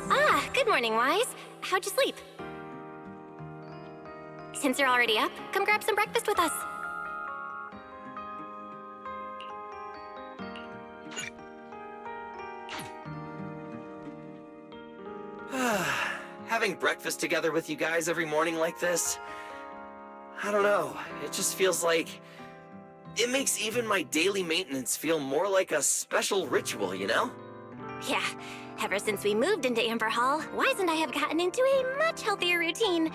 Ah, good morning, Wise. How'd you sleep? Since you're already up, come grab some breakfast with us. Having breakfast together with you guys every morning like this, I don't know, it just feels like... It makes even my daily maintenance feel more like a special ritual, you know? Yeah, ever since we moved into Amber Hall, Wise and I have gotten into a much healthier routine.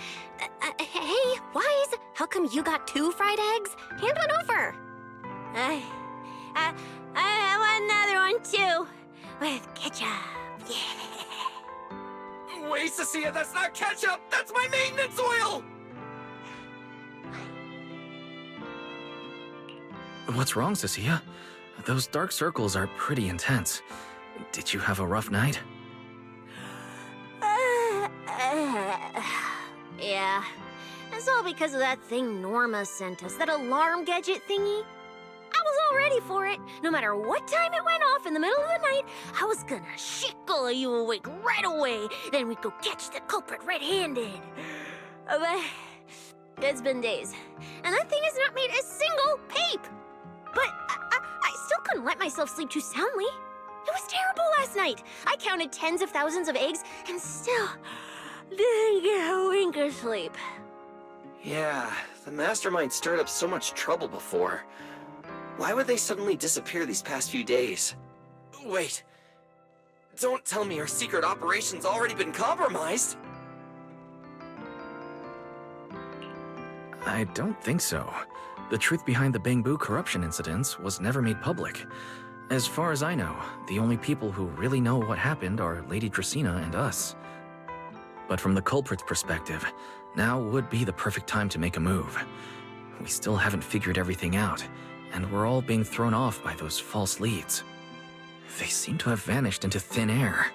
Hey, Wise, how come you got 2 fried eggs? Hand one over. I want another one too, with ketchup. Yeah. Wait, Cecilia, that's not ketchup! That's my maintenance oil! What's wrong, Cecilia? Those dark circles are pretty intense. Did you have a rough night? Yeah. It's all because of that thing Norma sent us, that alarm gadget thingy. I was all ready for it. No matter what time it went off in the middle of the night, I was gonna shake all of you awake right away. Then we'd go catch the culprit red-handed. But it's been days, and that thing has not made a single peep. But I still couldn't let myself sleep too soundly. It was terrible last night. I counted tens of thousands of eggs and still didn't get a wink of sleep. Yeah, the mastermind stirred up so much trouble before. Why would they suddenly disappear these past few days? Wait, don't tell me our secret operation's already been compromised! I don't think so. The truth behind the Bangbu corruption incidents was never made public. As far as I know, the only people who really know what happened are Lady Dracaena and us. But from the culprit's perspective, now would be the perfect time to make a move. We still haven't figured everything out, and we're all being thrown off by those false leads. They seem to have vanished into thin air.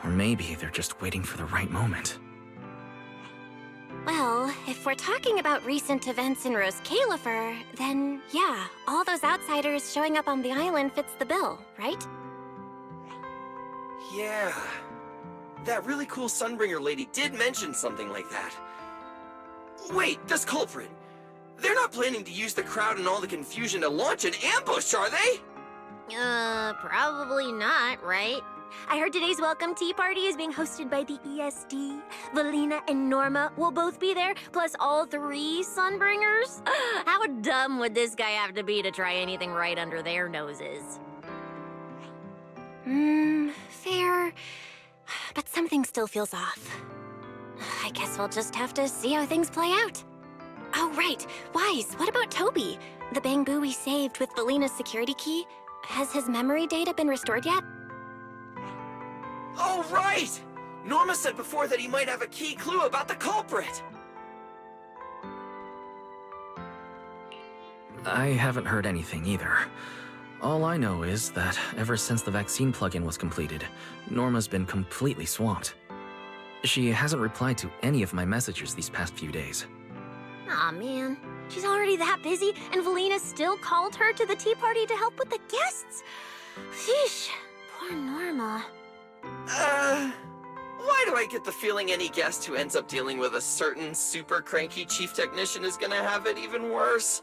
Or maybe they're just waiting for the right moment. Well, if we're talking about recent events in Rose Califer, then yeah, all those outsiders showing up on the island fits the bill, right? Yeah. That really cool Sunbringer lady did mention something like that. Wait, this culprit! They're not planning to use the crowd and all the confusion to launch an ambush, are they? Probably not, right? I heard today's welcome tea party is being hosted by the ESD. Valina and Norma will both be there, plus all 3 Sunbringers. How dumb would this guy have to be to try anything right under their noses? Fair. But something still feels off. I guess we'll just have to see how things play out. Oh, right. Wise, what about Toby? The Bangbu we saved with Valina's security key? Has his memory data been restored yet? Oh, right! Norma said before that he might have a key clue about the culprit! I haven't heard anything either. All I know is that ever since the vaccine plugin was completed, Norma's been completely swamped. She hasn't replied to any of my messages these past few days. Aw, man. She's already that busy, and Valina still called her to the tea party to help with the guests? Sheesh, poor Norma. Why do I get the feeling any guest who ends up dealing with a certain super cranky chief technician is gonna have it even worse?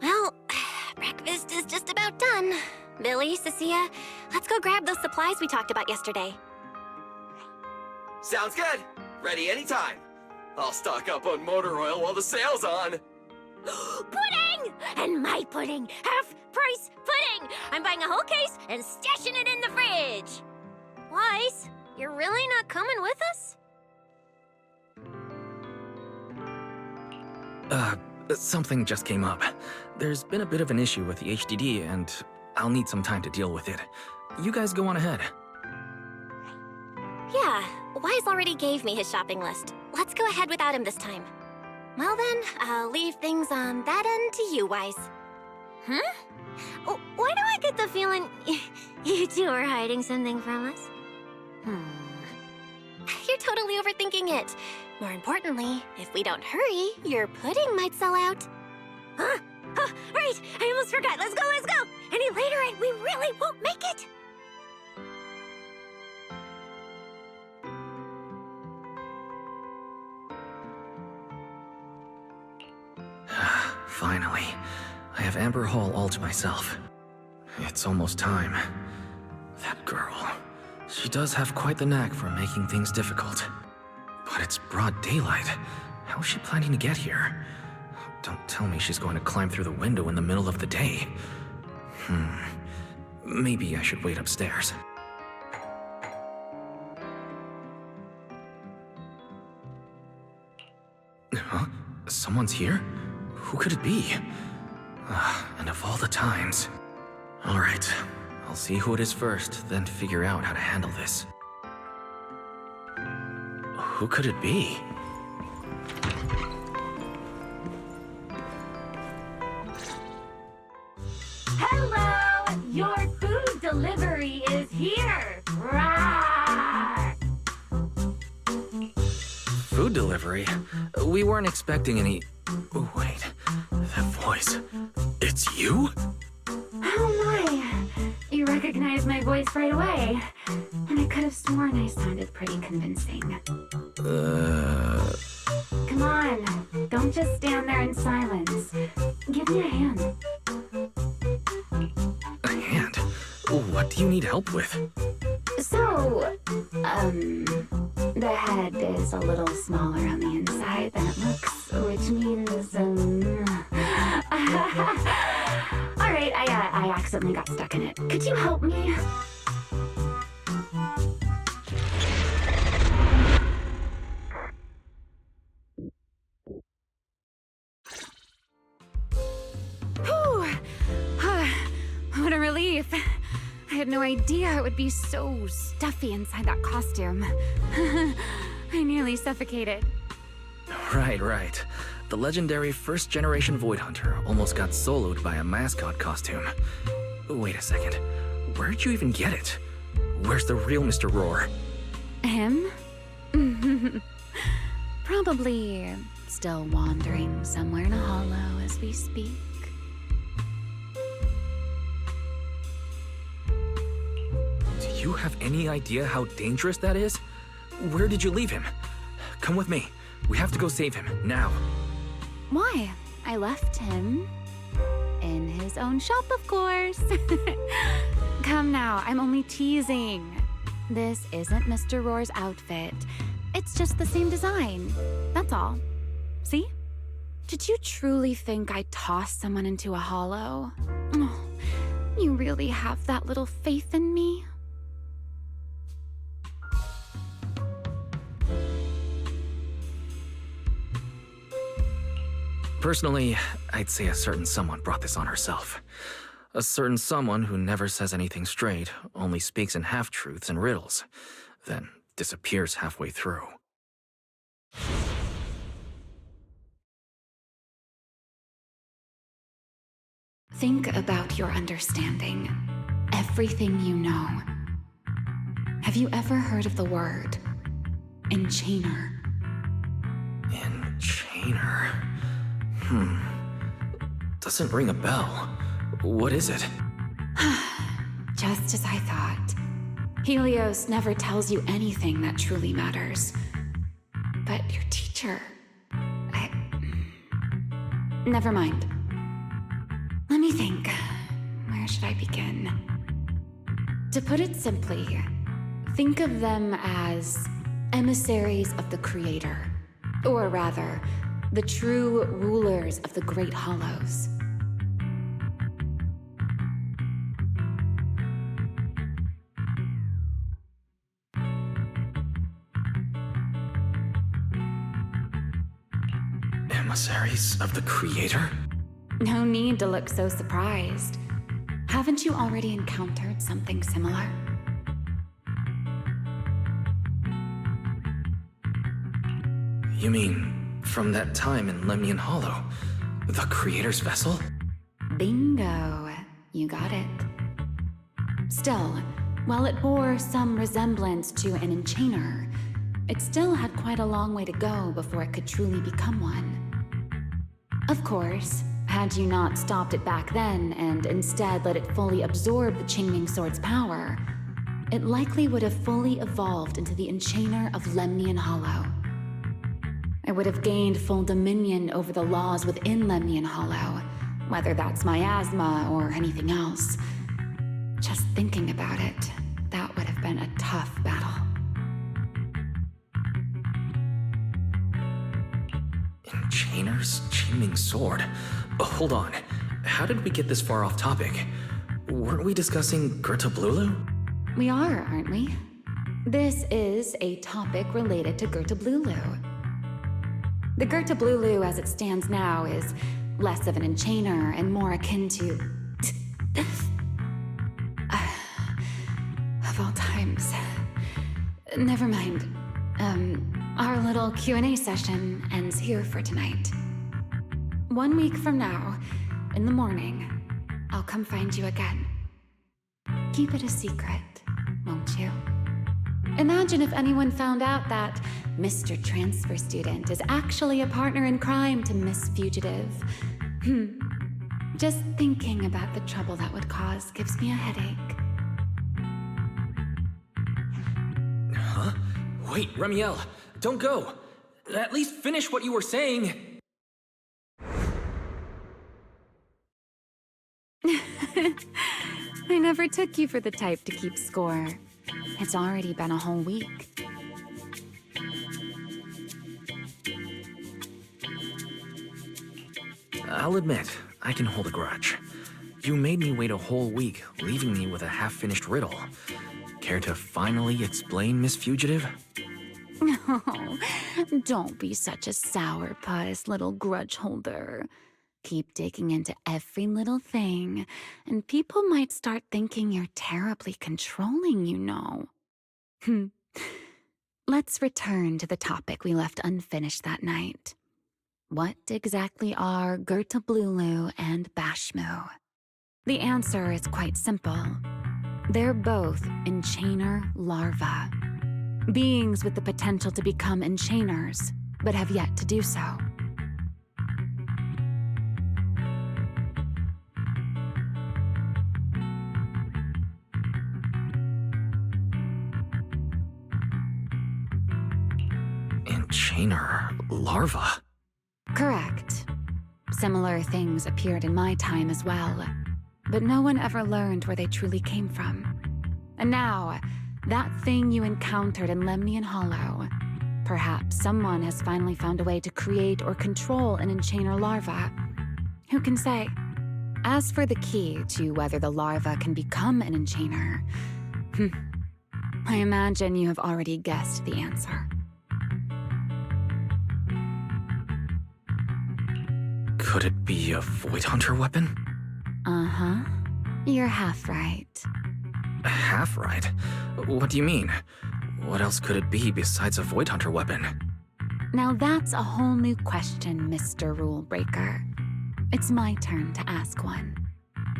Well, breakfast is just about done. Billy, Cecilia, let's go grab those supplies we talked about yesterday. Sounds good. Ready anytime. I'll stock up on motor oil while the sale's on. Pudding! And my pudding! Half-price pudding! I'm buying a whole case and stashing it in the fridge! Wise, you're really not coming with us? Something just came up. There's been a bit of an issue with the HDD, and I'll need some time to deal with it. You guys go on ahead. Yeah, Wise already gave me his shopping list. Let's go ahead without him this time. Well then, I'll leave things on that end to you, Wise. Huh? Why do I get the feeling you two are hiding something from us? You're totally overthinking it. More importantly, if we don't hurry, your pudding might sell out. Huh? Right! I almost forgot. Let's go, let's go! Any later and we really won't make it! Finally, I have Amber Hall all to myself. It's almost time. That girl, she does have quite the knack for making things difficult. But it's broad daylight. How is she planning to get here? Don't tell me she's going to climb through the window in the middle of the day. Maybe I should wait upstairs. Huh? Someone's here? Who could it be? And of all the times... Alright, I'll see who it is first, then figure out how to handle this. Who could it be? Hello! Your food delivery is here! Rawr! Food delivery? We weren't expecting any... Oh, wait. That voice... It's you? Oh my! You recognized my voice right away. And I could have sworn I sounded pretty convincing. Come on, don't just stand there in silence. Give me a hand. A hand? What do you need help with? So, the head is a little smaller on the inside than it looks, which means, Alright, I accidentally got stuck in it. Could you help me? Whew! What a relief. I had no idea it would be so stuffy inside that costume. I nearly suffocated. Right. The legendary first-generation Void Hunter almost got soloed by a mascot costume. Wait a second. Where'd you even get it? Where's the real Mr. Roar? Him? Probably still wandering somewhere in a hollow as we speak. Do you have any idea how dangerous that is? Where did you leave him? Come with me. We have to go save him, now. Why? I left him in his own shop, of course. Come now, I'm only teasing. This isn't Mr. Roar's outfit. It's just the same design. That's all. See? Did you truly think I'd toss someone into a hollow? Oh, you really have that little faith in me? Personally, I'd say a certain someone brought this on herself. A certain someone who never says anything straight, only speaks in half-truths and riddles, then disappears halfway through. Think about your understanding. Everything you know. Have you ever heard of the word enchainer? Enchainer? Doesn't ring a bell. What is it? Just as I thought. Helios never tells you anything that truly matters. But your teacher... Never mind. Let me think. Where should I begin? To put it simply, think of them as emissaries of the Creator. Or rather, the true rulers of the Great Hollows. Emissaries of the Creator? No need to look so surprised. Haven't you already encountered something similar? You mean, from that time in Lemnian Hollow? The Creator's vessel? Bingo. You got it. Still, while it bore some resemblance to an enchainer, it still had quite a long way to go before it could truly become one. Of course, had you not stopped it back then and instead let it fully absorb the Qingming Sword's power, it likely would have fully evolved into the enchainer of Lemnian Hollow. I would have gained full dominion over the laws within Lemnian Hollow, whether that's miasma or anything else. Just thinking about it, that would have been a tough battle. Enchainer's Chaining Sword. Hold on. How did we get this far off topic? Weren't we discussing Gertablulu? We are, aren't we? This is a topic related to Gertablulu. The Gertablulu as it stands now is less of an enchainer and more akin to... of all times. Never mind. Our little Q&A session ends here for tonight. 1 week from now, in the morning, I'll come find you again. Keep it a secret, won't you? Imagine if anyone found out that Mr. Transfer Student is actually a partner in crime to Miss Fugitive. Just thinking about the trouble that would cause gives me a headache. Huh? Wait, Remiel, don't go. At least finish what you were saying. I never took you for the type to keep score. It's already been a whole week. I'll admit, I can hold a grudge. You made me wait a whole week, leaving me with a half-finished riddle. Care to finally explain, Miss Fugitive? Oh, don't be such a sourpuss, little grudge holder. Keep digging into every little thing, and people might start thinking you're terribly controlling, you know. Let's return to the topic we left unfinished that night. What exactly are Gertablulu and Bashmu? The answer is quite simple. They're both enchainer larvae. Beings with the potential to become enchainers, but have yet to do so. Enchainer larva? Correct. Similar things appeared in my time as well, but no one ever learned where they truly came from. And now, that thing you encountered in Lemnian Hollow, perhaps someone has finally found a way to create or control an enchainer larva. Who can say? As for the key to whether the larva can become an enchainer, I imagine you have already guessed the answer. Could it be a Void Hunter weapon? Uh-huh. You're half right. Half right? What do you mean? What else could it be besides a Void Hunter weapon? Now that's a whole new question, Mr. Rule Breaker. It's my turn to ask one.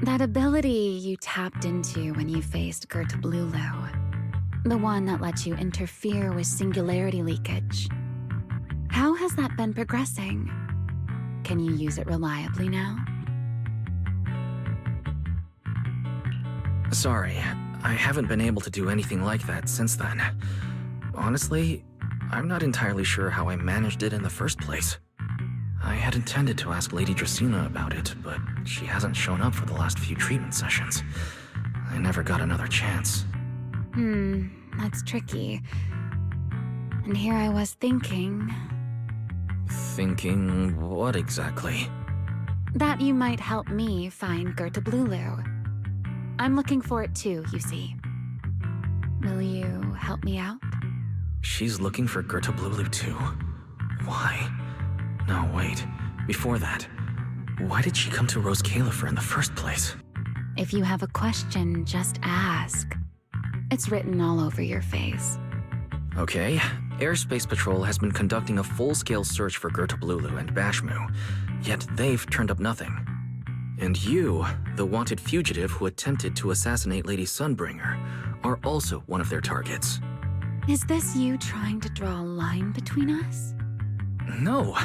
That ability you tapped into when you faced Gertablulu, the one that lets you interfere with singularity leakage. How has that been progressing? Can you use it reliably now? Sorry, I haven't been able to do anything like that since then. Honestly, I'm not entirely sure how I managed it in the first place. I had intended to ask Lady Dracaena about it, but she hasn't shown up for the last few treatment sessions. I never got another chance. That's tricky. And here I was thinking... Thinking what exactly? that you might help me find Gertablulu. I'm looking for it too, you see. Will you help me out? She's looking for Gertablulu too? Why? No, wait. Before that, why did she come to Rose Califer in the first place? If you have a question, just ask. It's written all over your face. Okay, Airspace Patrol has been conducting a full-scale search for Gertablulu and Bashmu, yet they've turned up nothing. And you, the wanted fugitive who attempted to assassinate Lady Sunbringer, are also one of their targets. Is this you trying to draw a line between us? No,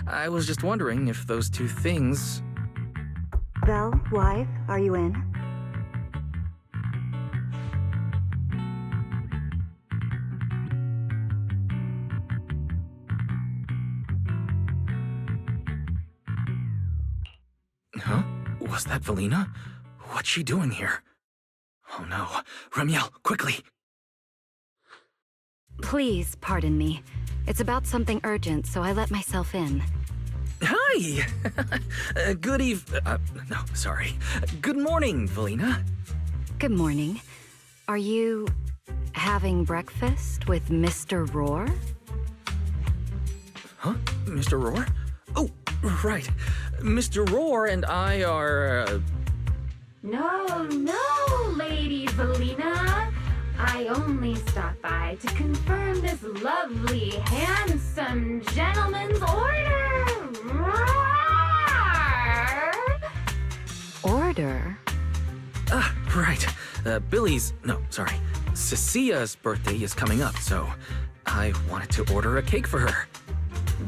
I was just wondering if those two things... Vel, wife, are you in? Was that Valina? What's she doing here? Oh no. Ramiel, quickly! Please pardon me. It's about something urgent, so I let myself in. Hi! No, sorry. Good morning, Valina. Good morning. Are you having breakfast with Mr. Roar? Huh? Mr. Roar? Oh, right. Mr. Roar and I are, No, Lady Valina. I only stopped by to confirm this lovely, handsome gentleman's order. Roar! Order? Right. Cecia's birthday is coming up, so I wanted to order a cake for her.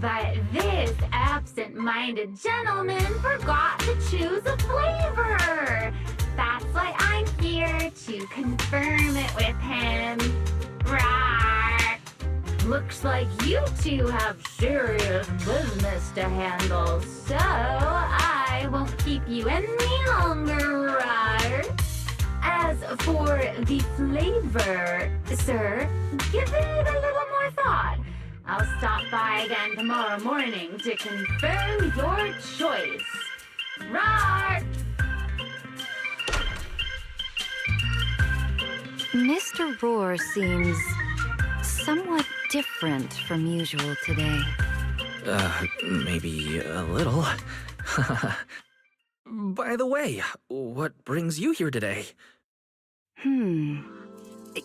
But this absent-minded gentleman forgot to choose a flavor. That's why I'm here to confirm it with him. Rawr. Looks like you two have serious business to handle, so I won't keep you any longer, Rawr. As for the flavor, sir, give it a little more thought. I'll stop by again tomorrow morning to confirm your choice. Rawr! Mr. Roar seems somewhat different from usual today. Maybe a little. By the way, what brings you here today?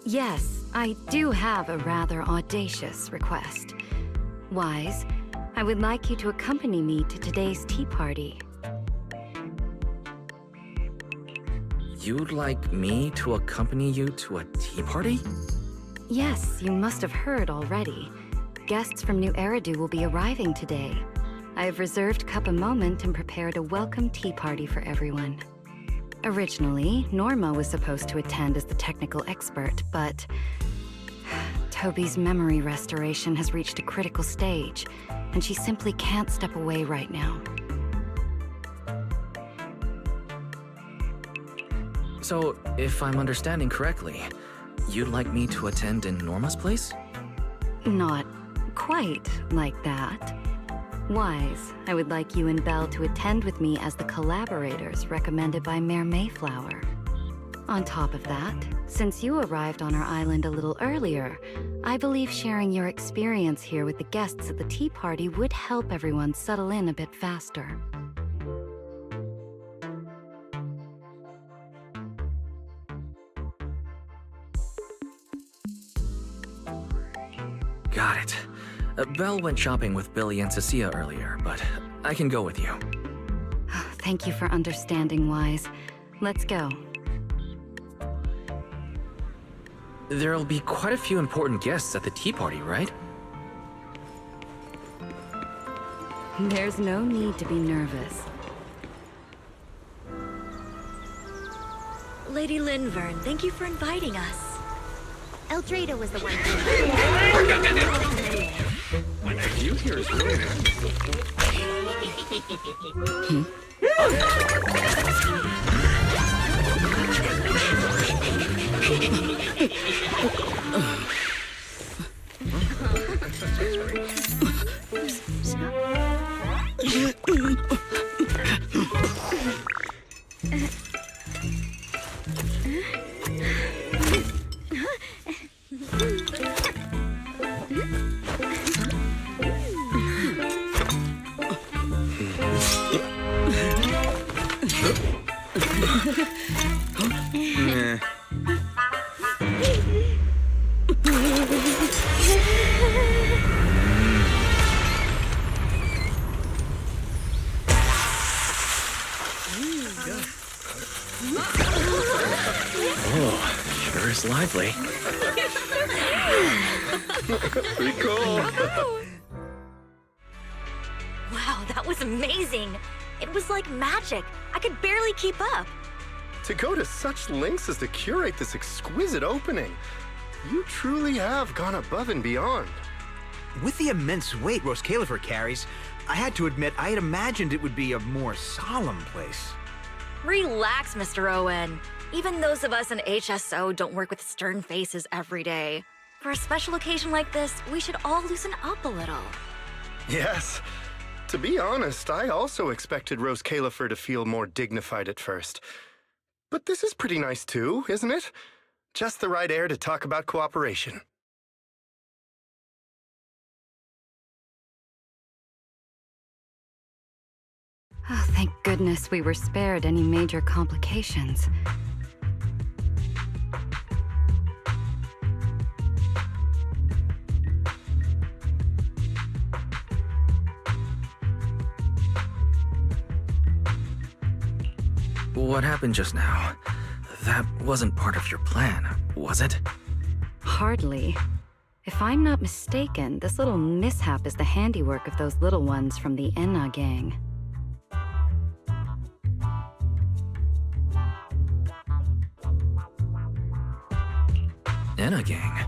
Yes, I do have a rather audacious request. Wise, I would like you to accompany me to today's tea party. You'd like me to accompany you to a tea party? Yes, you must have heard already. Guests from New Eridu will be arriving today. I have reserved Cup a Moment and prepared a welcome tea party for everyone. Originally, Norma was supposed to attend as the technical expert, but Toby's memory restoration has reached a critical stage, and she simply can't step away right now. So, if I'm understanding correctly, you'd like me to attend in Norma's place? Not quite like that. Wise, I would like you and Belle to attend with me as the collaborators recommended by Mayor Mayflower. On top of that, since you arrived on our island a little earlier, I believe sharing your experience here with the guests at the tea party would help everyone settle in a bit faster. Got it. Belle went shopping with Billy and Cecilia earlier, but I can go with you. Thank you for understanding, Wise. Let's go. There'll be quite a few important guests at the tea party, right? There's no need to be nervous. Lady Linvern, thank you for inviting us. Eldrada was the one. My nephew here is really Sure is lively. pretty cool. Wow, that was amazing. It was like magic. I could barely keep up. To go to such lengths as to curate this exquisite opening, you truly have gone above and beyond. With the immense weight Rose Califer carries, I had to admit I had imagined it would be a more solemn place. Relax, Mr. Owen. Even those of us in HSO don't work with stern faces every day. For a special occasion like this, we should all loosen up a little. Yes. To be honest, I also expected Rose Califer to feel more dignified at first. But this is pretty nice too, isn't it? Just the right air to talk about cooperation. Oh, thank goodness we were spared any major complications. What happened just now? That wasn't part of your plan, was it? Hardly. If I'm not mistaken, this little mishap is the handiwork of those little ones from the Enna gang. Enna gang?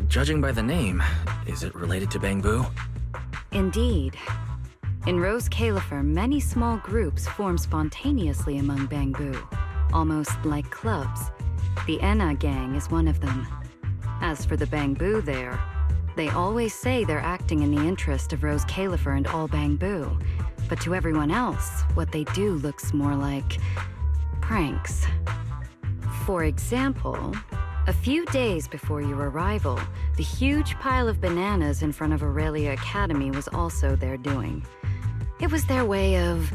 Judging by the name, is it related to Bangbu? Indeed. In Rose Califer, many small groups form spontaneously among Bangbu, almost like clubs. The Enna gang is one of them. As for the Bangbu there, they always say they're acting in the interest of Rose Califer and all Bangbu, but to everyone else, what they do looks more like pranks. For example, a few days before your arrival, the huge pile of bananas in front of Aurelia Academy was also their doing. It was their way of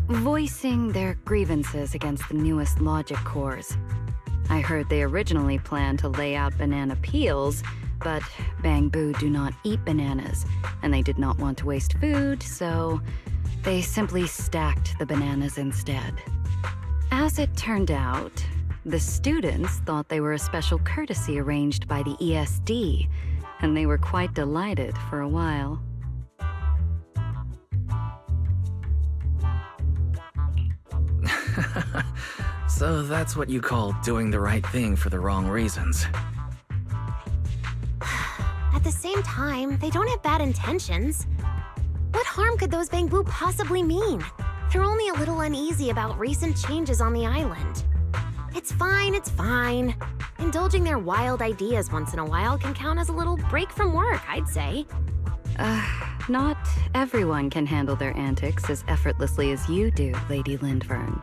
voicing their grievances against the newest logic cores. I heard they originally planned to lay out banana peels, but Bangbu do not eat bananas, and they did not want to waste food, so they simply stacked the bananas instead. As it turned out, the students thought they were a special courtesy arranged by the ESD, and they were quite delighted for a while. So that's what you call doing the right thing for the wrong reasons. At the same time, they don't have bad intentions. What harm could those Bangbu possibly mean? They're only a little uneasy about recent changes on the island. It's fine, it's fine. Indulging their wild ideas once in a while can count as a little break from work, I'd say. Not everyone can handle their antics as effortlessly as you do, Lady Lindvern.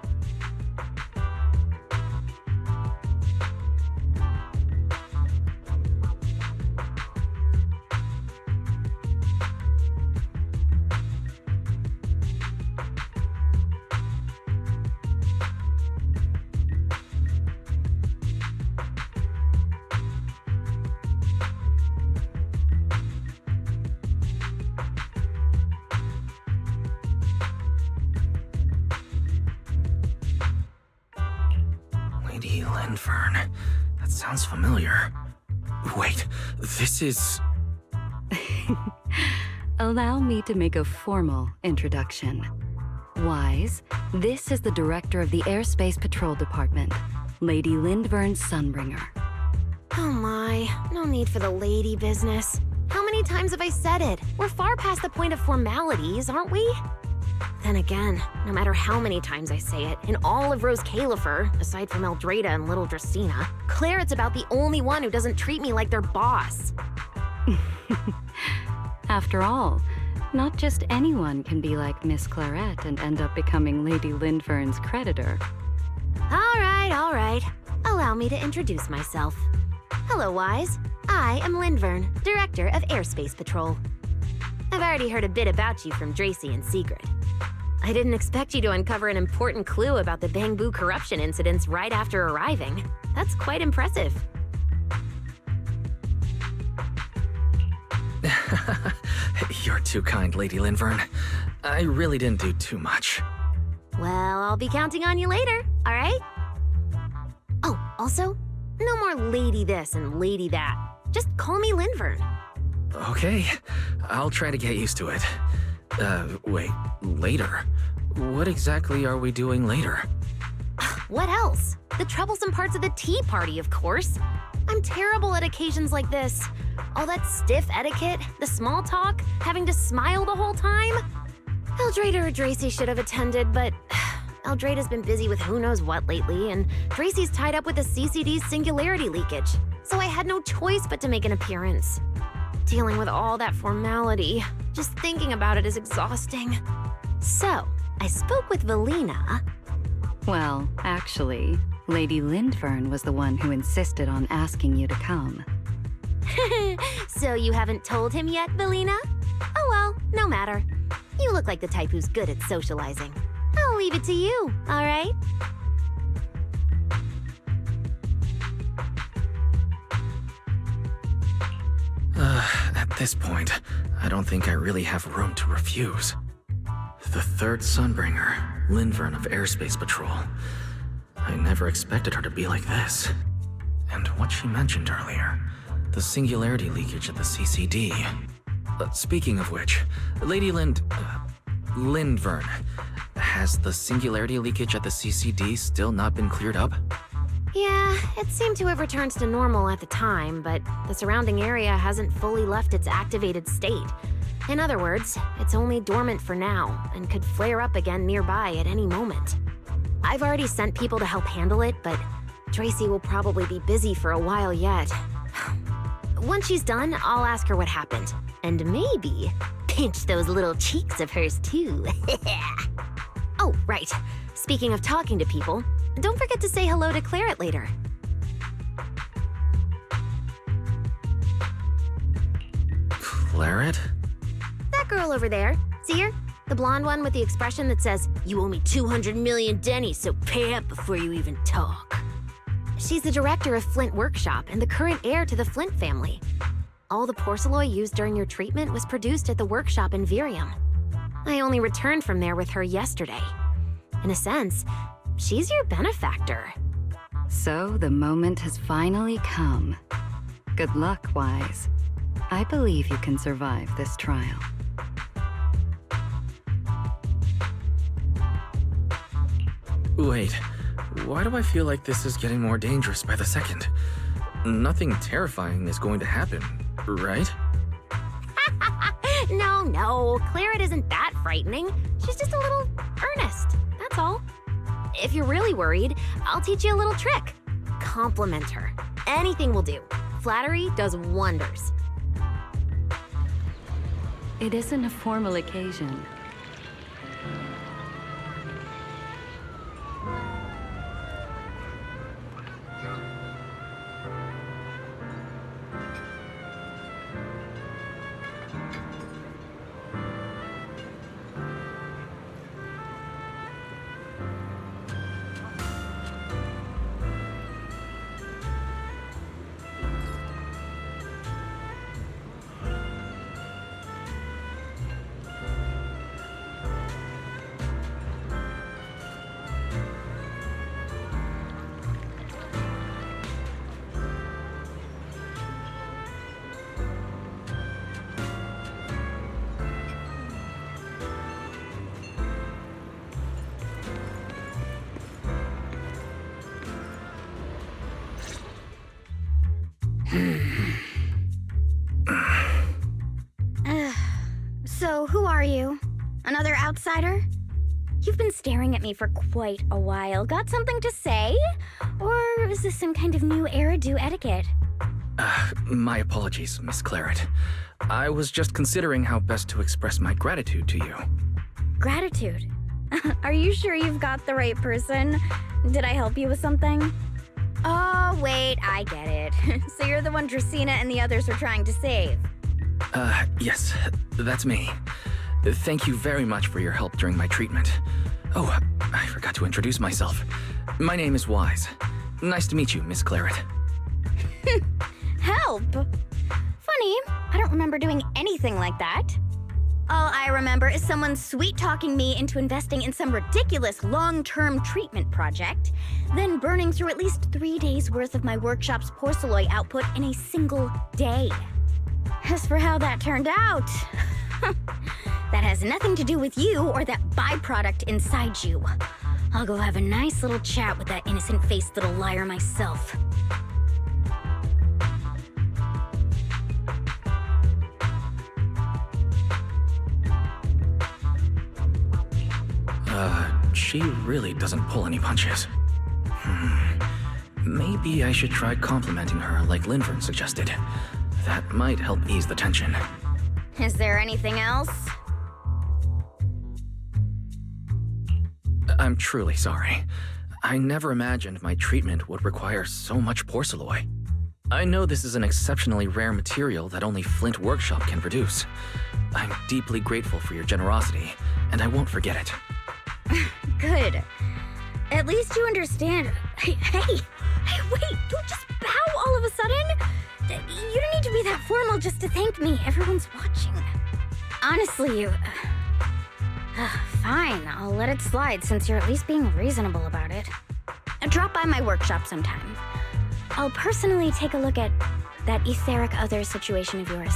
Lady Lindvern. That sounds familiar. Wait, this is... Allow me to make a formal introduction. Wise, this is the director of the Airspace Patrol Department, Lady Lindvern Sunbringer. Oh my, no need for the lady business. How many times have I said it? We're far past the point of formalities, aren't we? Then again, no matter how many times I say it, in all of Rose Califer, aside from Eldrada and Little Dracena, Claret's about the only one who doesn't treat me like their boss. After all, not just anyone can be like Miss Claret and end up becoming Lady Lindvern's creditor. All right. Allow me to introduce myself. Hello, Wise. I am Lindvern, Director of Airspace Patrol. I've already heard a bit about you from Dracy and Secret. I didn't expect you to uncover an important clue about the Bangbu corruption incidents right after arriving. That's quite impressive. You're too kind, Lady Lindvern. I really didn't do too much. Well, I'll be counting on you later, all right? Oh, also, no more lady this and lady that. Just call me Lindvern. Okay, I'll try to get used to it. Wait, later? What exactly are we doing later? What else? The troublesome parts of the tea party, of course. I'm terrible at occasions like this. All that stiff etiquette, the small talk, having to smile the whole time. Eldrada or Dracy should have attended, but Eldrada's been busy with who knows what lately, and Tracy's tied up with the CCD's singularity leakage, so I had no choice but to make an appearance. Dealing with all that formality, just thinking about it is exhausting. So, I spoke with Valina. Well, actually, Lady Lindvern was the one who insisted on asking you to come. So you haven't told him yet, Valina? Oh well, no matter. You look like the type who's good at socializing. I'll leave it to you, all right? At this point, I don't think I really have room to refuse. The third Sunbringer, Lindvern of Airspace Patrol. I never expected her to be like this. And what she mentioned earlier, the singularity leakage at the CCD. Speaking of which, Lady Lindvern, has the singularity leakage at the CCD still not been cleared up? Yeah, it seemed to have returned to normal at the time, but the surrounding area hasn't fully left its activated state. In other words, it's only dormant for now, and could flare up again nearby at any moment. I've already sent people to help handle it, but Tracy will probably be busy for a while yet. Once she's done, I'll ask her what happened. And maybe pinch those little cheeks of hers too. Oh, right. Speaking of talking to people, don't forget to say hello to Claret later. Claret? That girl over there. See her? The blonde one with the expression that says, "You owe me 200 million dennies, so pay up before you even talk." She's the director of Flint Workshop and the current heir to the Flint family. All the porcelain used during your treatment was produced at the workshop in Virium. I only returned from there with her yesterday. In a sense, she's your benefactor. So the moment has finally come. Good luck, Wise. I believe you can survive this trial. Wait, why do I feel like this is getting more dangerous by the second? Nothing terrifying is going to happen, right? No, Claret isn't that frightening. She's just a little earnest, that's all. If you're really worried, I'll teach you a little trick. Compliment her. Anything will do. Flattery does wonders. It isn't a formal occasion. So, who are you? Another outsider? You've been staring at me for quite a while. Got something to say? Or is this some kind of new Eridu etiquette? My apologies, Miss Claret. I was just considering how best to express my gratitude to you. Gratitude? Are you sure you've got the right person? Did I help you with something? Oh, wait, I get it. So you're the one Dracena and the others are trying to save. Yes, that's me. Thank you very much for your help during my treatment. Oh, I forgot to introduce myself. My name is Wise. Nice to meet you, Miss Claret. Help? Funny, I don't remember doing anything like that. All I remember is someone sweet-talking me into investing in some ridiculous long-term treatment project, then burning through at least 3 days' worth of my workshop's porcelain output in a single day. As for how that turned out, that has nothing to do with you or that byproduct inside you. I'll go have a nice little chat with that innocent-faced little liar myself. she really doesn't pull any punches. Maybe I should try complimenting her like Linfern suggested. That might help ease the tension. Is there anything else? I'm truly sorry. I never imagined my treatment would require so much porcelain. I know this is an exceptionally rare material that only Flint Workshop can produce. I'm deeply grateful for your generosity, and I won't forget it. Good. At least you understand. Hey, wait, don't just bow all of a sudden. You don't need to be that formal just to thank me. Everyone's watching. Honestly, you... fine, I'll let it slide since you're at least being reasonable about it. Drop by my workshop sometime. I'll personally take a look at that etheric other situation of yours.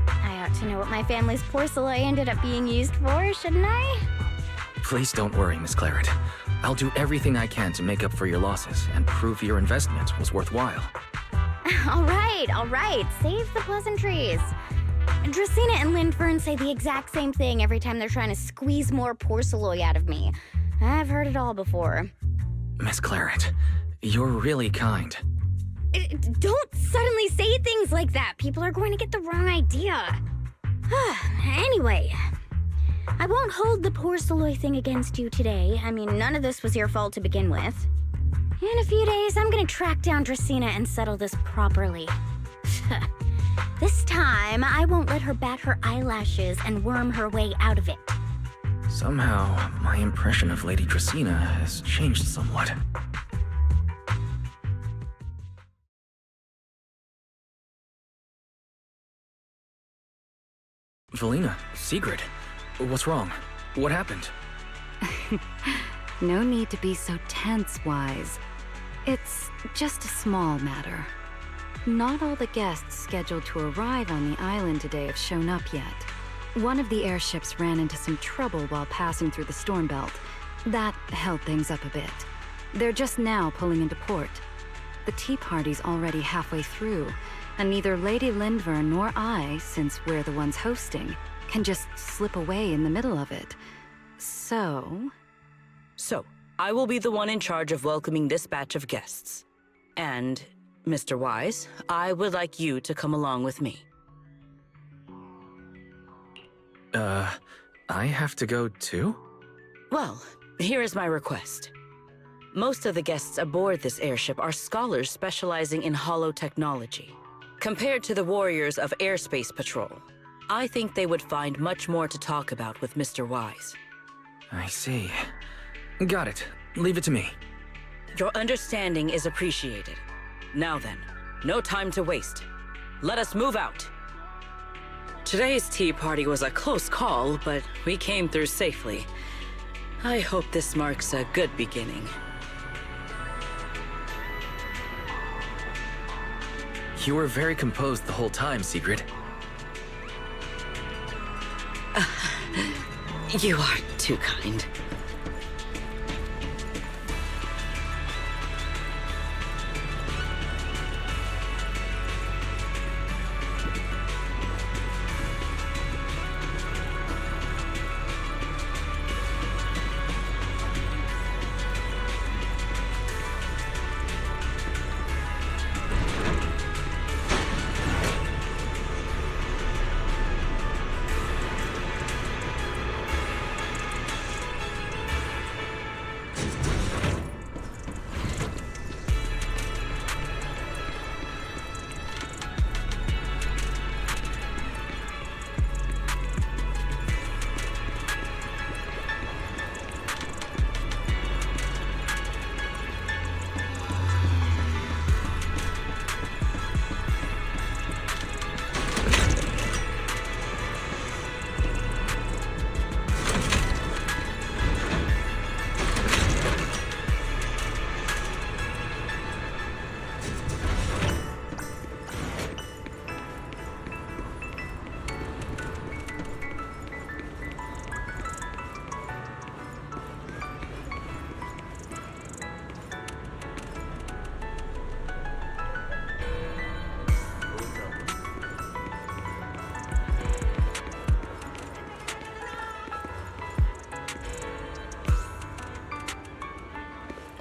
I ought to know what my family's porcelain ended up being used for, shouldn't I? Please don't worry, Miss Claret. I'll do everything I can to make up for your losses and prove your investment was worthwhile. All right. Save the pleasantries. Dracena and Linfern say the exact same thing every time they're trying to squeeze more porcelain out of me. I've heard it all before. Miss Claret, you're really kind. Don't suddenly say things like that. People are going to get the wrong idea. Anyway, I won't hold the porcelain thing against you today. I mean, none of this was your fault to begin with. In a few days, I'm gonna track down Dracena and settle this properly. This time, I won't let her bat her eyelashes and worm her way out of it. Somehow, my impression of Lady Dracena has changed somewhat. Valina, Sigrid, what's wrong? What happened? No need to be so tense, Wise. It's just a small matter. Not all the guests scheduled to arrive on the island today have shown up yet. One of the airships ran into some trouble while passing through the storm belt. That held things up a bit. They're just now pulling into port. The tea party's already halfway through, and neither Lady Linfern nor I, since we're the ones hosting, can just slip away in the middle of it. So, I will be the one in charge of welcoming this batch of guests. And, Mr. Wise, I would like you to come along with me. I have to go too? Well, here is my request. Most of the guests aboard this airship are scholars specializing in holotechnology. Compared to the warriors of Airspace Patrol, I think they would find much more to talk about with Mr. Wise. I see. Got it. Leave it to me. Your understanding is appreciated. Now then, no time to waste. Let us move out. Today's tea party was a close call, but we came through safely. I hope this marks a good beginning. You were very composed the whole time, Sigrid. You are too kind.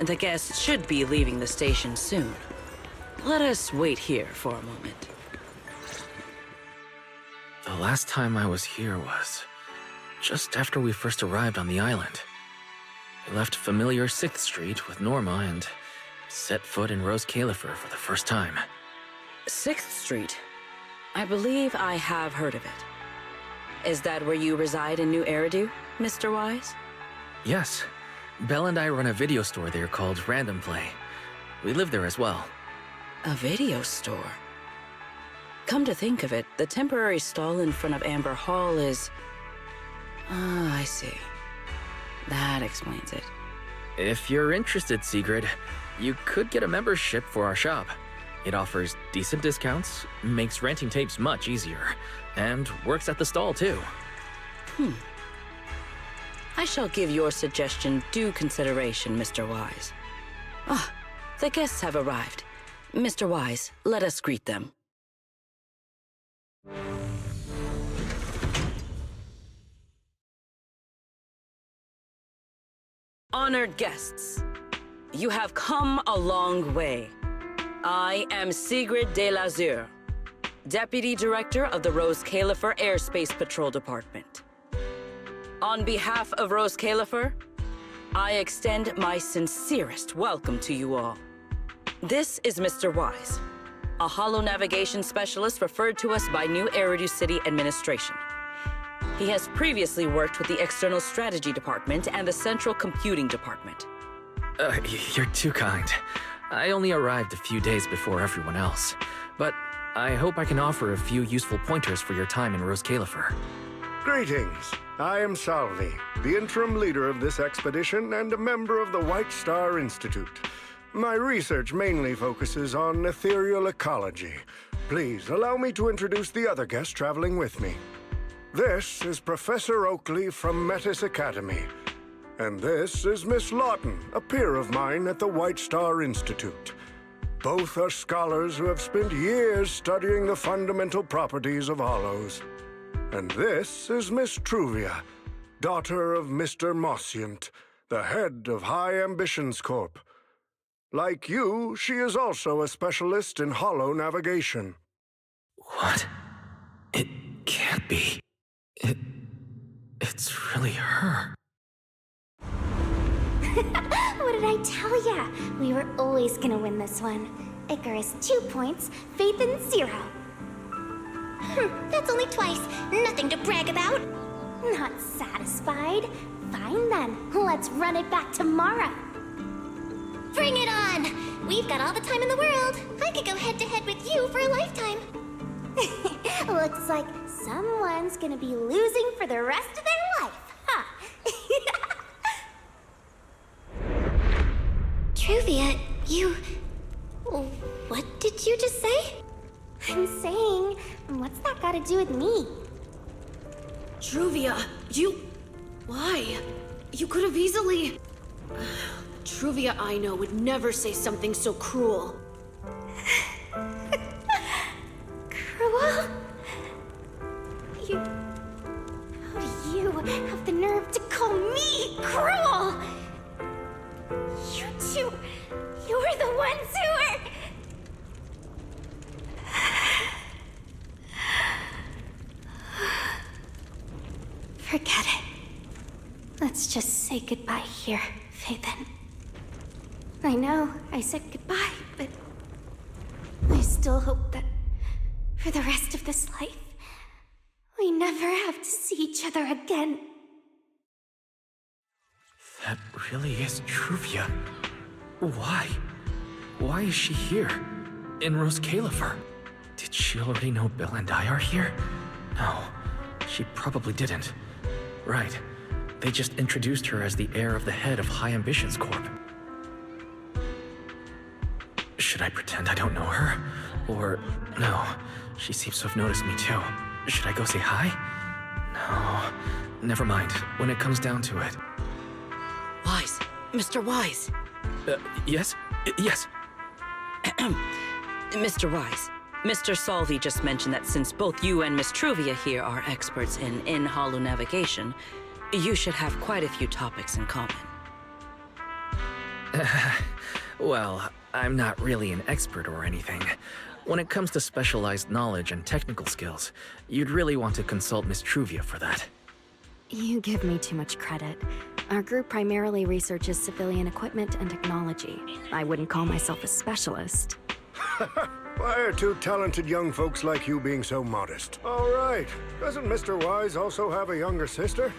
The guests should be leaving the station soon. Let us wait here for a moment. The last time I was here was just after we first arrived on the island. We left familiar 6th Street with Norma and set foot in Rose Califer for the first time. 6th Street? I believe I have heard of it. Is that where you reside in New Eridu, Mr. Wise? Yes. Belle and I run a video store there called Random Play. We live there as well. A video store? Come to think of it, the temporary stall in front of Amber Hall is... Ah, I see. That explains it. If you're interested, Sigrid, you could get a membership for our shop. It offers decent discounts, makes renting tapes much easier, and works at the stall too. I shall give your suggestion due consideration, Mr. Wise. Ah, the guests have arrived. Mr. Wise, let us greet them. Honored guests, you have come a long way. I am Sigrid de Lazure, Deputy Director of the Rose Califer Airspace Patrol Department. On behalf of Rose Califer, I extend my sincerest welcome to you all. This is Mr. Wise, a holo navigation specialist referred to us by New Eridu City Administration. He has previously worked with the External Strategy Department and the Central Computing Department. You're too kind. I only arrived a few days before everyone else, but I hope I can offer a few useful pointers for your time in Rose Califer. Greetings. I am Salvi, the interim leader of this expedition and a member of the White Star Institute. My research mainly focuses on ethereal ecology. Please allow me to introduce the other guest traveling with me. This is Professor Oakley from Metis Academy. And this is Miss Lawton, a peer of mine at the White Star Institute. Both are scholars who have spent years studying the fundamental properties of hollows. And this is Miss Truvia, daughter of Mr. Mossient, the head of High Ambitions Corp. Like you, she is also a specialist in holo navigation. What? It can't be. It's really her. What did I tell ya? We were always gonna win this one. Icarus 2 points, Phaethon 0. That's only twice. Nothing to brag about. Not satisfied? Fine then. Let's run it back tomorrow. Bring it on! We've got all the time in the world. I could go head-to-head with you for a lifetime. Looks like someone's gonna be losing for the rest of their life, huh? Truvia, you... What did you just say? I'm saying, what's that got to do with me? Truvia, you... Why? You could have easily... Truvia I know would never say something so cruel. Cruel? How do you have the nerve to call me cruel? You two... You're the ones who are... Forget it. Let's just say goodbye here, Phaethon. I know I said goodbye, but I still hope that for the rest of this life, we never have to see each other again. That really is Truvia. Why? Why is she here? In Rose Califer? Did she already know Belle and I are here? No, she probably didn't. Right. They just introduced her as the heir of the head of High Ambitions Corp. Should I pretend I don't know her? Or, no, she seems to have noticed me too. Should I go say hi? No, never mind, when it comes down to it. Wise, Mr. Wise. Yes? Yes. Mr. Wise, Mr. Salvi just mentioned that since both you and Miss Truvia here are experts in holo navigation, you should have quite a few topics in common. Well, I'm not really an expert or anything. When it comes to specialized knowledge and technical skills, you'd really want to consult Miss Truvia for that. You give me too much credit. Our group primarily researches civilian equipment and technology. I wouldn't call myself a specialist. Why are two talented young folks like you being so modest? All right. Doesn't Mr. Wise also have a younger sister?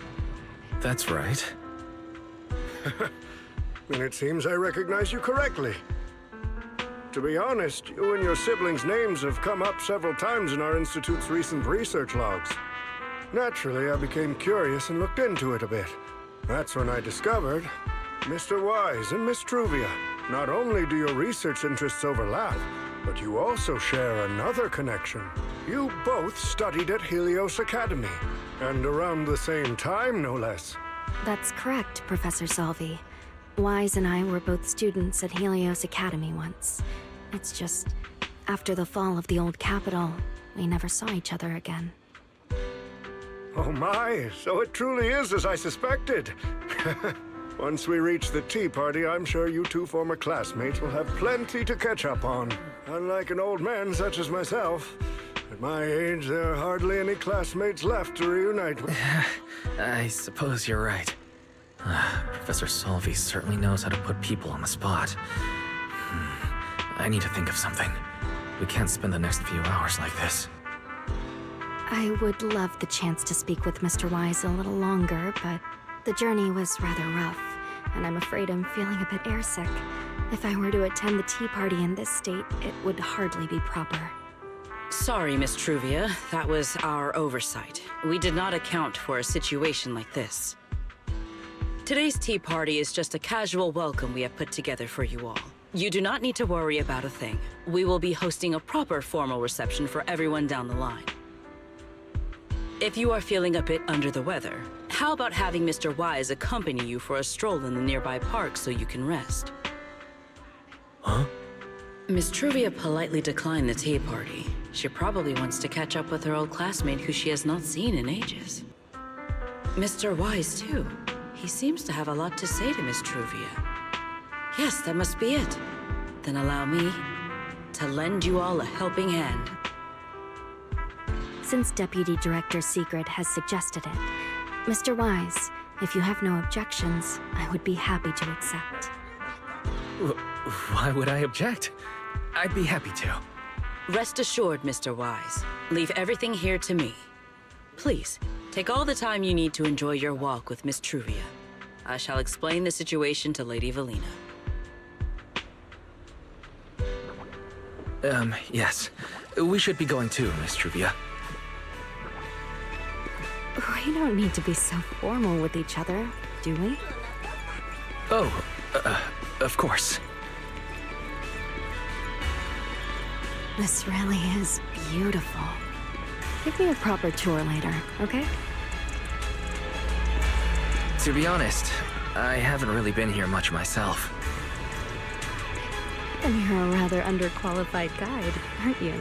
That's right. Then it seems I recognize you correctly. To be honest, you and your siblings' names have come up several times in our Institute's recent research logs. Naturally, I became curious and looked into it a bit. That's when I discovered Mr. Wise and Miss Truvia. Not only do your research interests overlap, but you also share another connection. You both studied at Helios Academy, and around the same time, no less. That's correct, Professor Salvi. Wise and I were both students at Helios Academy once. It's just, after the fall of the old Capitol, we never saw each other again. Oh my, so it truly is as I suspected. Once we reach the tea party, I'm sure you two former classmates will have plenty to catch up on. Unlike an old man such as myself, at my age, there are hardly any classmates left to reunite with. I suppose you're right. Professor Salvi certainly knows how to put people on the spot. I need to think of something. We can't spend the next few hours like this. I would love the chance to speak with Mr. Wise a little longer, but the journey was rather rough, and I'm afraid I'm feeling a bit airsick. If I were to attend the tea party in this state, it would hardly be proper. Sorry, Miss Truvia. That was our oversight. We did not account for a situation like this. Today's tea party is just a casual welcome we have put together for you all. You do not need to worry about a thing. We will be hosting a proper formal reception for everyone down the line. If you are feeling a bit under the weather, how about having Mr. Wise accompany you for a stroll in the nearby park so you can rest? Huh? Miss Truvia politely declined the tea party. She probably wants to catch up with her old classmate who she has not seen in ages. Mr. Wise, too. He seems to have a lot to say to Miss Truvia. Yes, that must be it. Then allow me to lend you all a helping hand. Since Deputy Director Secret has suggested it, Mr. Wise, if you have no objections, I would be happy to accept. Why would I object? I'd be happy to. Rest assured, Mr. Wise. Leave everything here to me. Please, take all the time you need to enjoy your walk with Miss Truvia. I shall explain the situation to Lady Valina. Yes. We should be going too, Miss Truvia. We don't need to be so formal with each other, do we? Oh, of course. This really is beautiful. Give me a proper tour later, okay? To be honest, I haven't really been here much myself. And you're a rather underqualified guide, aren't you?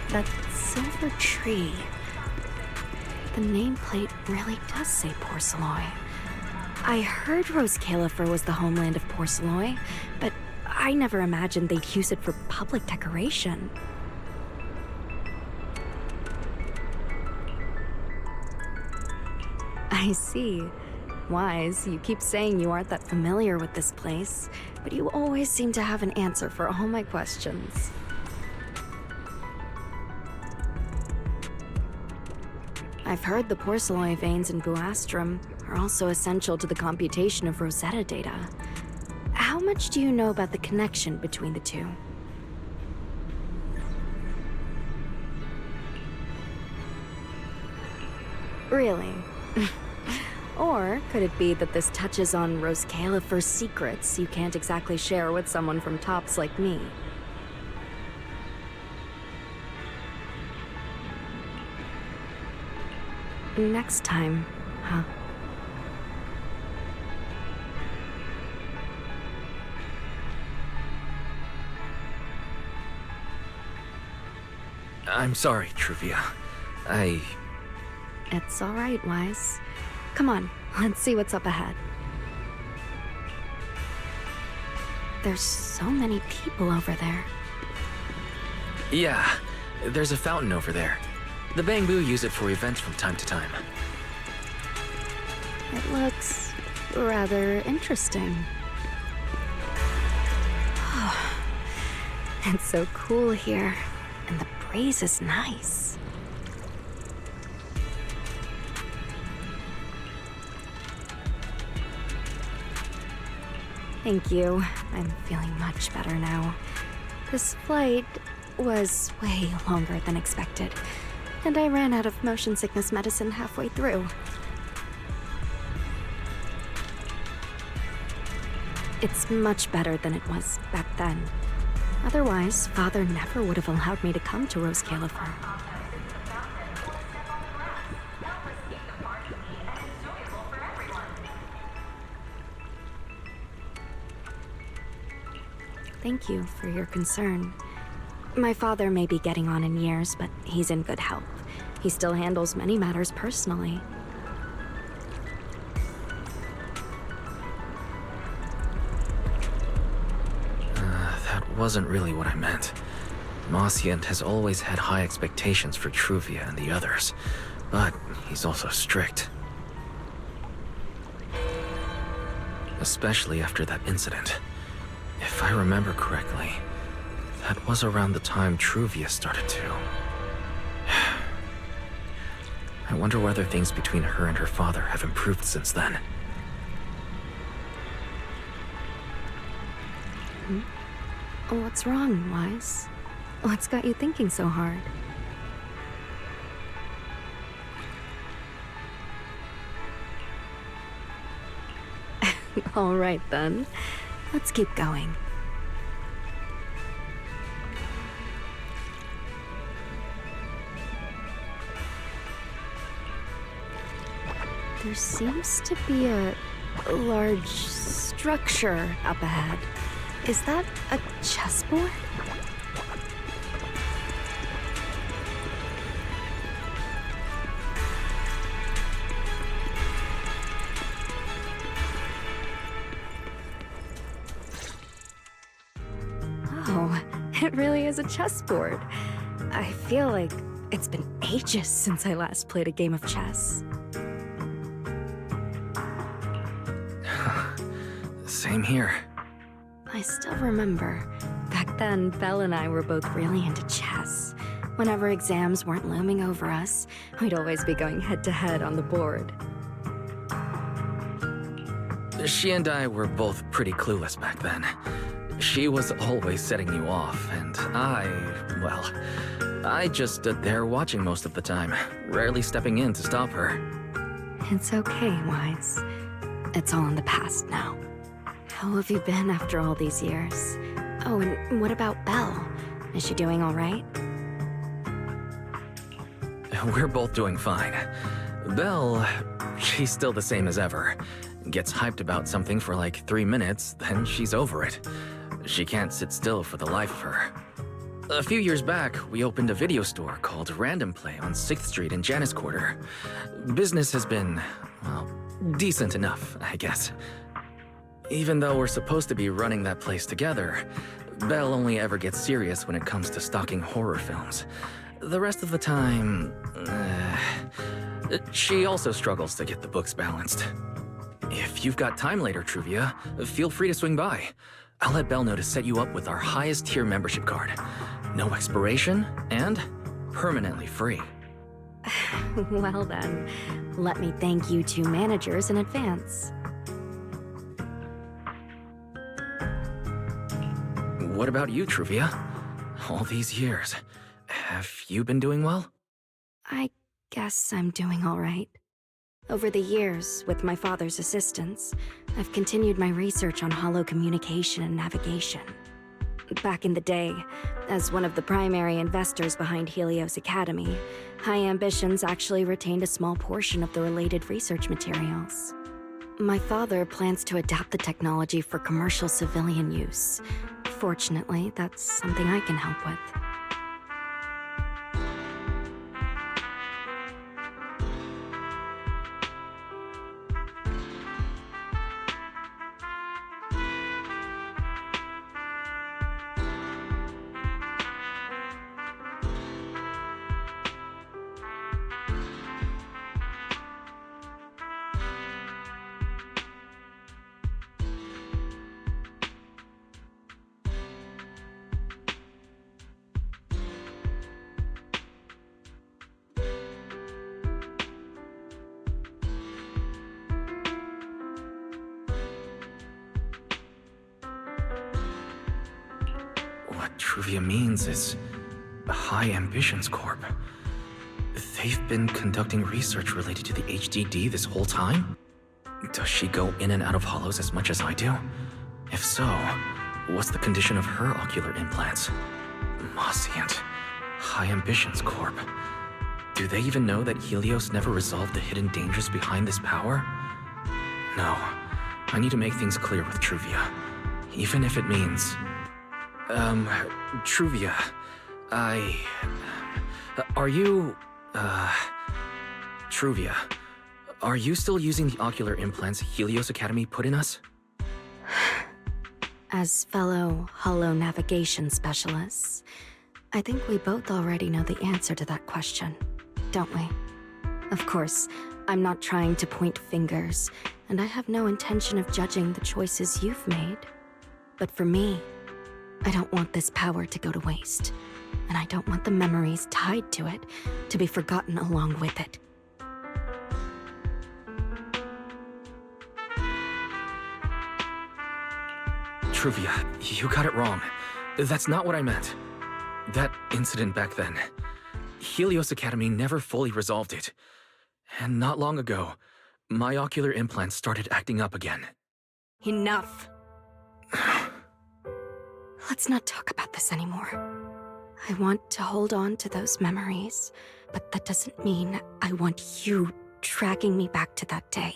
That silver tree. The nameplate really does say Porceloy. I heard Rose Califer was the homeland of Porceloy, but I never imagined they'd use it for public decoration. I see. Wise, you keep saying you aren't that familiar with this place, but you always seem to have an answer for all my questions. I've heard the Porceloy veins in Buastrum are also essential to the computation of Rosetta data. How much do you know about the connection between the two? Really? Or could it be that this touches on Rose Califer's secrets you can't exactly share with someone from tops like me? next time, huh? I'm sorry, Truvia. It's all right, Wise. Come on, let's see what's up ahead. There's so many people over there. Yeah, there's a fountain over there. The Bangbu use it for events from time to time. It looks rather interesting. It's so cool here, and the breeze is nice. Thank you. I'm feeling much better now. This flight was way longer than expected, and I ran out of motion sickness medicine halfway through. It's much better than it was back then. Otherwise, Father never would have allowed me to come to Rose Califer. Thank you for your concern. My father may be getting on in years, but he's in good health. He still handles many matters personally. That wasn't really what I meant. Mosient has always had high expectations for Truvia and the others, but he's also strict. Especially after that incident. If I remember correctly, that was around the time Truvia started to. I wonder whether things between her and her father have improved since then. What's wrong, Wise? What's got you thinking so hard? All right, then. Let's keep going. There seems to be a large structure up ahead. Is that a chessboard? Oh, it really is a chessboard. I feel like it's been ages since I last played a game of chess. Same here. I still remember. Back then, Belle and I were both really into chess. Whenever exams weren't looming over us, we'd always be going head-to-head on the board. She and I were both pretty clueless back then. She was always setting you off, and I just stood there watching most of the time, rarely stepping in to stop her. It's okay, Wise. It's all in the past now. How have you been after all these years? Oh, and what about Belle? Is she doing all right? We're both doing fine. Belle, she's still the same as ever. Gets hyped about something for like 3 minutes, then she's over it. She can't sit still for the life of her. A few years back, we opened a video store called Random Play on 6th Street in Janus Quarter. Business has been, well, decent enough, I guess. Even though we're supposed to be running that place together, Belle only ever gets serious when it comes to stocking horror films. The rest of the time, she also struggles to get the books balanced. If you've got time later, Truvia, feel free to swing by. I'll let Belle know to set you up with our highest tier membership card. No expiration, and permanently free. Well then, let me thank you two managers in advance. What about you, Truvia? All these years, have you been doing well? I guess I'm doing all right. Over the years, with my father's assistance, I've continued my research on hollow communication and navigation. Back in the day, as one of the primary investors behind Helios Academy, High Ambitions actually retained a small portion of the related research materials. My father plans to adapt the technology for commercial civilian use. Fortunately, that's something I can help with. What Truvia means is High Ambitions Corp. They've been conducting research related to the HDD this whole time? Does she go in and out of hollows as much as I do? If so, what's the condition of her ocular implants? Mossient. High Ambitions Corp. Do they even know that Helios never resolved the hidden dangers behind this power? No. I need to make things clear with Truvia. Even if it means... Truvia, are you, Truvia, are you still using the ocular implants Helios Academy put in us? As fellow hollow navigation specialists, I think we both already know the answer to that question, don't we? Of course, I'm not trying to point fingers, and I have no intention of judging the choices you've made. But for me, I don't want this power to go to waste, and I don't want the memories tied to it to be forgotten along with it. Truvia, you got it wrong. That's not what I meant. That incident back then, Helios Academy never fully resolved it. And not long ago, my ocular implants started acting up again. Enough! Let's not talk about this anymore. I want to hold on to those memories, but that doesn't mean I want you dragging me back to that day.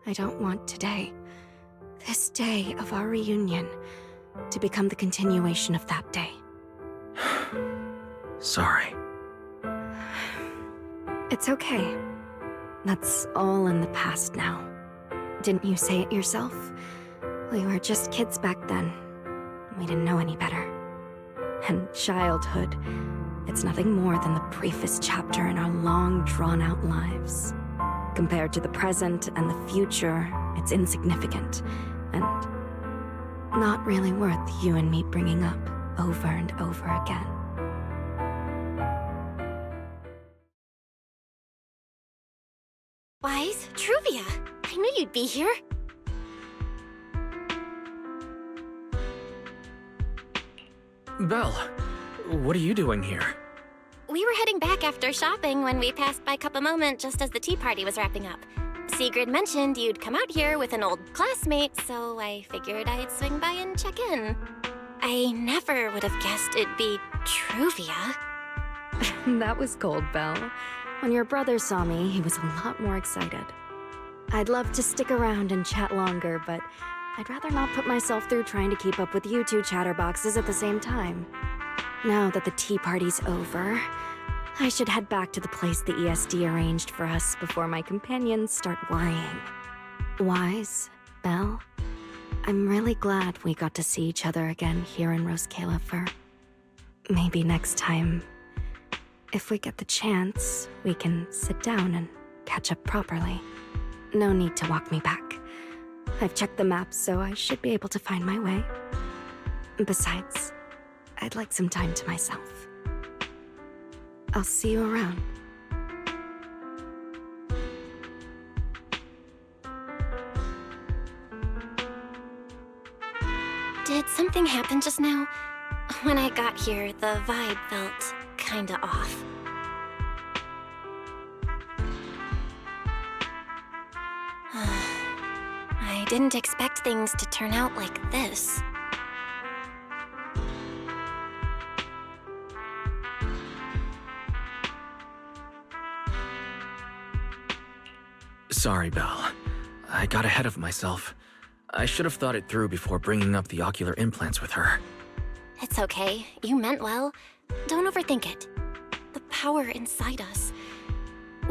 I don't want today, this day of our reunion, to become the continuation of that day. Sorry. It's okay. That's all in the past now. Didn't you say it yourself? We were just kids back then. We didn't know any better. And childhood, it's nothing more than the briefest chapter in our long, drawn-out lives. Compared to the present and the future, it's insignificant, and not really worth you and me bringing up over and over again. Wise, Truvia, I knew you'd be here. Belle, what are you doing here? We were heading back after shopping when we passed by Cup a Moment just as the tea party was wrapping up. Sigrid mentioned you'd come out here with an old classmate, so I figured I'd swing by and check in. I never would have guessed it'd be Truvia. That was cold, Belle. When your brother saw me, he was a lot more excited. I'd love to stick around and chat longer, but I'd rather not put myself through trying to keep up with you two chatterboxes at the same time. Now that the tea party's over, I should head back to the place the ESD arranged for us before my companions start worrying. Wise, Belle, I'm really glad we got to see each other again here in Roskilde. Maybe next time, if we get the chance, we can sit down and catch up properly. No need to walk me back. I've checked the map, so I should be able to find my way. Besides, I'd like some time to myself. I'll see you around. Did something happen just now? When I got here, the vibe felt kinda off. I didn't expect things to turn out like this. Sorry, Belle. I got ahead of myself. I should have thought it through before bringing up the ocular implants with her. It's okay. You meant well. Don't overthink it. The power inside us.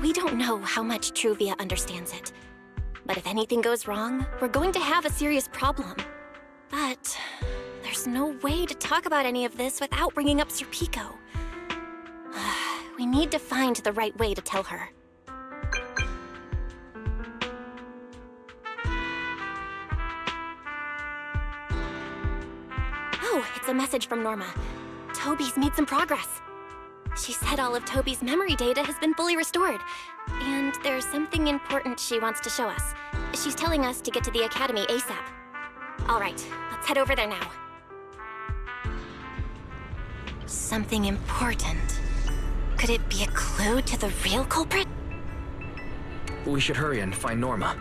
We don't know how much Truvia understands it. But if anything goes wrong, we're going to have a serious problem. But there's no way to talk about any of this without bringing up Sir Pico. We need to find the right way to tell her. Oh, it's a message from Norma. Toby's made some progress. She said all of Toby's memory data has been fully restored. And there's something important she wants to show us. She's telling us to get to the Academy ASAP. All right, let's head over there now. Something important. Could it be a clue to the real culprit? We should hurry and find Norma.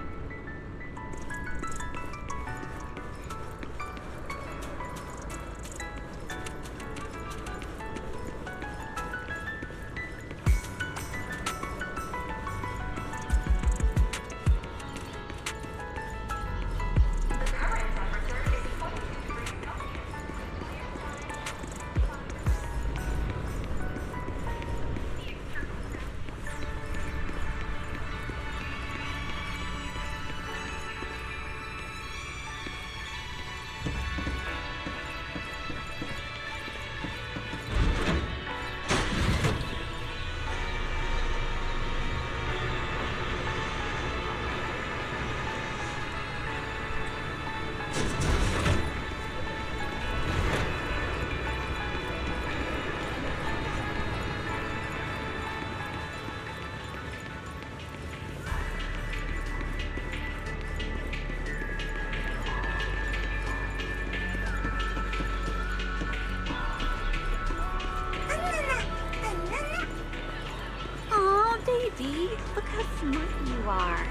Baby, look how smart you are.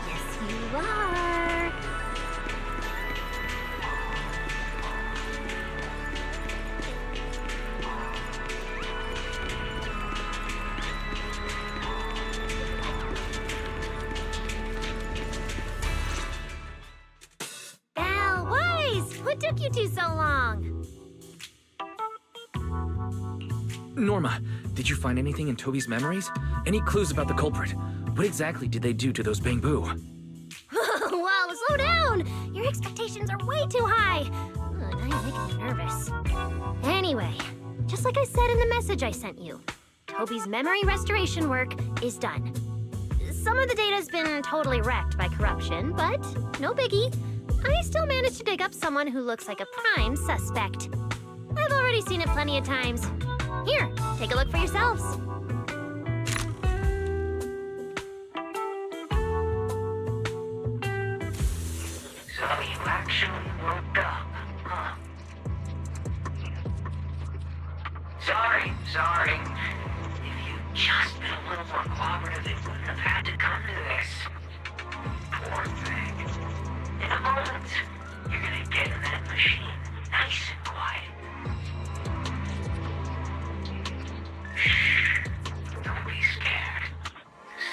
Yes, you are. Belle, Wise, what took you two so long? Norma, did you find anything in Toby's memories? Any clues about the culprit? What exactly did they do to those bamboo? Whoa, slow down! Your expectations are way too high. Now you're making me nervous. Anyway, just like I said in the message I sent you, Toby's memory restoration work is done. Some of the data's been totally wrecked by corruption, but no biggie. I still managed to dig up someone who looks like a prime suspect. I've already seen it plenty of times. Here, take a look for yourselves. So you actually woke up, huh? Sorry. If you'd just been a little more cooperative, it wouldn't have had to come to this. Poor thing. In a moment, you're gonna get in that machine, nice and quiet. Shh. Don't be scared.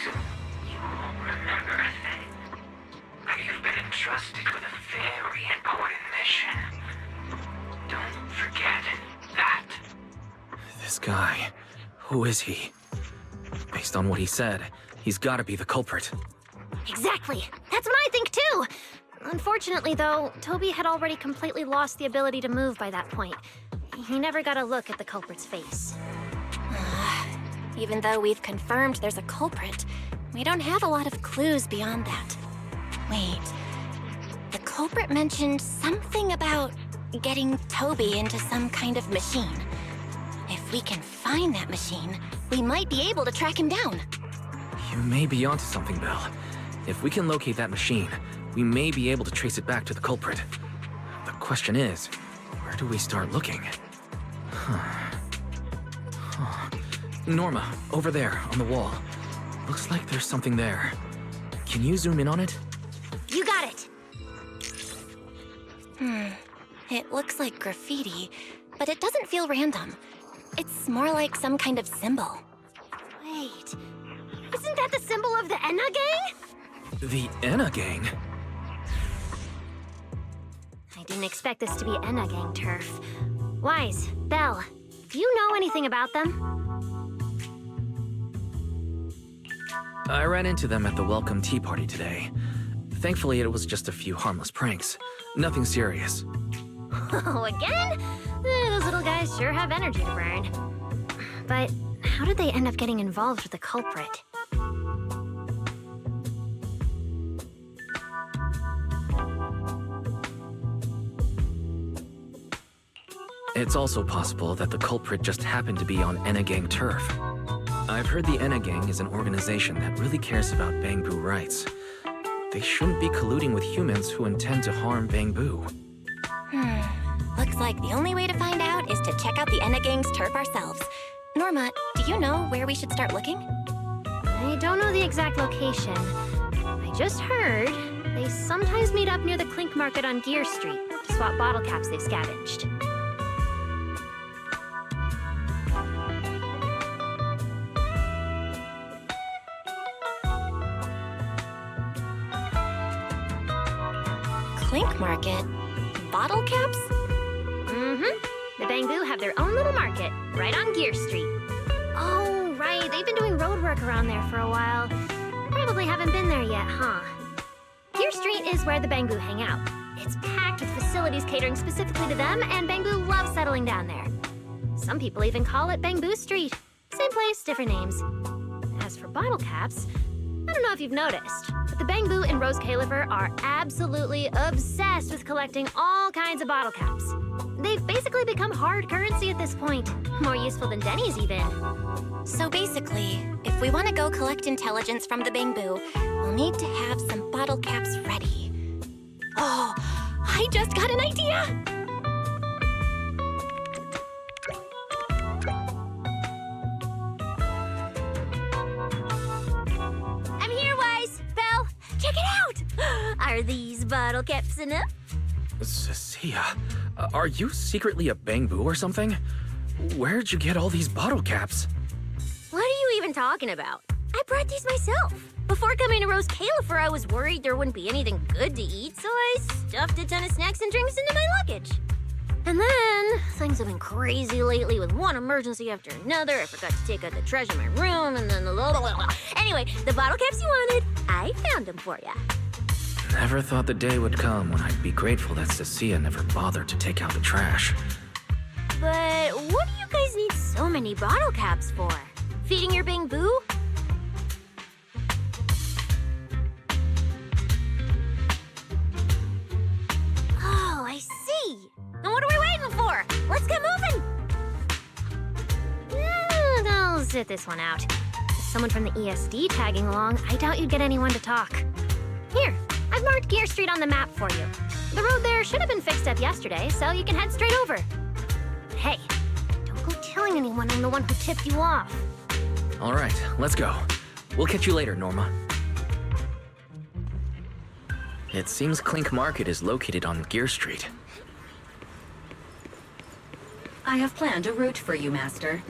Soon you won't remember a thing. You've been entrusted with a very important mission. Don't forget that. This guy, who is he? Based on what he said, he's gotta be the culprit. Exactly. That's what I think too. Unfortunately, though, Toby had already completely lost the ability to move by that point. He never got a look at the culprit's face. Even though we've confirmed there's a culprit, we don't have a lot of clues beyond that. Wait, the culprit mentioned something about getting Toby into some kind of machine. If we can find that machine, we might be able to track him down. You may be onto something, Belle. If we can locate that machine, we may be able to trace it back to the culprit. The question is, where do we start looking? Norma, over there, on the wall. Looks like there's something there. Can you zoom in on it? You got it! It looks like graffiti, but it doesn't feel random. It's more like some kind of symbol. Wait, isn't that the symbol of the Enna gang? The Enna gang? I didn't expect this to be Enna gang turf. Wise, Belle, do you know anything about them? I ran into them at the welcome tea party today. Thankfully, it was just a few harmless pranks. Nothing serious. Oh, again? Those little guys sure have energy to burn. But how did they end up getting involved with the culprit? It's also possible that the culprit just happened to be on Enna gang turf. I've heard the Enna gang is an organization that really cares about Bangbu rights. They shouldn't be colluding with humans who intend to harm Bangbu. Looks like the only way to find out is to check out the Enna gang's turf ourselves. Norma, do you know where we should start looking? I don't know the exact location. I just heard they sometimes meet up near the Clink Market on Gear Street to swap bottle caps they've scavenged. Clink Market? Bottle caps? The Bangbu have their own little market, right on Gear Street. Oh, right, they've been doing road work around there for a while. Probably haven't been there yet, huh? Gear Street is where the Bangbu hang out. It's packed with facilities catering specifically to them, and Bangbu loves settling down there. Some people even call it Bangbu Street. Same place, different names. As for bottle caps, I don't know if you've noticed, but the Bangbu and Rose Califer are absolutely obsessed with collecting all kinds of bottle caps. They've basically become hard currency at this point. More useful than Denny's, even. So basically, if we want to go collect intelligence from the Bangbu, we'll need to have some bottle caps ready. Oh, I just got an idea! I'm here, Wise! Belle, check it out! Are these bottle caps enough? Cecilia, are you secretly a Bangbu or something? Where'd you get all these bottle caps? What are you even talking about? I brought these myself. Before coming to Rose Califer, I was worried there wouldn't be anything good to eat, so I stuffed a ton of snacks and drinks into my luggage. And then, things have been crazy lately with one emergency after another. I forgot to take out the trash in my room, and then Anyway, the bottle caps you wanted, I found them for ya. Never thought the day would come when I'd be grateful that Cecilia never bothered to take out the trash. But what do you guys need so many bottle caps for? Feeding your Bangbu? Oh, I see. Then what are we waiting for? Let's get moving. I'll sit this one out. With someone from the ESD tagging along, I doubt you'd get anyone to talk. Here, I've marked Gear Street on the map for you. The road there should have been fixed up yesterday, so you can head straight over. But hey, don't go telling anyone I'm the one who tipped you off. All right, let's go. We'll catch you later, Norma. It seems Clink Market is located on Gear Street. I have planned a route for you, Master.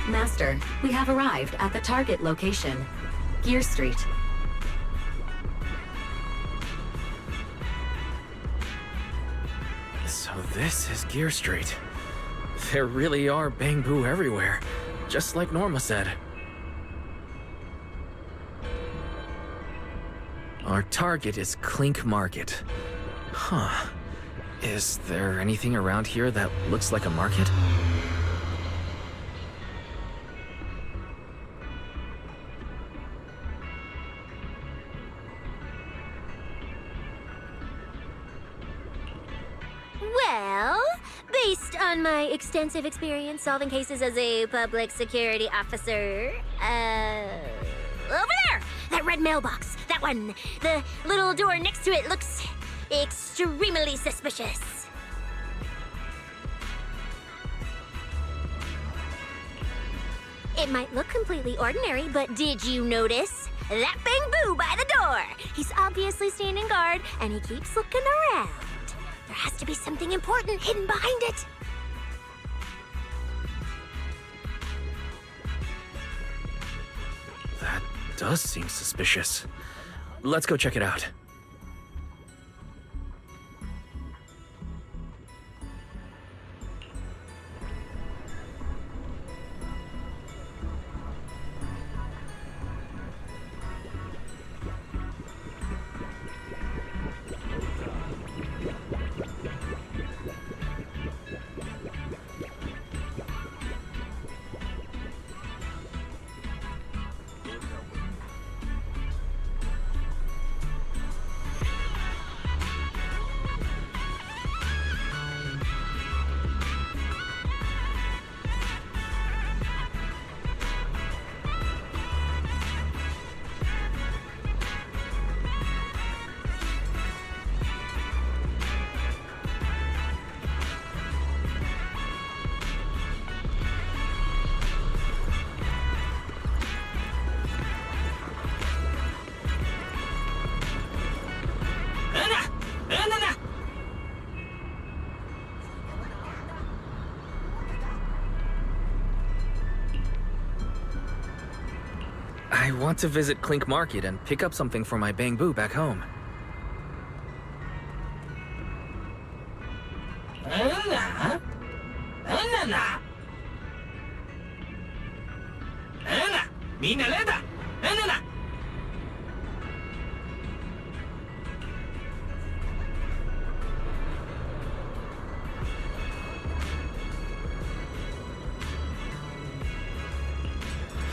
Master, we have arrived at the target location, Gear Street. So this is Gear Street. There really are Bangbu everywhere, just like Norma said. Our target is Clink Market. Huh. Is there anything around here that looks like a market? Well, based on my extensive experience solving cases as a public security officer, over there! That red mailbox, that one. The little door next to it looks extremely suspicious. It might look completely ordinary, but did you notice? That bamboo by the door! He's obviously standing guard, and he keeps looking around. There has to be something important hidden behind it. That does seem suspicious. Let's go check it out. I want to visit Clink Market and pick up something for my bamboo back home.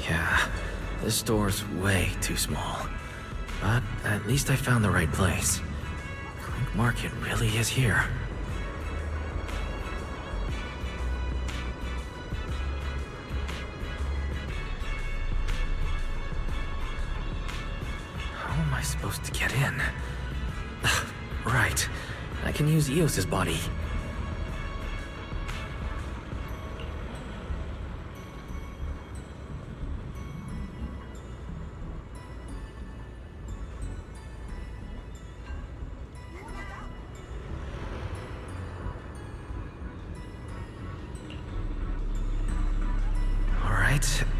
Yeah, this store's way too small. But at least I found the right place. Clink Market really is here. How am I supposed to get in? Right. I can use Eos's body.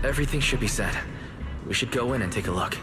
Everything should be set. We should go in and take a look.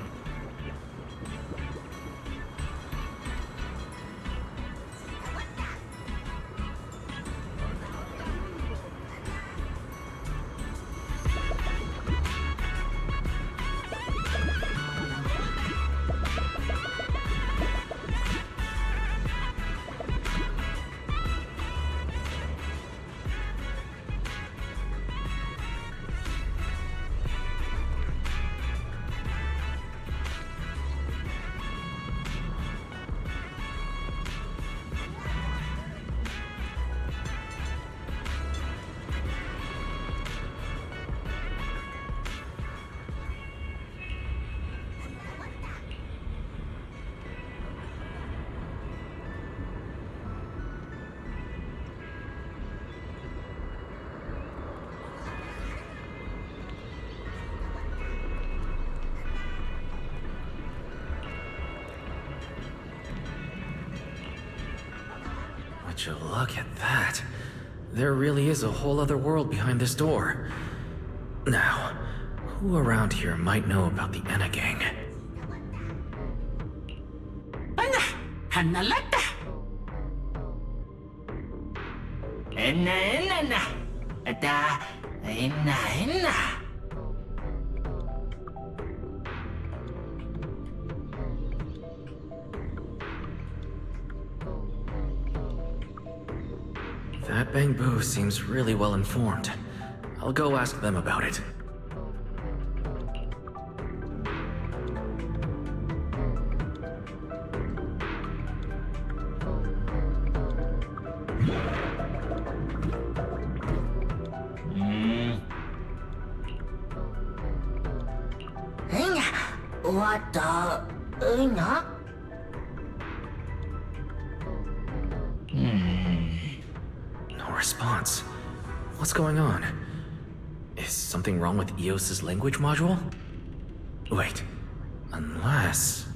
Would you look at that? There really is a whole other world behind this door. Now, who around here might know about the Enna gang? That Bangbu seems really well informed. I'll go ask them about it. What the... No response. What's going on? Is something wrong with Eos's language module? Wait, unless...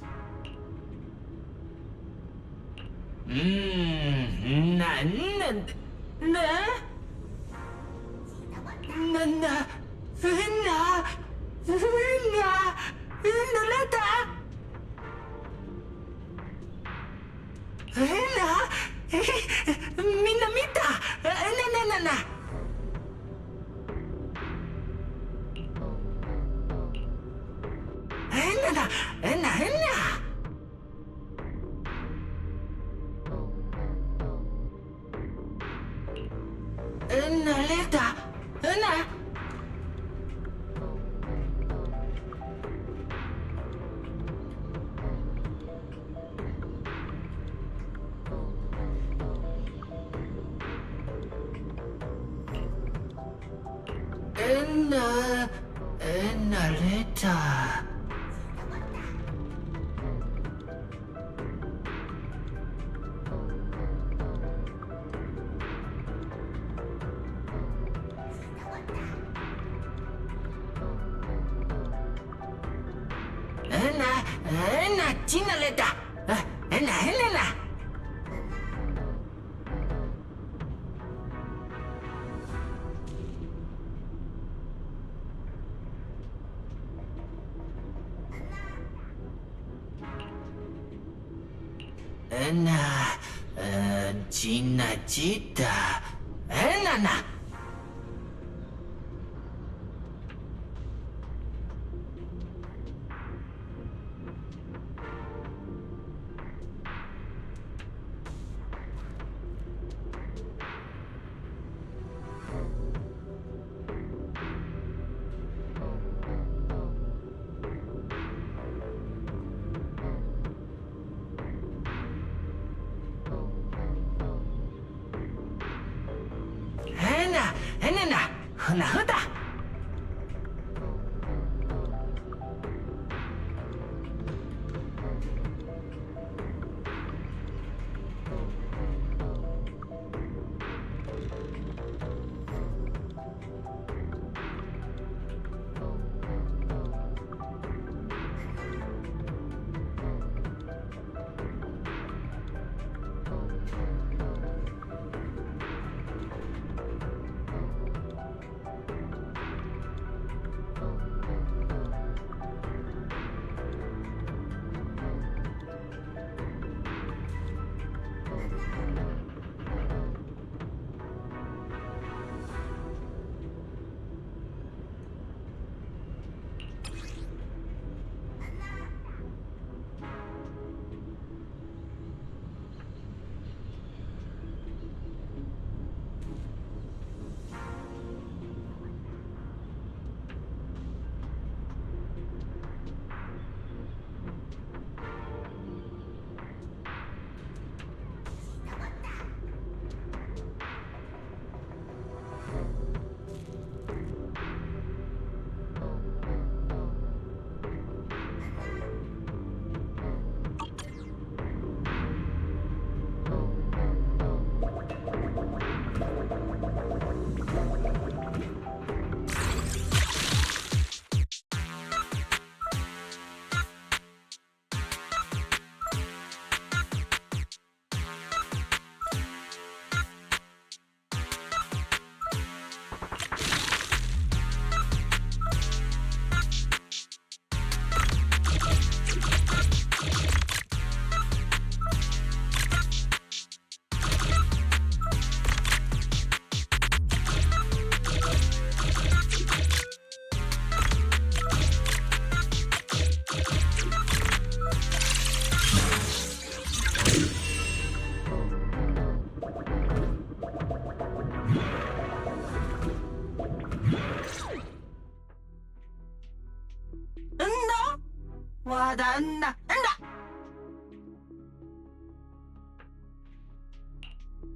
와닿나?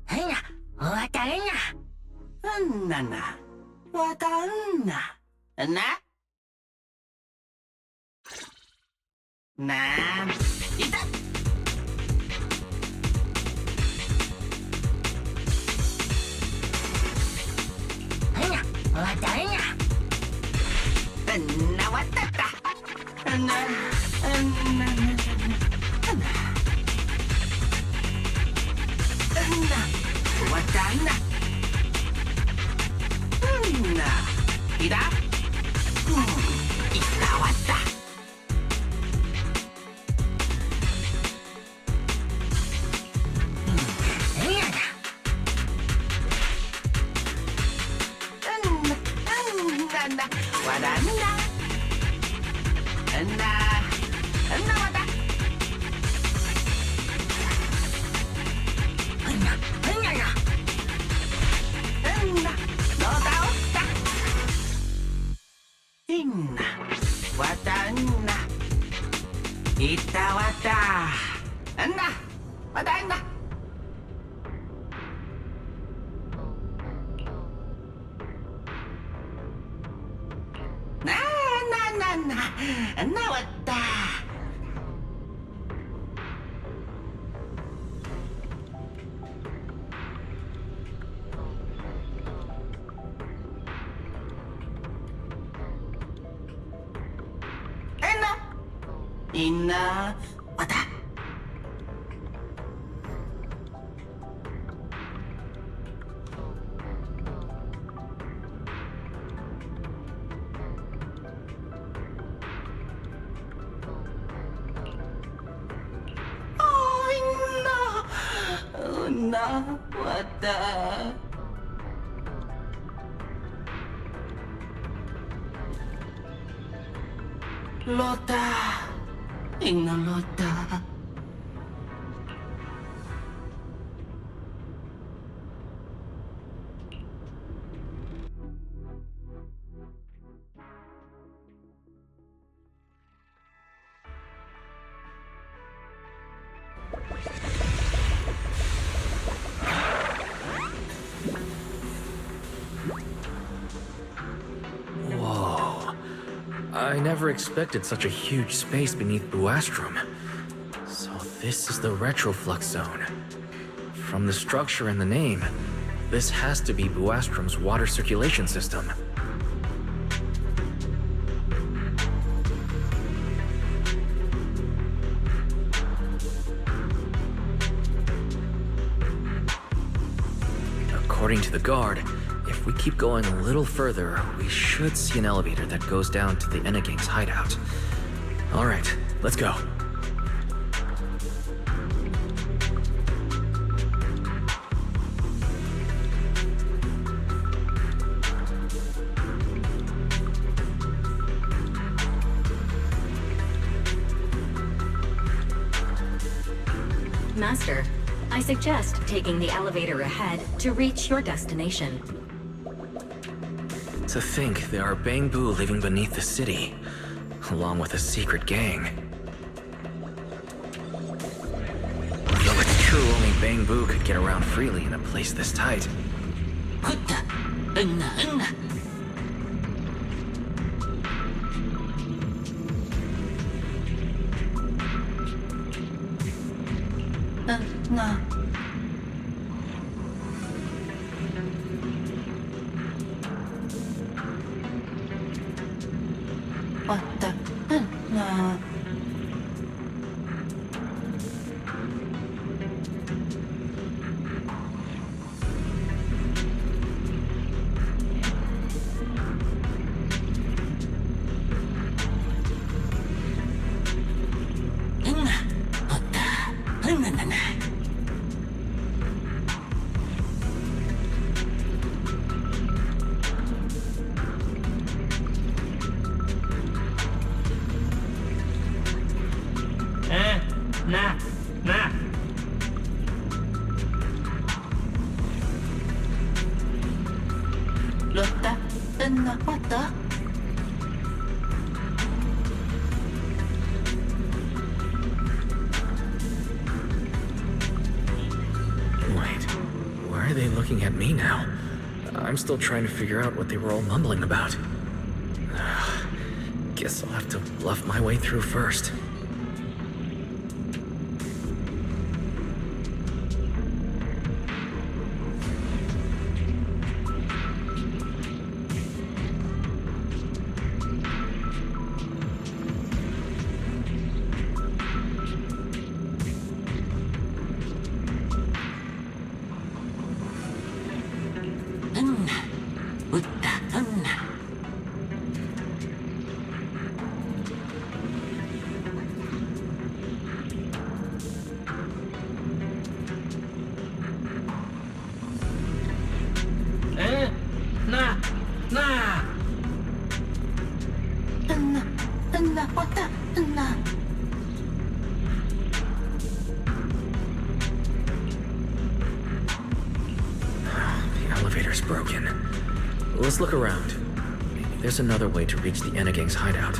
헤냐, 와닿나? 나나, 와닿나? 나? 난 이다. 헤냐, 와닿나? 나 왔다. 왔다. 이다. 이다 왔다. 와닿나? 나 왔다. 너다 왔다. 있나? 왔다. 있다 왔다. 왔다. 나 왔다. 있나? 왔다. 나 왔다. 로타, 있나 로타. Whoa. I never expected such a huge space beneath Buastrum. So this is the retroflux zone. From the structure and the name, this has to be Buastrum's water circulation system. According to the guard, if we keep going a little further, we should see an elevator that goes down to the Enna Gang's hideout. All right, let's go. Master, I suggest taking the elevator ahead to reach your destination. To think there are Bangbu living beneath the city, along with a secret gang. Though it's true only Bangbu could get around freely in a place this tight. 왔다. 나. 왔다. Why are they looking at me now? I'm still trying to figure out what they were all mumbling about. Guess I'll have to bluff my way through first. The elevator's broken. Let's look around. Maybe there's another way to reach the Enegang's hideout.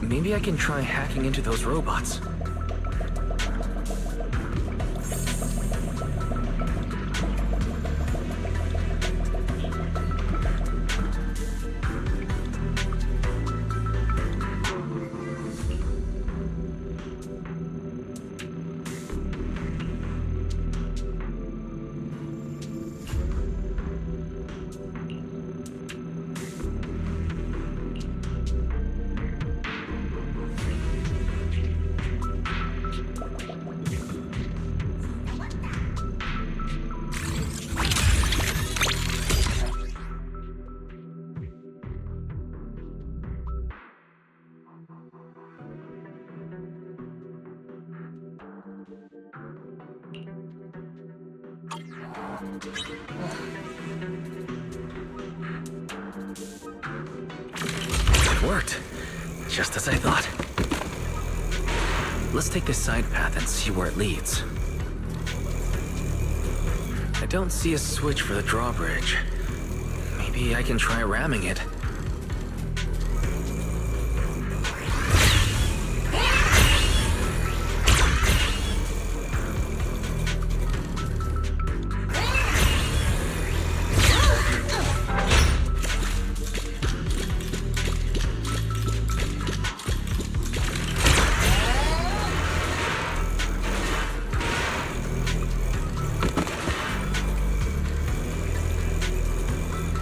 Maybe I can try hacking into those robots. It worked. Just as I thought. Let's take this side path and see where it leads. I don't see a switch for the drawbridge. Maybe I can try ramming it.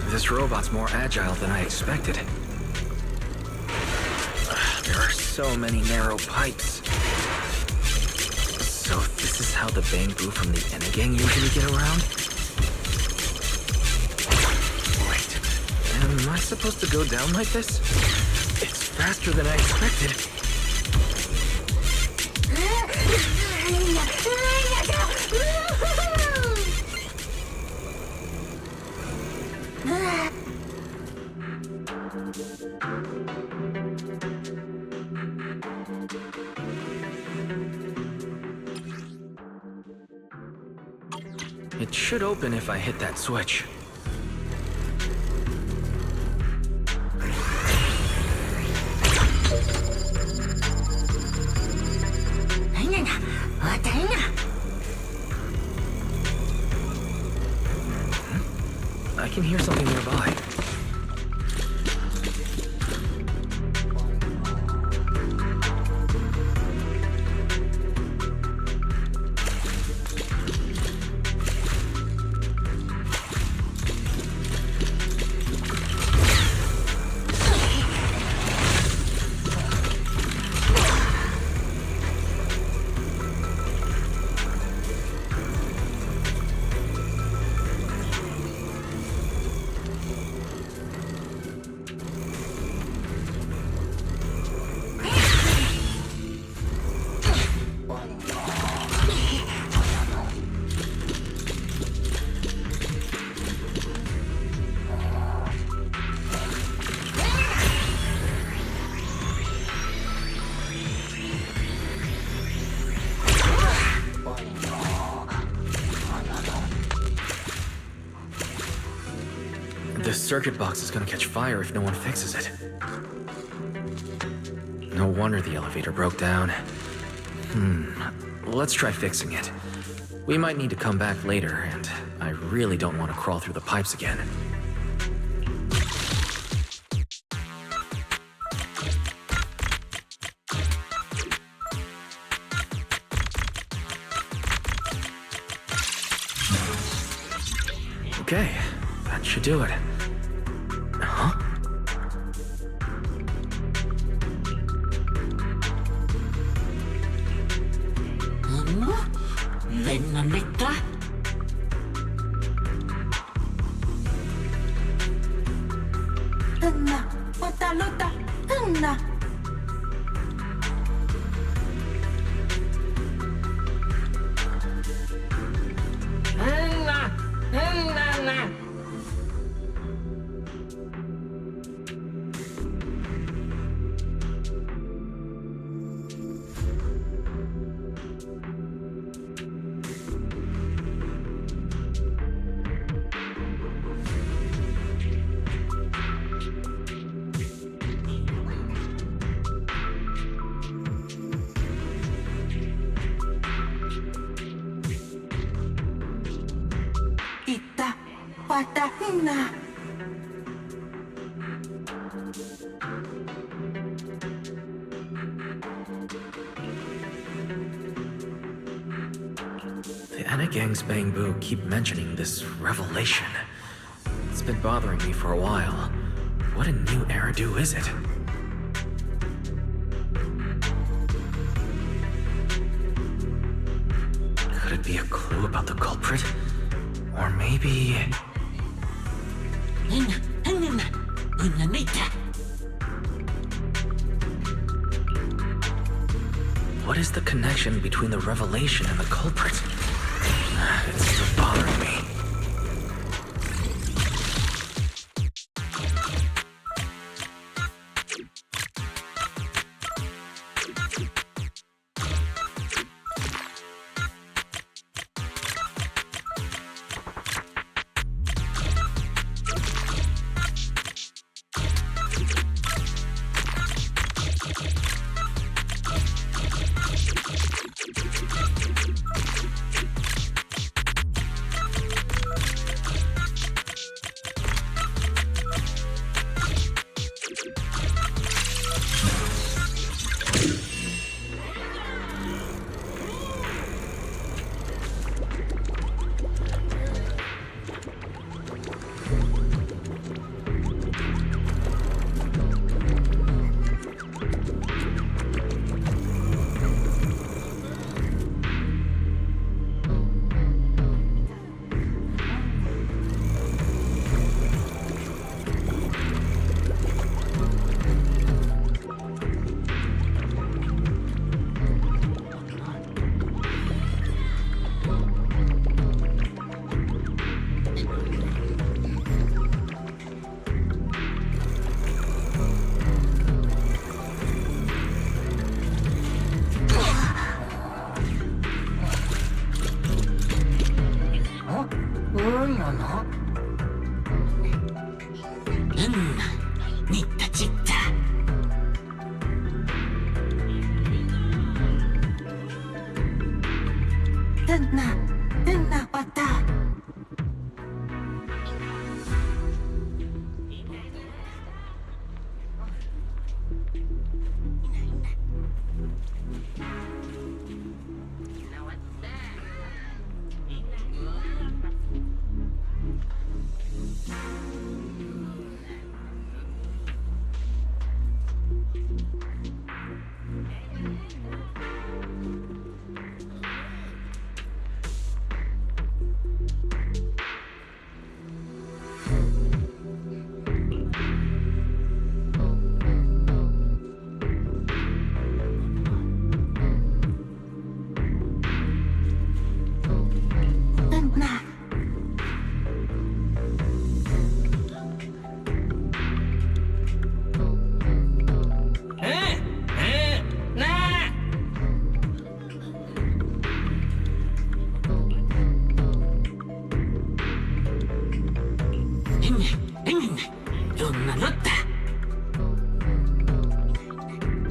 This robot's more agile than I expected. There are so many narrow pipes. So this is how the Bangbu from the Enegang usually get around? Wait, am I supposed to go down like this? It's faster than I expected. It should open if I hit that switch. I can hear something nearby. This circuit box is gonna catch fire if no one fixes it. No wonder the elevator broke down. Let's try fixing it. We might need to come back later, and I really don't want to crawl through the pipes again. Okay, that should do it. Huh? The Enna Gang's Bang-Boo keep mentioning this revelation. It's been bothering me for a while. What a new Eridu is it? Could it be a clue about the culprit? Or maybe... What is the connection between the revelation and the culprit? It's still bothering me.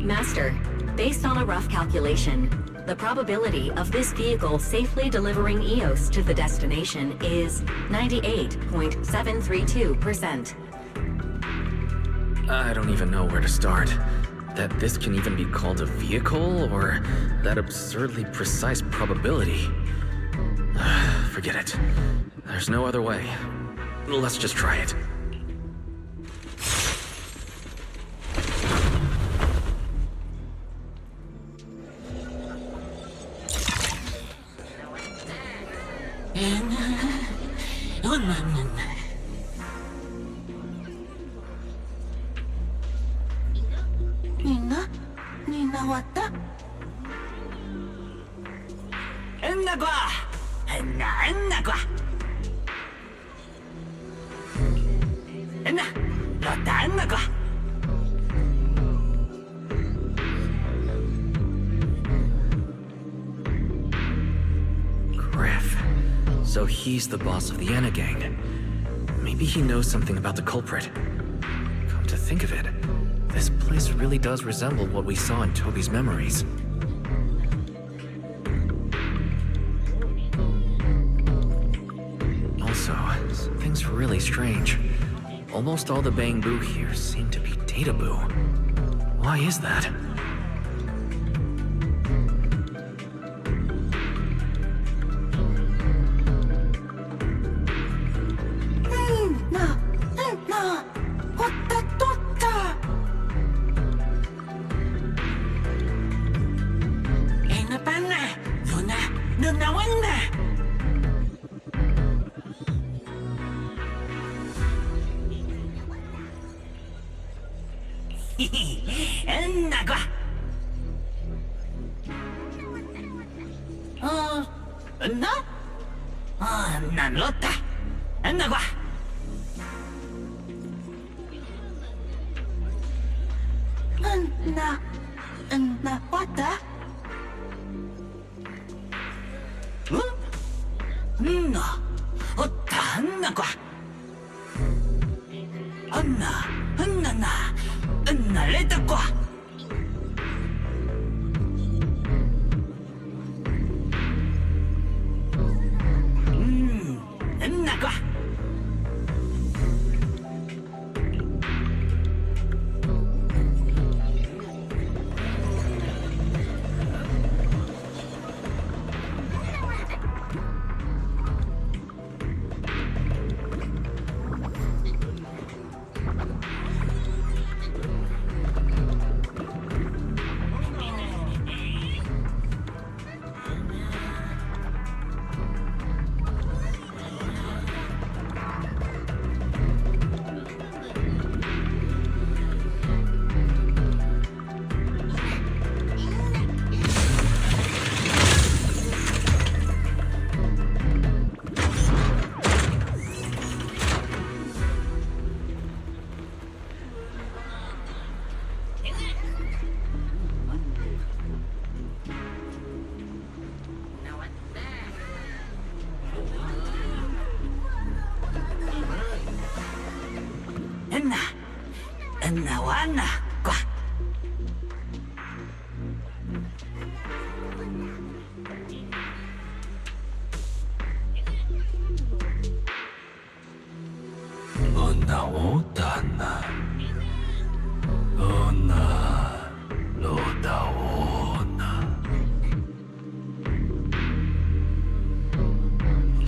Master, Based on a rough calculation, the probability of this vehicle safely delivering EOS to the destination is 98.732%. I don't even know where to start. That this can even be called a vehicle, or that absurdly precise probability. Forget it. There's no other way. Let's just try it. Griff. So he's the boss of the Anna gang. Maybe he knows something about the culprit. Come to think of it, this place really does resemble what we saw in Toby's memories. Also, something's really strange. Almost all the Bang-Boo here seem to be Data-Boo. Why is that?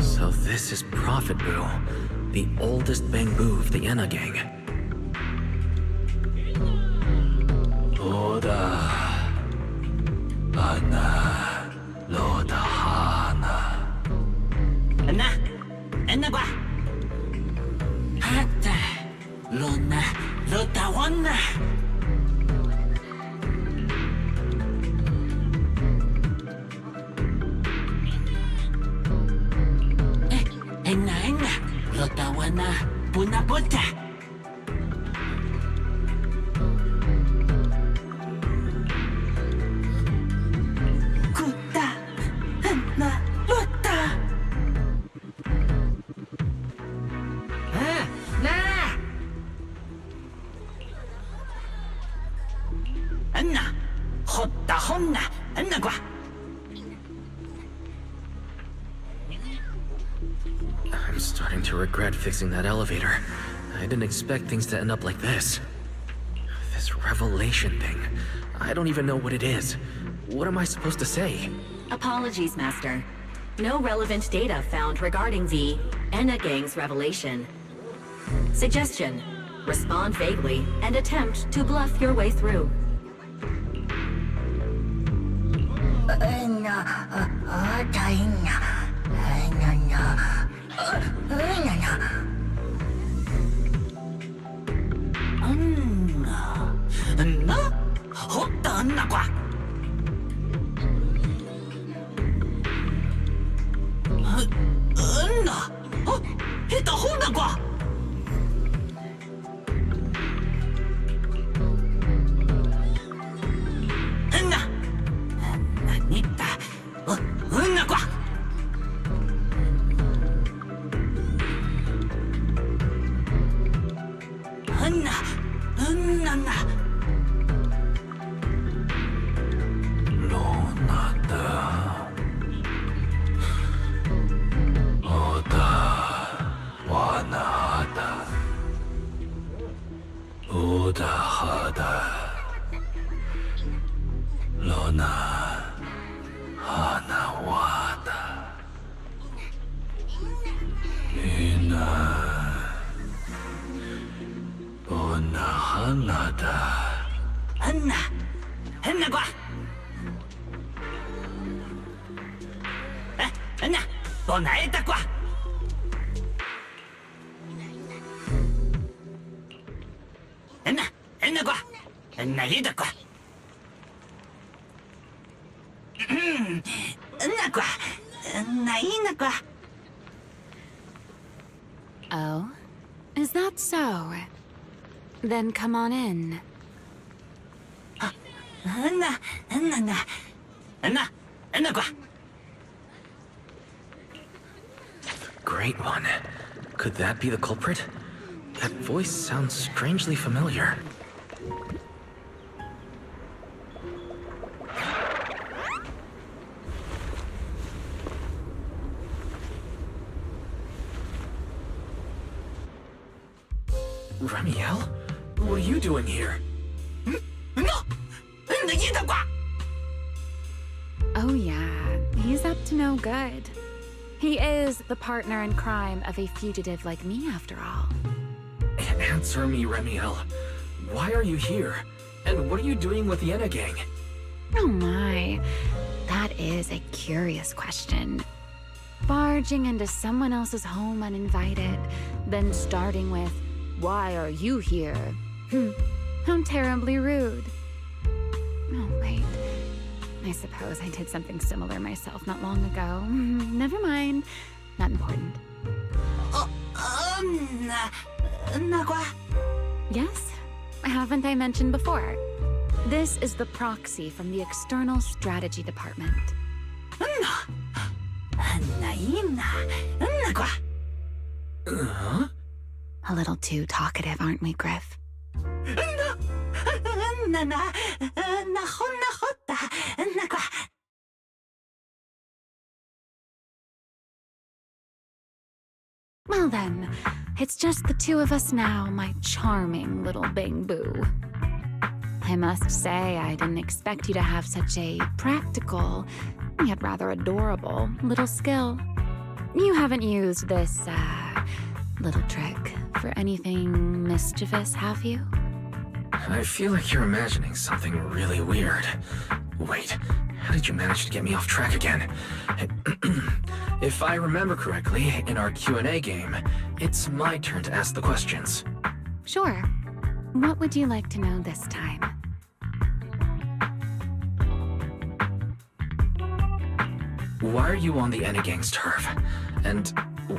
So this is Prophet Boo, the oldest Bang-Boo of the Anna gang. Loda, Anna, Loda, Hana. Anna ba? Hata, Lona, Loda, Wana. Enna, Loda, Wana, Puna, Puta. honna, anagwa. I'm starting to regret fixing that elevator. I didn't expect things to end up like this. This revelation thing. I don't even know what it is. What am I supposed to say? Apologies, Master. No relevant data found regarding the Enna Gang's revelation. Suggestion: respond vaguely and attempt to bluff your way through. Oh? Is that so? Then come on in. Great one. Could that be the culprit? That voice sounds strangely familiar. Remiel? What are you doing here? Oh yeah, he's up to no good. He is the partner in crime of a fugitive like me, after all. Answer me, Remiel. Why are you here? And what are you doing with the Enna Gang? Oh my, that is a curious question. Barging into someone else's home uninvited, then starting with, "Why are you here?" How terribly rude. Oh, wait. I suppose I did something similar myself not long ago. Never mind. Not important. Yes? Haven't I mentioned before? This is the proxy from the External Strategy Department. A little too talkative, aren't we, Griff? Well then, it's just the two of us now, my charming little Bang Boo. I must say, I didn't expect you to have such a practical, yet rather adorable, little skill. You haven't used this, little trick for anything mischievous, have you? I feel like you're imagining something really weird. Wait, how did you manage to get me off track again? If I remember correctly, in our Q&A game, it's my turn to ask the questions. Sure. What would you like to know this time? Why are you on the Enna Gang's turf? And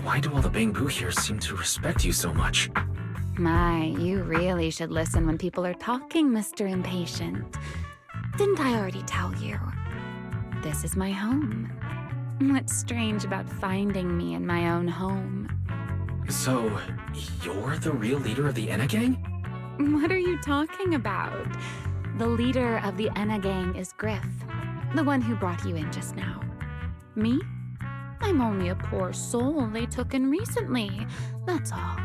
why do all the Bang Boo here seem to respect you so much? My, you really should listen when people are talking, Mr. Impatient. Didn't I already tell you? This is my home. What's strange about finding me in my own home? So, you're the real leader of the Enna Gang? What are you talking about? the leader of the Enna gang is Griff, the one who brought you in just now. Me? I'm only a poor soul they took in recently, that's all.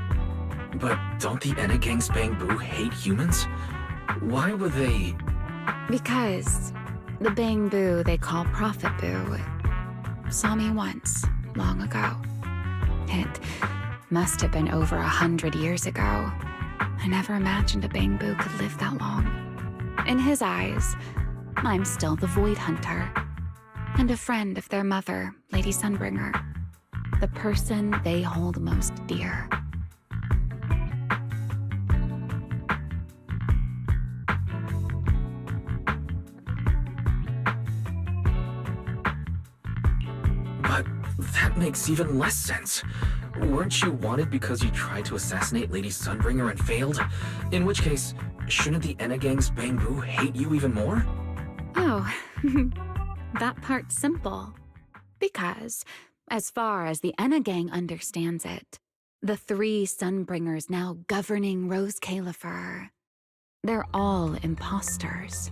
But don't the Enna gang's Bang Boo hate humans? Why would they... Because the Bang Boo they call Prophet Boo saw me once, long ago. It must have been over 100 years ago. I never imagined a Bang Boo could live that long. In his eyes, I'm still the Void Hunter, and a friend of their mother, Lady Sunbringer, the person they hold most dear. But that makes even less sense. Weren't you wanted because you tried to assassinate Lady Sunbringer and failed? In which case, shouldn't the Enna gang's Bang Boo hate you even more? Oh, that part's simple. Because, as far as the Enna gang understands it, the 3 Sunbringers now governing Rose Califer, they're all imposters.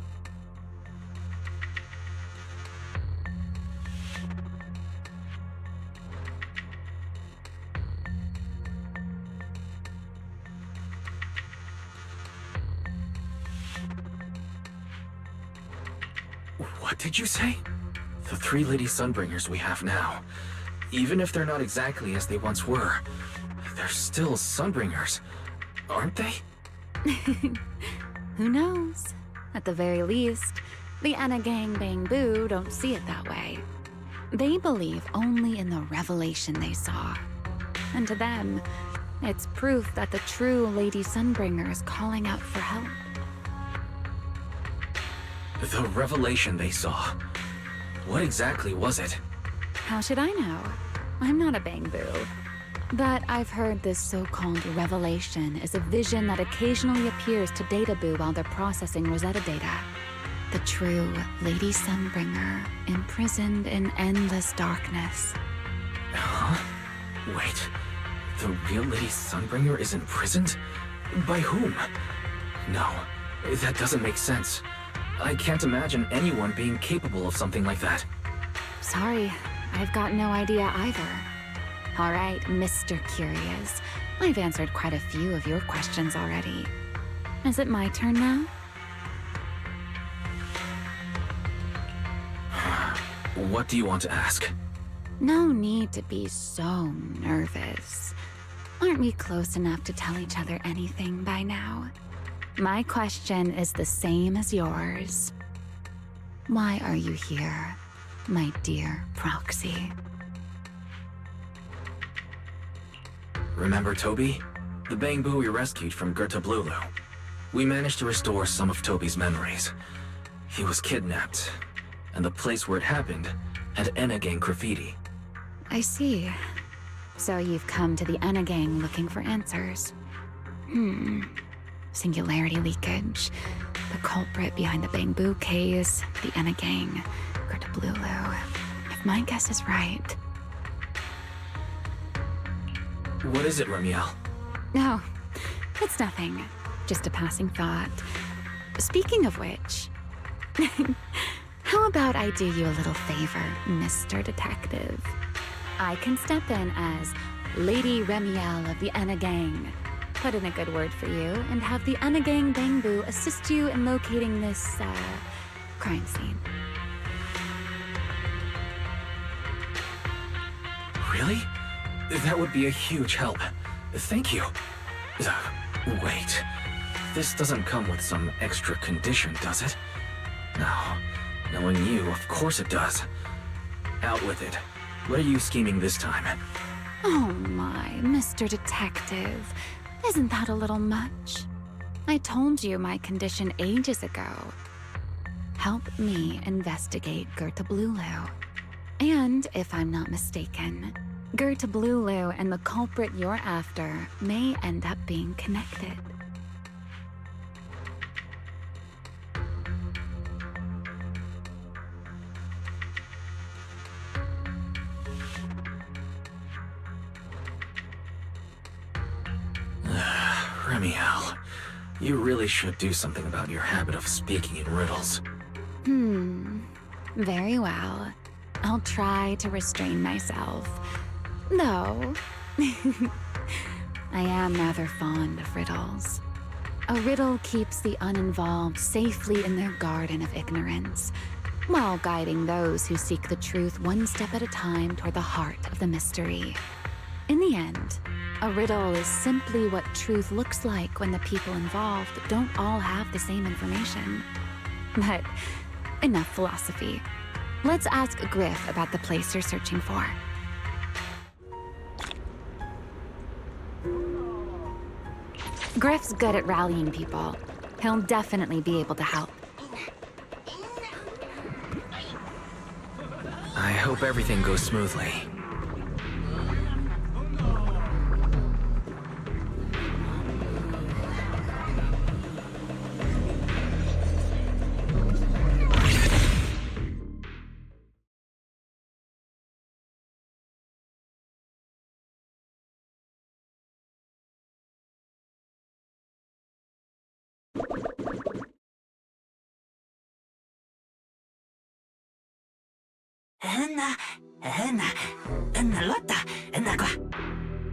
What did you say? The 3 Lady Sunbringers we have now. Even if they're not exactly as they once were, they're still Sunbringers, aren't they? Who knows? At the very least, the Enna gang Bang Boo don't see it that way. They believe only in the revelation they saw. And to them, it's proof that the true Lady Sunbringer is calling out for help. The revelation they saw. What exactly was it? How should I know? I'm not a Bang Boo. But I've heard this so-called revelation is a vision that occasionally appears to Data Boo while they're processing Rosetta data. The true Lady Sunbringer, imprisoned in endless darkness. Huh? Wait, the real Lady Sunbringer is imprisoned? By whom? No, that doesn't make sense. I can't imagine anyone being capable of something like that. Sorry, I've got no idea either. All right, Mr. Curious. I've answered quite a few of your questions already. Is it my turn now? What do you want to ask? No need to be so nervous. Aren't we close enough to tell each other anything by now? My question is the same as yours. Why are you here, my dear Proxy? Remember Toby? The Bang Boo we rescued from Gertablulu. We managed to restore some of Toby's memories. He was kidnapped, and the place where it happened had Enna gang graffiti. I see. So you've come to the Enna gang looking for answers. Singularity leakage, the culprit behind the Bang Boo case, the Enna gang, Gertablulu. If my guess is right... What is it, Remiel? No, it's nothing. Just a passing thought. Speaking of which, how about I do you a little favor, Mr. Detective? I can step in as Lady Remiel of the Enna gang, put in a good word for you, and have the Enna gang Bang Boo assist you in locating this, crime scene. Really? That would be a huge help. Thank you. Wait. This doesn't come with some extra condition, does it? No. Knowing you, of course it does. Out with it. What are you scheming this time? Oh my, Mr. Detective. Isn't that a little much? I told you my condition ages ago. Help me investigate Gertablulu. And, if I'm not mistaken, Gertablulu and the culprit you're after may end up being connected. Remiel, You really should do something about your habit of speaking in riddles. Very well. I'll try to restrain myself. Though, I am rather fond of riddles. A riddle keeps the uninvolved safely in their garden of ignorance, while guiding those who seek the truth one step at a time toward the heart of the mystery. In the end, a riddle is simply what truth looks like when the people involved don't all have the same information. But enough philosophy. Let's ask Griff about the place you're searching for. Griff's good at rallying people. He'll definitely be able to help. I hope everything goes smoothly.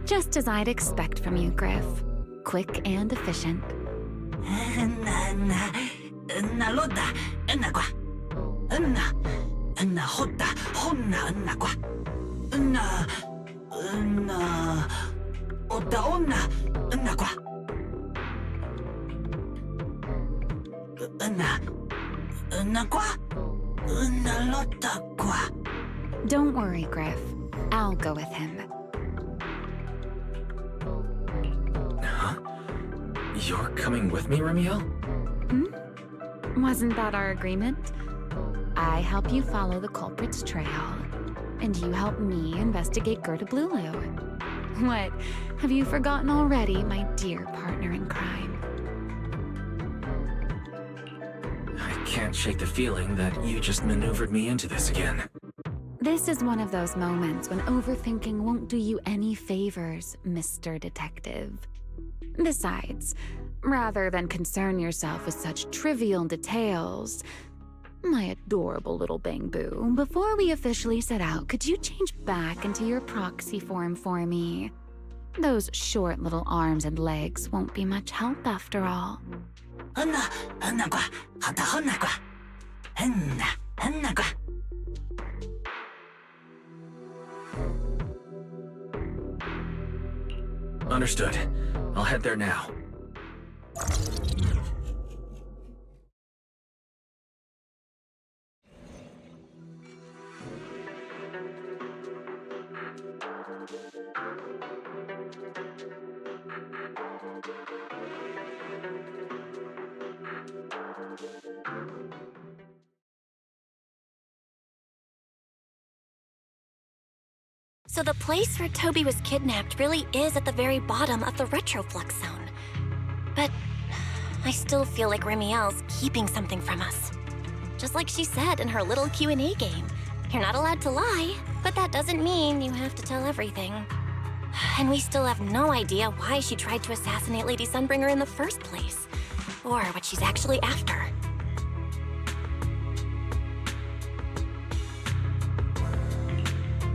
Just as I'd expect from you, Griff. Quick and efficient. Don't worry, Griff. I'll go with him. Huh? You're coming with me, Remiel? Wasn't that our agreement? I help you follow the culprit's trail, and you help me investigate Capitulo. What? Have you forgotten already, my dear partner in crime? I can't shake the feeling that you just maneuvered me into this again. This is one of those moments when overthinking won't do you any favors, Mr. Detective. Besides, rather than concern yourself with such trivial details, my adorable little Bang-Boo, before we officially set out, could you change back into your proxy form for me? Those short little arms and legs won't be much help after all. Understood. I'll head there now. So the place where Toby was kidnapped really is at the very bottom of the retroflux zone. But I still feel like Remiel's keeping something from us. Just like she said in her little Q&A game. You're not allowed to lie, but that doesn't mean you have to tell everything. And we still have no idea why she tried to assassinate Lady Sunbringer in the first place, or what she's actually after.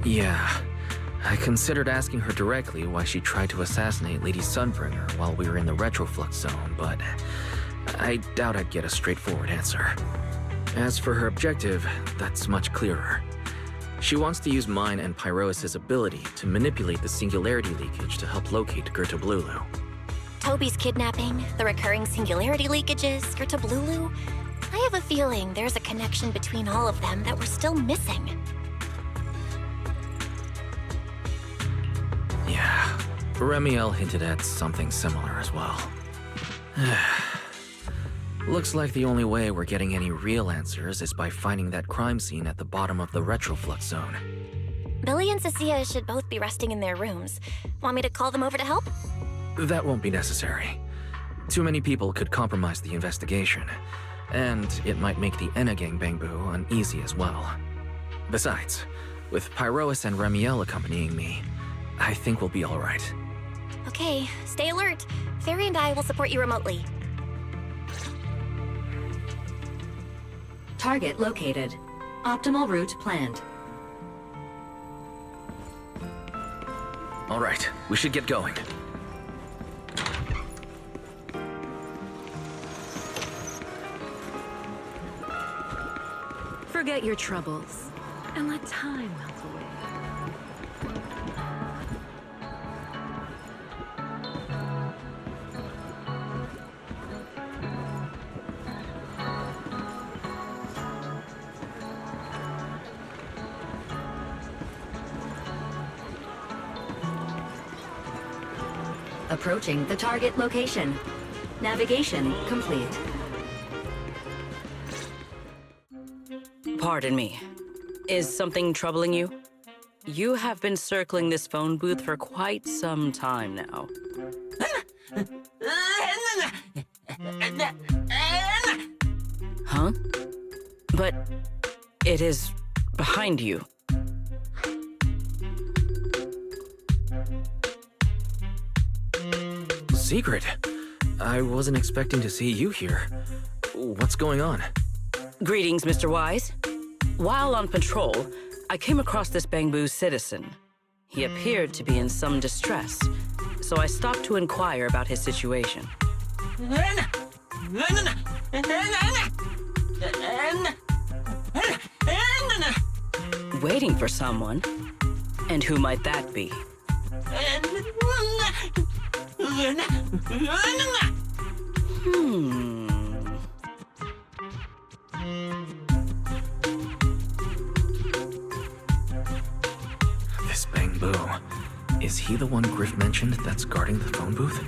Yeah. I considered asking her directly why she tried to assassinate Lady Sunbringer while we were in the retroflux zone, but I doubt I'd get a straightforward answer. As for her objective, that's much clearer. She wants to use mine and Pyrois' ability to manipulate the singularity leakage to help locate Capitulo. Toby's kidnapping, the recurring singularity leakages, Capitulo. I have a feeling there's a connection between all of them that we're still missing. Yeah, Remiel hinted at something similar as well. Looks like the only way we're getting any real answers is by finding that crime scene at the bottom of the retroflux zone. Billy and Cecilia should both be resting in their rooms. Want me to call them over to help? That won't be necessary. Too many people could compromise the investigation, and it might make the Enna Gang Bang-Boo uneasy as well. Besides, with Pyrois and Remiel accompanying me, I think we'll be all right. Okay, stay alert. Fairy and I will support you remotely. Target located. Optimal route planned. All right, we should get going. Forget your troubles and let time melt away. Approaching the target location. Navigation complete. Pardon me. Is something troubling you? You have been circling this phone booth for quite some time now. Huh? But it is behind you. Secret. I wasn't expecting to see you here. What's going on? Greetings, Mr. Wise. While on patrol, I came across this Bangbu citizen. He appeared to be in some distress, so I stopped to inquire about his situation. Waiting for someone? And who might that be? This Bangbu. Is he the one Griff mentioned that's guarding the phone booth?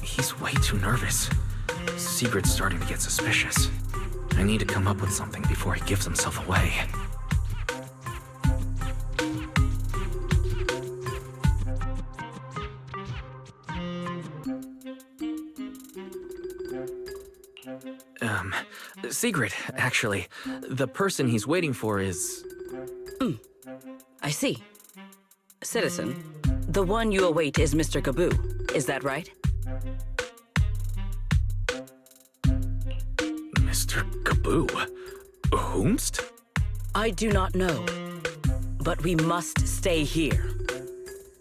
He's way too nervous. Secret's starting to get suspicious. I need to come up with something before he gives himself away. Secret, actually. The person he's waiting for is... I see. Citizen, the one you await is Mr. Gaboo. Is that right? Mr. Gaboo? Whomst? I do not know. But we must stay here.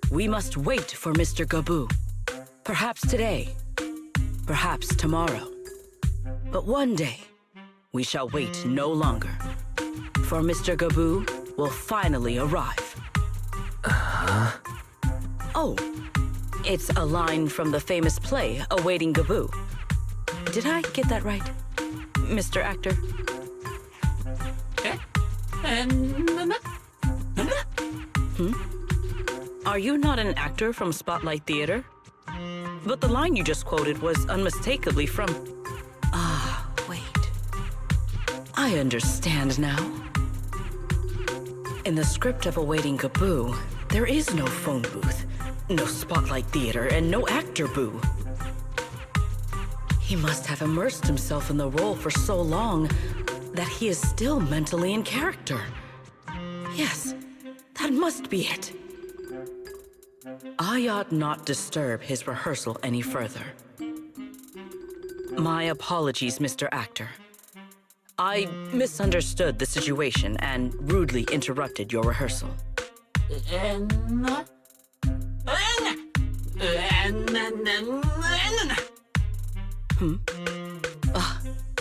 We must wait for Mr. Gaboo. Perhaps today. Perhaps tomorrow. But one day, we shall wait no longer. For Mr. Gaboo will finally arrive. Oh, it's a line from the famous play, Awaiting Gaboo. Did I get that right, Mr. Actor? Are you not an actor from Spotlight Theater? But the line you just quoted was unmistakably from... Ah, wait. I understand now. In the script of Awaiting Gaboo, there is no phone booth, no Spotlight Theater, and no actor boo. He must have immersed himself in the role for so long that he is still mentally in character. Yes, that must be it. I ought not disturb his rehearsal any further. My apologies, Mr. Actor. I misunderstood the situation and rudely interrupted your rehearsal.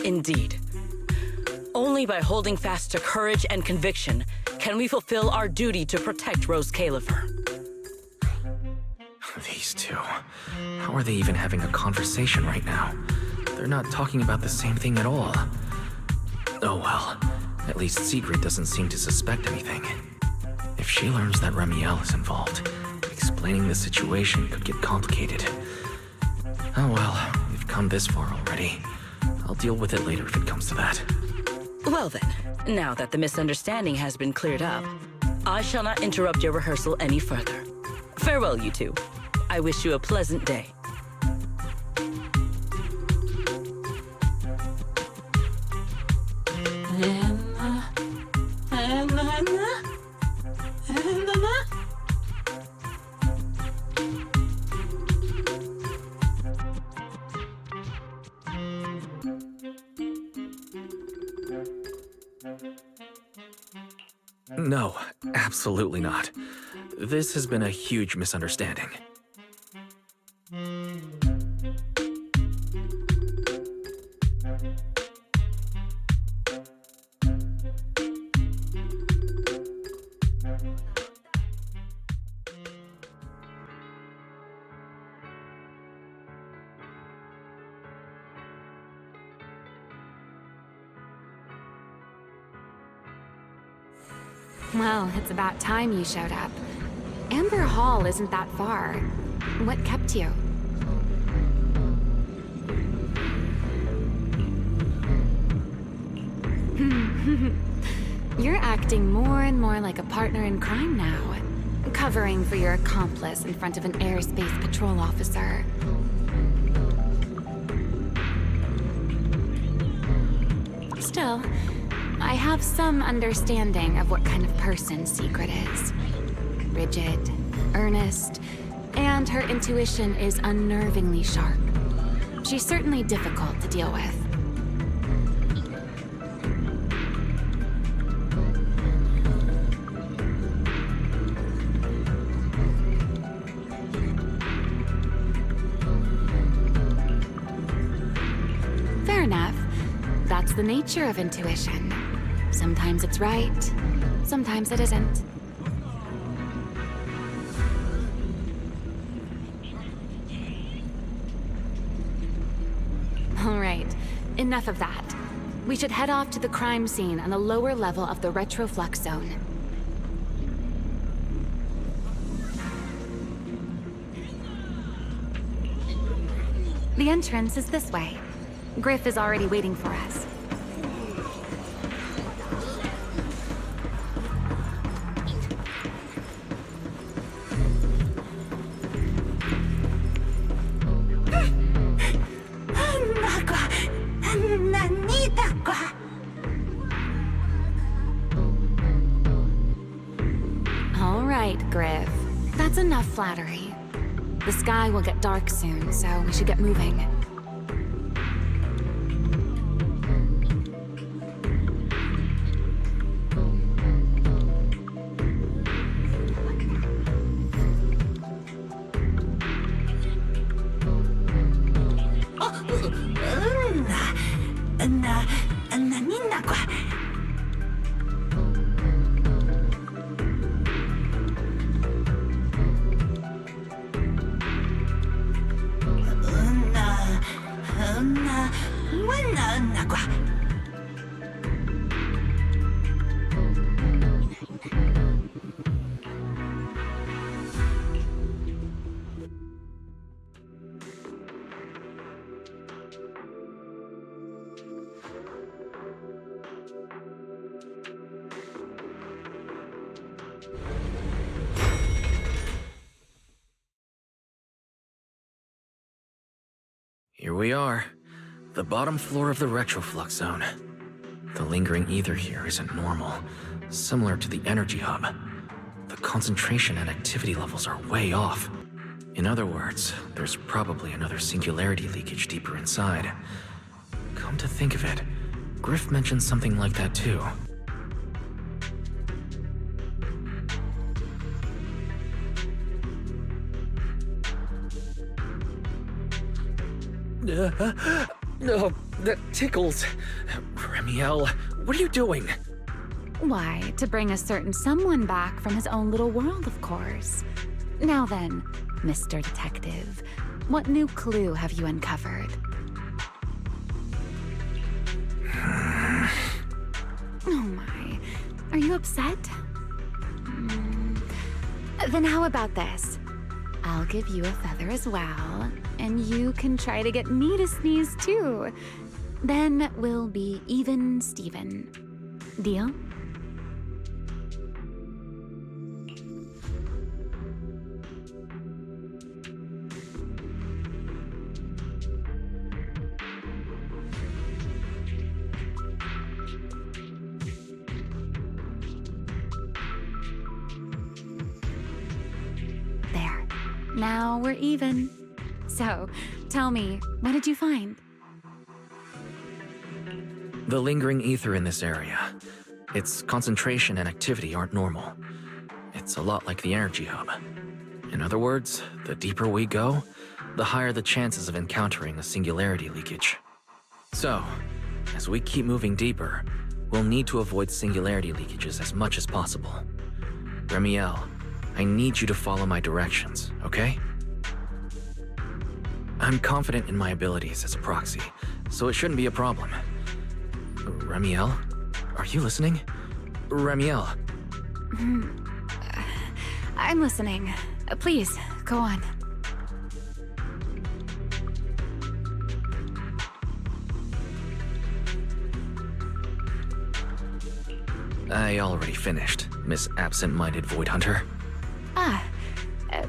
Indeed. Only by holding fast to courage and conviction can we fulfill our duty to protect Rose Califer. These two. How are they even having a conversation right now? They're not talking about the same thing at all. Oh well. At least Sigrid doesn't seem to suspect anything. If she learns that Remiel is involved, explaining the situation could get complicated. Oh well, we've come this far already. I'll deal with it later if it comes to that. Well then, now that the misunderstanding has been cleared up, I shall not interrupt your rehearsal any further. Farewell, you two. I wish you a pleasant day. No, absolutely not. This has been a huge misunderstanding. Well, it's about time you showed up. Amber Hall isn't that far. What kept you? You're acting more and more like a partner in crime now. Covering for your accomplice in front of an airspace patrol officer. Still, I have some understanding of what kind of person Secret is. Rigid, earnest, and her intuition is unnervingly sharp. She's certainly difficult to deal with. Fair enough. That's the nature of intuition. Sometimes it's right, sometimes it isn't. All right, enough of that. We should head off to the crime scene on the lower level of the retroflux zone. The entrance is this way. Griff is already waiting for us. All right, Griff. That's enough flattery. The sky will get dark soon, so we should get moving. Here we are, the bottom floor of the retroflux zone. The lingering ether here isn't normal, similar to the energy hub. The concentration and activity levels are way off. In other words, there's probably another singularity leakage deeper inside. Come to think of it, Griff mentioned something like that too. No, that tickles. Remiel, what are you doing? Why, to bring a certain someone back from his own little world, of course. Now then, Mr. Detective, what new clue have you uncovered? Oh my, are you upset? Then how about this? I'll give you a feather as well, and you can try to get me to sneeze too. Then we'll be even Steven. Deal? There. Now we're even. So, tell me, what did you find? The lingering ether in this area. Its concentration and activity aren't normal. It's a lot like the energy hub. In other words, the deeper we go, the higher the chances of encountering a singularity leakage. So, as we keep moving deeper, we'll need to avoid singularity leakages as much as possible. Remiel, I need you to follow my directions, okay? I'm confident in my abilities as a proxy, so it shouldn't be a problem. Remiel? Are you listening? Remiel. I'm listening. Please, go on. I already finished, Miss Absent-Minded Void Hunter.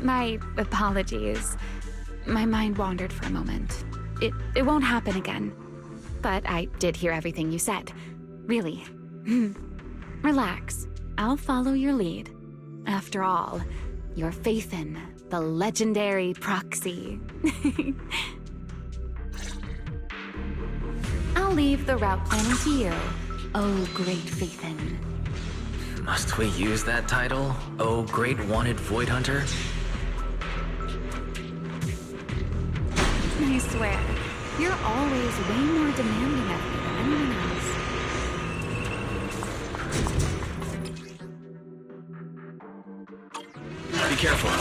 My apologies. My mind wandered for a moment. It won't happen again. But I did hear everything you said. Really. Relax. I'll follow your lead. After all, your faith in the legendary proxy. I'll leave the route planning to you, oh great Faithin. Must we use that title? Oh, great wanted Void Hunter? I swear, you're always way more demanding of me than anyone else. Be careful.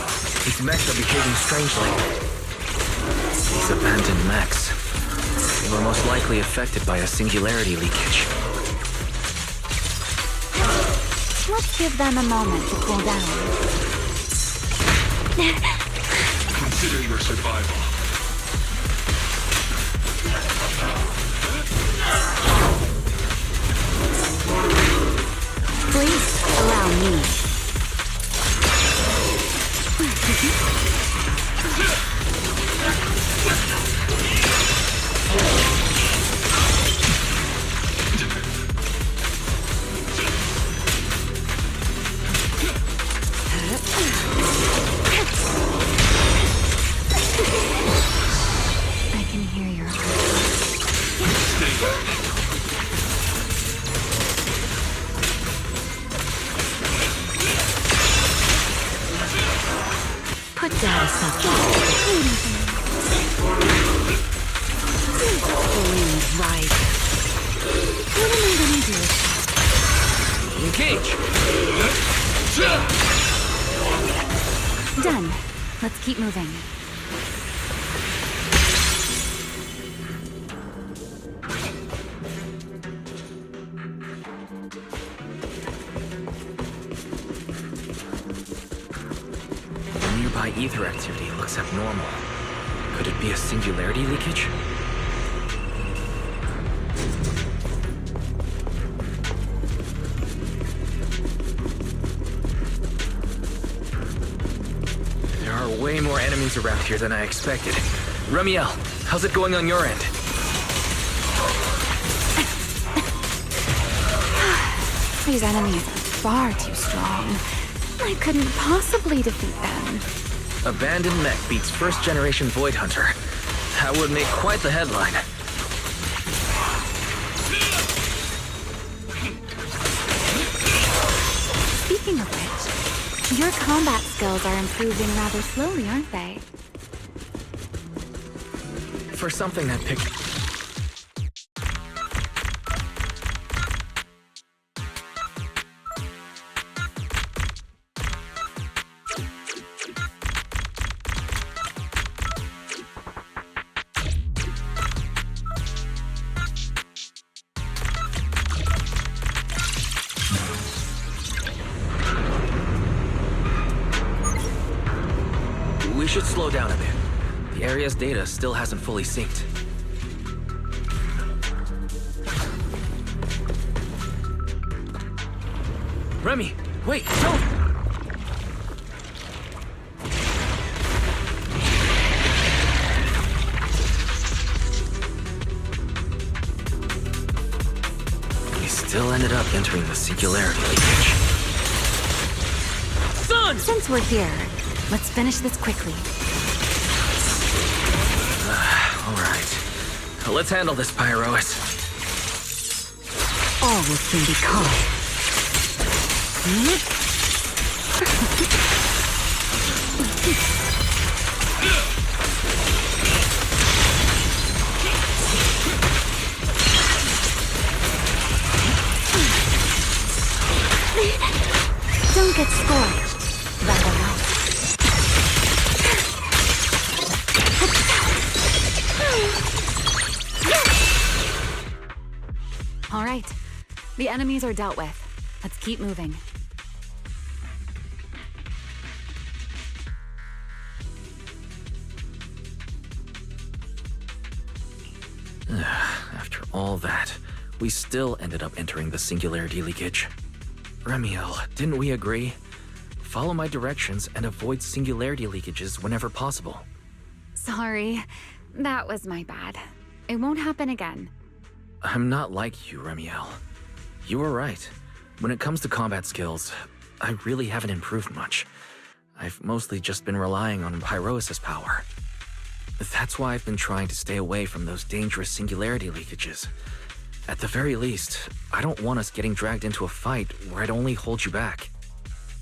These mechs are behaving strangely. These abandoned mechs. They were most likely affected by a singularity leakage. Let's give them a moment to cool down. Consider your survival. Please allow me. I can hear your heart. Put down something. Please, right. What am I gonna do? Engage! Done. Let's keep moving. Nearby ether activity looks abnormal. Could it be a singularity leakage? There are way more enemies around here than I expected. Remiel, how's it going on your end? These enemies are far too strong. I couldn't possibly defeat them. Abandoned mech beats first-generation Void Hunter. That would make quite the headline. Speaking of which, your combat skills are improving rather slowly, aren't they? For something that picked... We should slow down a bit. The area's data still hasn't fully synced. Remy, wait, don't! We still ended up entering the singularity leakage. Son! Since we're here, let's finish this quickly. All right. Let's handle this, Pyrois. All will soon be calm. Don't get scorched. That'll help. All right. The enemies are dealt with. Let's keep moving. After all that, we still ended up entering the singularity leakage. Remiel, didn't we agree? Follow my directions and avoid singularity leakages whenever possible. Sorry. That was my bad. It won't happen again. I'm not like you, Remiel. You were right. When it comes to combat skills, I really haven't improved much. I've mostly just been relying on Pyrosis power. That's why I've been trying to stay away from those dangerous singularity leakages. At the very least, I don't want us getting dragged into a fight where I'd only hold you back.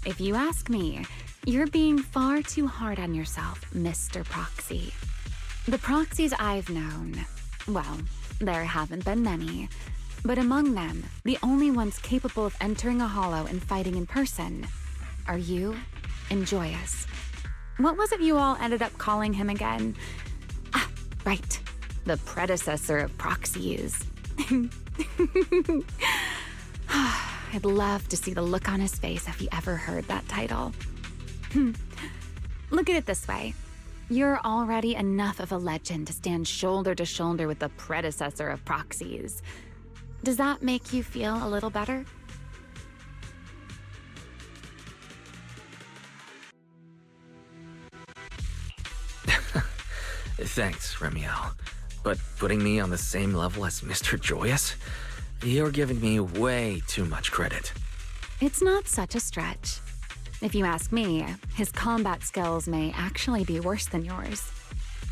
If you ask me, you're being far too hard on yourself, Mr. Proxy. The proxies I've known, well, there haven't been many, but among them, the only ones capable of entering a hollow and fighting in person are you and Joyous. What was it you all ended up calling him again? Ah, right, the predecessor of proxies. I'd love to see the look on his face if he ever heard that title. Look at it this way. You're already enough of a legend to stand shoulder to shoulder with the predecessor of proxies. Does that make you feel a little better? Thanks, Remiel. But putting me on the same level as Mr. Joyous? You're giving me way too much credit. It's not such a stretch. If you ask me, his combat skills may actually be worse than yours.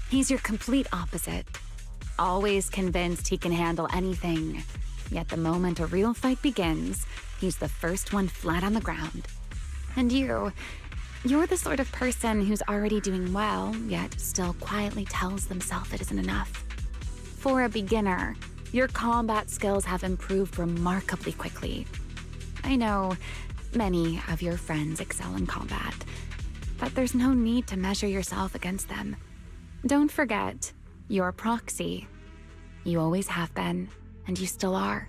He's your complete opposite. Always convinced he can handle anything. Yet the moment a real fight begins, he's the first one flat on the ground. And you're the sort of person who's already doing well, yet still quietly tells themselves it isn't enough. For a beginner, your combat skills have improved remarkably quickly. I know many of your friends excel in combat, but there's no need to measure yourself against them. Don't forget, you're Proxy. You always have been, and you still are.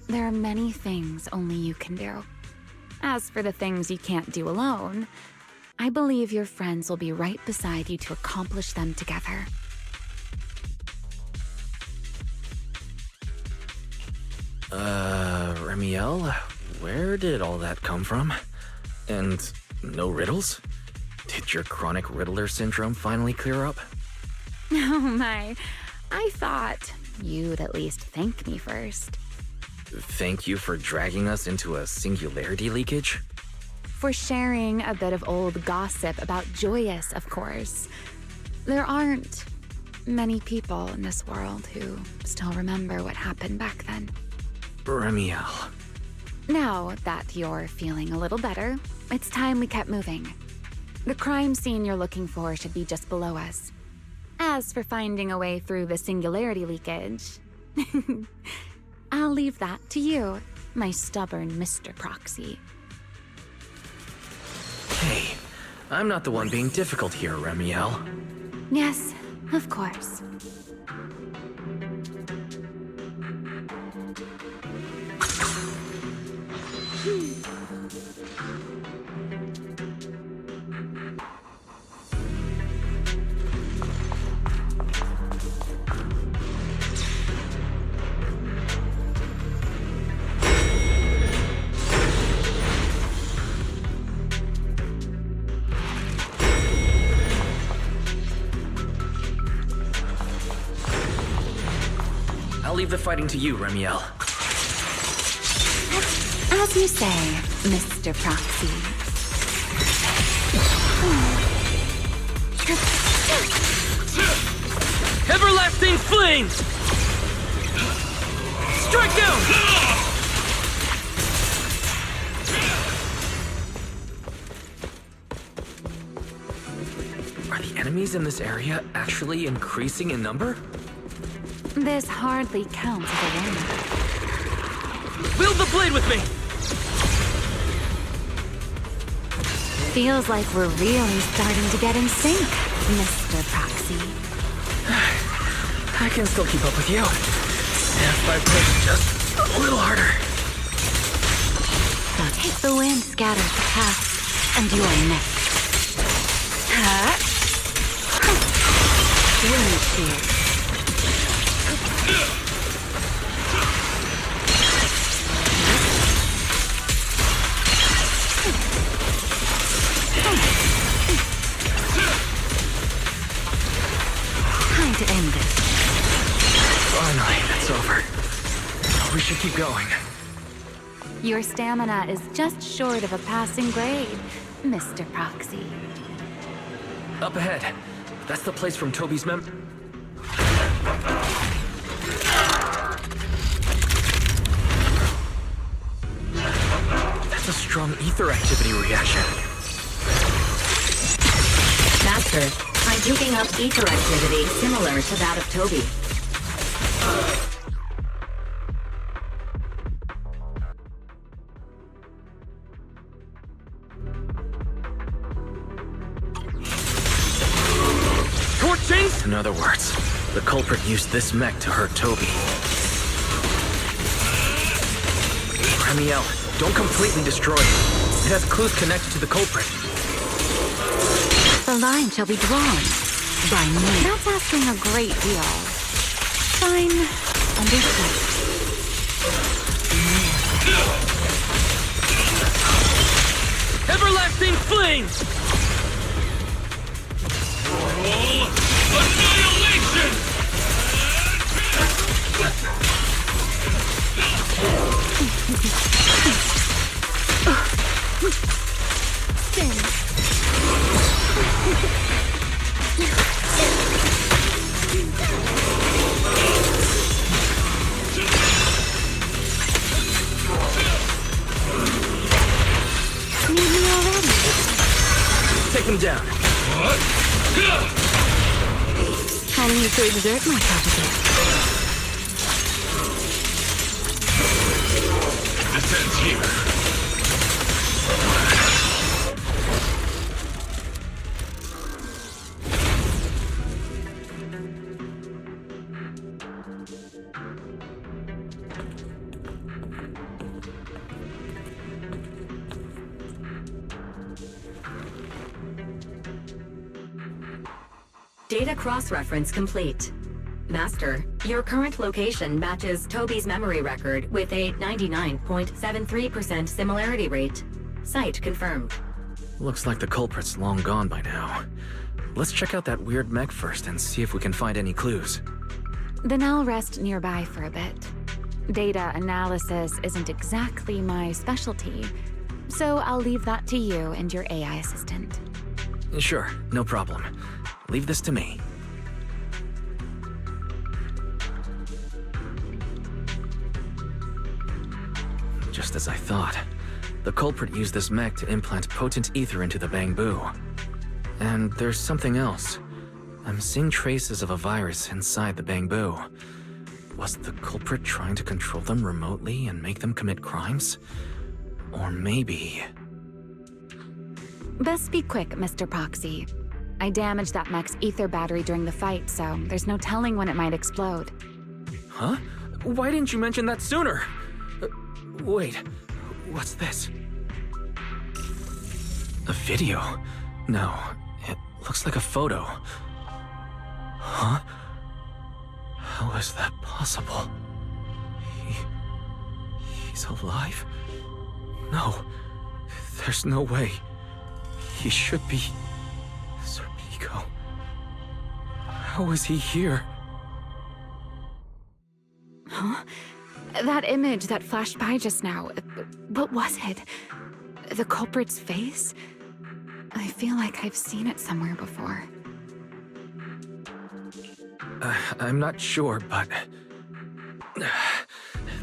There are many things only you can do. As for the things you can't do alone, I believe your friends will be right beside you to accomplish them together. Remiel, where did all that come from? And no riddles? Did your chronic Riddler syndrome finally clear up? Oh my, I thought you'd at least thank me first. Thank you for dragging us into a singularity leakage? For sharing a bit of old gossip about Joyous, of course. There aren't many people in this world who still remember what happened back then. Remiel. Now that you're feeling a little better, it's time we kept moving. The crime scene you're looking for should be just below us. As for finding a way through the singularity leakage, I'll leave that to you, my stubborn Mr. Proxy. Hey, I'm not the one being difficult here, Remiel. Yes, of course. I'll leave the fighting to you, Remiel. As you say, Mr. Proxy. Everlasting flames! Strike down! enemies in this area actually increasing in number? This hardly counts as a win. Wield the blade with me! Feels like we're really starting to get in sync, Mr. Proxy. I can still keep up with you. If I push just a little harder. So take the wind, scatter the past, and you're next. Wind shear. Time to end this. Finally, it's over. We should keep going. Your stamina is just short of a passing grade, Mr. Proxy. Up ahead. That's the place from Toby's That's a strong ether activity reaction. Master, I'm picking up ether activity similar to that of Toby. In other words, the culprit used this mech to hurt Toby. Remiel, don't completely destroy it. It has clues connected to the culprit. The line shall be drawn by me. That's asking a great deal. Fine. Understood. Everlasting flames! Annihilation! Spin. Need me already? Take him down. I need to exert myself a bit. This ends here. Data cross-reference complete. Master, your current location matches Toby's memory record with a 99.73% similarity rate. Site confirmed. Looks like the culprit's long gone by now. Let's check out that weird mech first and see if we can find any clues. Then I'll rest nearby for a bit. Data analysis isn't exactly my specialty, so I'll leave that to you and your AI assistant. Sure, no problem. Leave this to me. Just as I thought. The culprit used this mech to implant potent ether into the Bangbu. And there's something else. I'm seeing traces of a virus inside the Bangbu. Was the culprit trying to control them remotely and make them commit crimes? Or maybe... Best be quick, Mr. Proxy. I damaged that mech's ether battery during the fight, so there's no telling when it might explode. Huh? Why didn't you mention that sooner? Wait, what's this? A video? No, it looks like a photo. Huh? How is that possible? He's alive? No, there's no way. He should be... Serpico. How is he here? Huh? That image that flashed by just now, what was it? The culprit's face? I feel like I've seen it somewhere before. I'm not sure, but...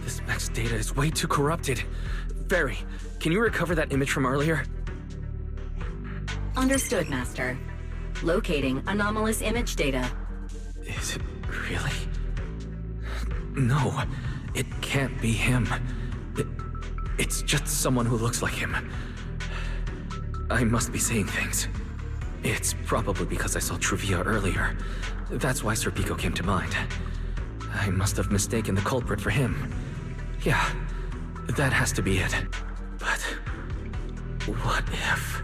this mech's data is way too corrupted. Barry, can you recover that image from earlier? Understood, Master. Locating anomalous image data. Is it really? No, it can't be him. It's just someone who looks like him. I must be seeing things. It's probably because I saw Truvia earlier. That's why Serpico came to mind. I must have mistaken the culprit for him. Yeah, that has to be it. But what if?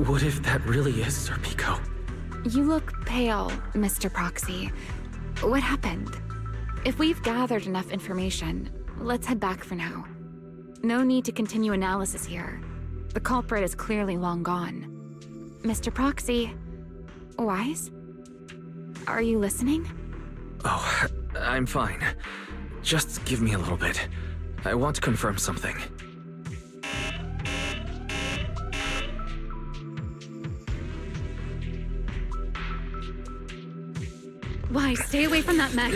What if that really is Serpico? You look pale, Mr. Proxy. What happened? If we've gathered enough information, let's head back for now. No need to continue analysis here. The culprit is clearly long gone. Mr. Proxy, Wise? Are you listening? Oh, I'm fine. Just give me a little bit. I want to confirm something. Wise, stay away from that mech.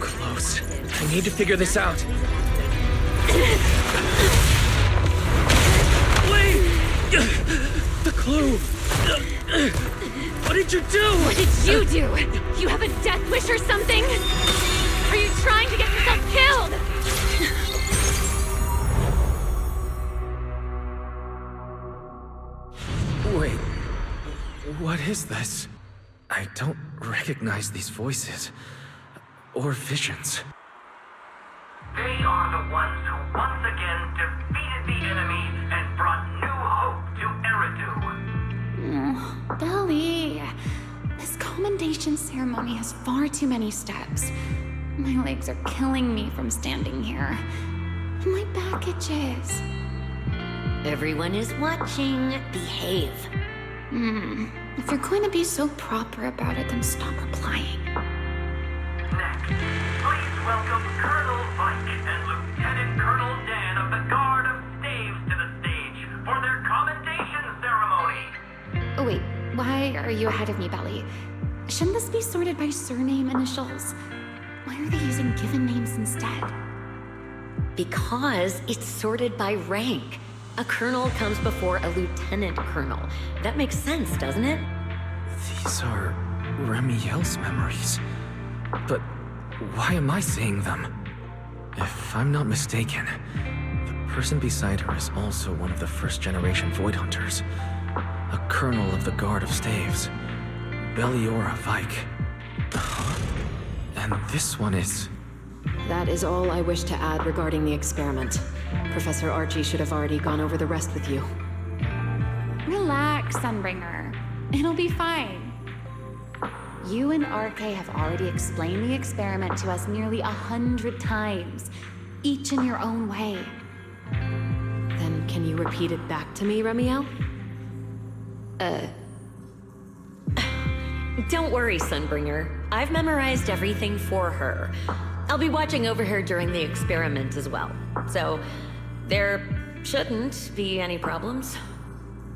Close. I need to figure this out. Wait! The clue! What did you do? What did you do? You have a death wish or something? Are you trying to get yourself killed? Wait. What is this? I don't recognize these voices. Or visions. They are the ones who once again defeated the enemy and brought new hope to Eridu. Belly. This commendation ceremony has far too many steps. My legs are killing me from standing here. And my back itches. Everyone is watching. Behave. If you're going to be so proper about it, then stop replying. Next, please welcome Colonel Vike and Lieutenant Colonel Dan of the Guard of Staves to the stage for their commendation ceremony. Oh wait, why are you ahead of me, Belly? Shouldn't this be sorted by surname initials? Why are they using given names instead? Because it's sorted by rank. A colonel comes before a lieutenant colonel. That makes sense, doesn't it? These are Remiel's memories. But why am I seeing them? If I'm not mistaken, the person beside her is also one of the first-generation Void Hunters. A colonel of the Guard of Staves. Belliora Vike. And this one is... That is all I wish to add regarding the experiment. Professor Archie should have already gone over the rest with you. Relax, Sunbringer. It'll be fine. You and RK have already explained the experiment to us nearly 100 times, each in your own way. Then can you repeat it back to me, Remiel? Don't worry, Sunbringer. I've memorized everything for her. I'll be watching over her during the experiment as well. So, there shouldn't be any problems.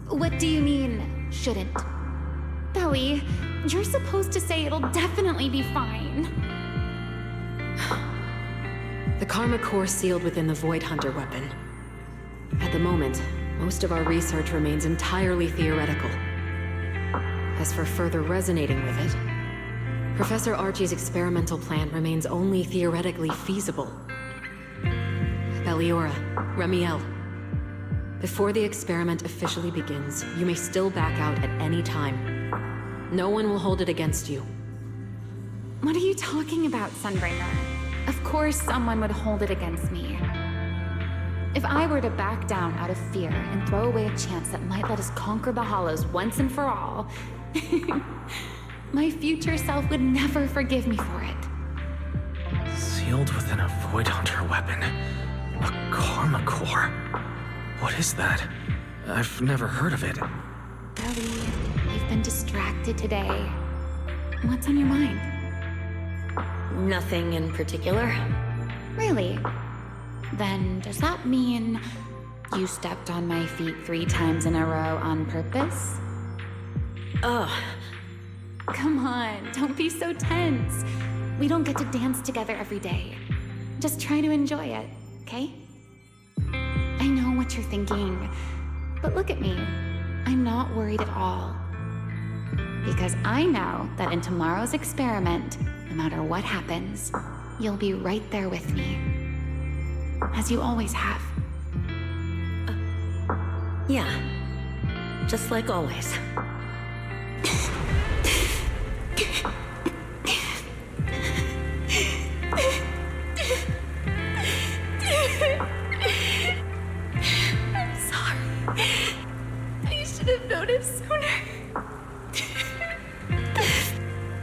What do you mean, shouldn't? Belly, you're supposed to say it'll definitely be fine. The Karma Core sealed within the Void Hunter weapon. At the moment, most of our research remains entirely theoretical. As for further resonating with it, Professor Archie's experimental plan remains only theoretically feasible. Belliora, Remiel, before the experiment officially begins, you may still back out at any time. No one will hold it against you. What are you talking about, Sunbringer? Of course someone would hold it against me. If I were to back down out of fear and throw away a chance that might let us conquer the Hollows once and for all, my future self would never forgive me for it. Sealed within a Void Hunter weapon. A Karma Core. What is that? I've never heard of it. Belly, you've been distracted today. What's on your mind? Nothing in particular. Really? Then does that mean you stepped on my feet 3 times in a row on purpose? Ugh. Come on, don't be so tense. We don't get to dance together every day. Just try to enjoy it, okay? I know what you're thinking, but look at me. I'm not worried at all. Because I know that in tomorrow's experiment, no matter what happens, you'll be right there with me. As you always have. Yeah. Just like always. I'm sorry. I should have noticed sooner.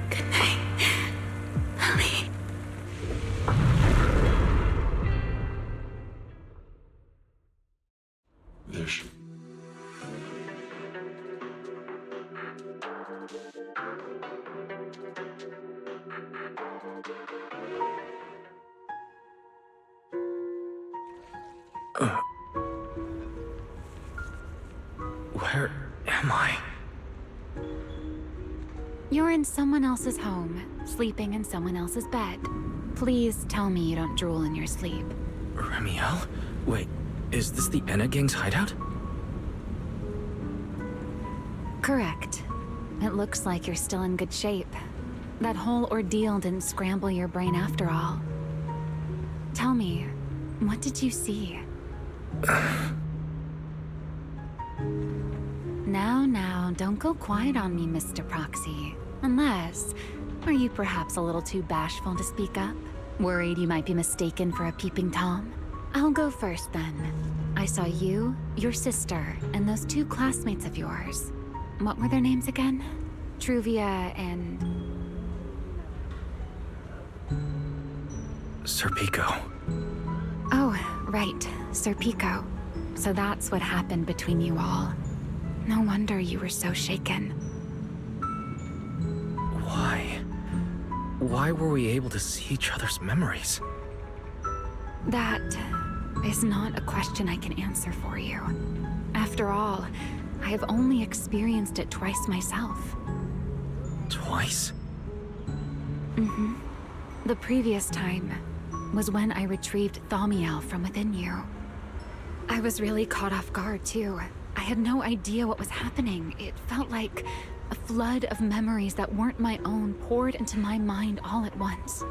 Good night, Lily. There's... Where am I? You're in someone else's home, sleeping in someone else's bed. Please tell me you don't drool in your sleep. Remiel? Wait, is this the Enna Gang's hideout? Correct. It looks like you're still in good shape. That whole ordeal didn't scramble your brain after all. Tell me, what did you see? Now, don't go quiet on me, Mr. Proxy. Unless, are you perhaps a little too bashful to speak up? Worried you might be mistaken for a peeping Tom? I'll go first then. I saw you, your sister, and those two classmates of yours. What were their names again? Truvia and... Serpico. Oh, right, Serpico. So that's what happened between you all. No wonder you were so shaken. Why? Why were we able to see each other's memories? That is not a question I can answer for you. After all, I have only experienced it twice myself. Twice? Mm-hmm. The previous time was when I retrieved Thaumiel from within you. I was really caught off guard, too. I had no idea what was happening. It felt like a flood of memories that weren't my own poured into my mind all at once.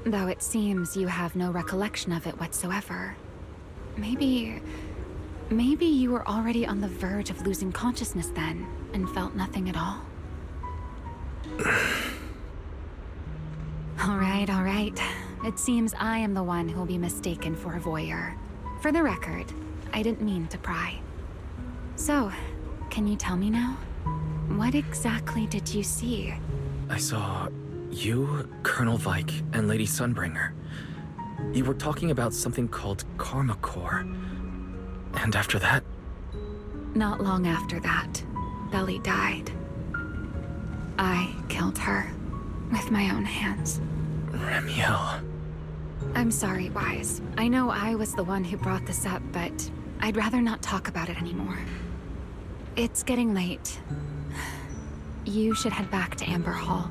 Though it seems you have no recollection of it whatsoever. Maybe you were already on the verge of losing consciousness then, and felt nothing at all. All right. It seems I am the one who'll be mistaken for a voyeur. For the record, I didn't mean to pry. So, can you tell me now? What exactly did you see? I saw you, Colonel Vike, and Lady Sunbringer. You were talking about something called Karma Core. And after that... Not long after that, Belly died. I killed her with my own hands. Remiel. I'm sorry, Wise. I know I was the one who brought this up, but I'd rather not talk about it anymore. It's getting late. You should head back to Amber Hall.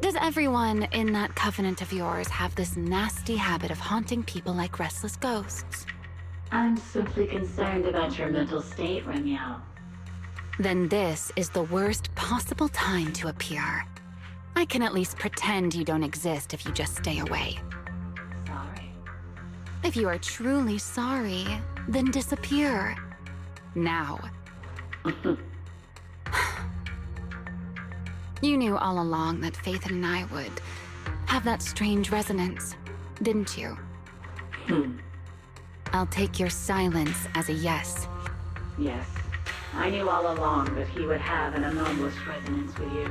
Does everyone in that covenant of yours have this nasty habit of haunting people like restless ghosts? I'm simply concerned about your mental state, Remiel. Then this is the worst possible time to appear. I can at least pretend you don't exist if you just stay away. Sorry. If you are truly sorry, then disappear. Now. You knew all along that Faith and I would have that strange resonance, didn't you? I'll take your silence as a yes. Yes. I knew all along that he would have an anomalous resonance with you.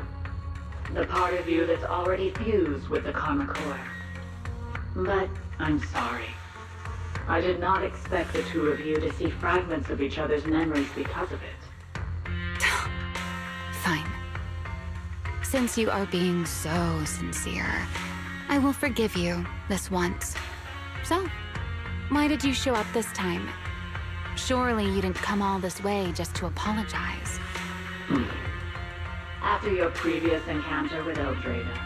The part of you that's already fused with the Karma Core. But I'm sorry. I did not expect the two of you to see fragments of each other's memories because of it. Fine. Since you are being so sincere, I will forgive you this once. So, why did you show up this time? Surely you didn't come all this way just to apologize. After your previous encounter with Eldrada,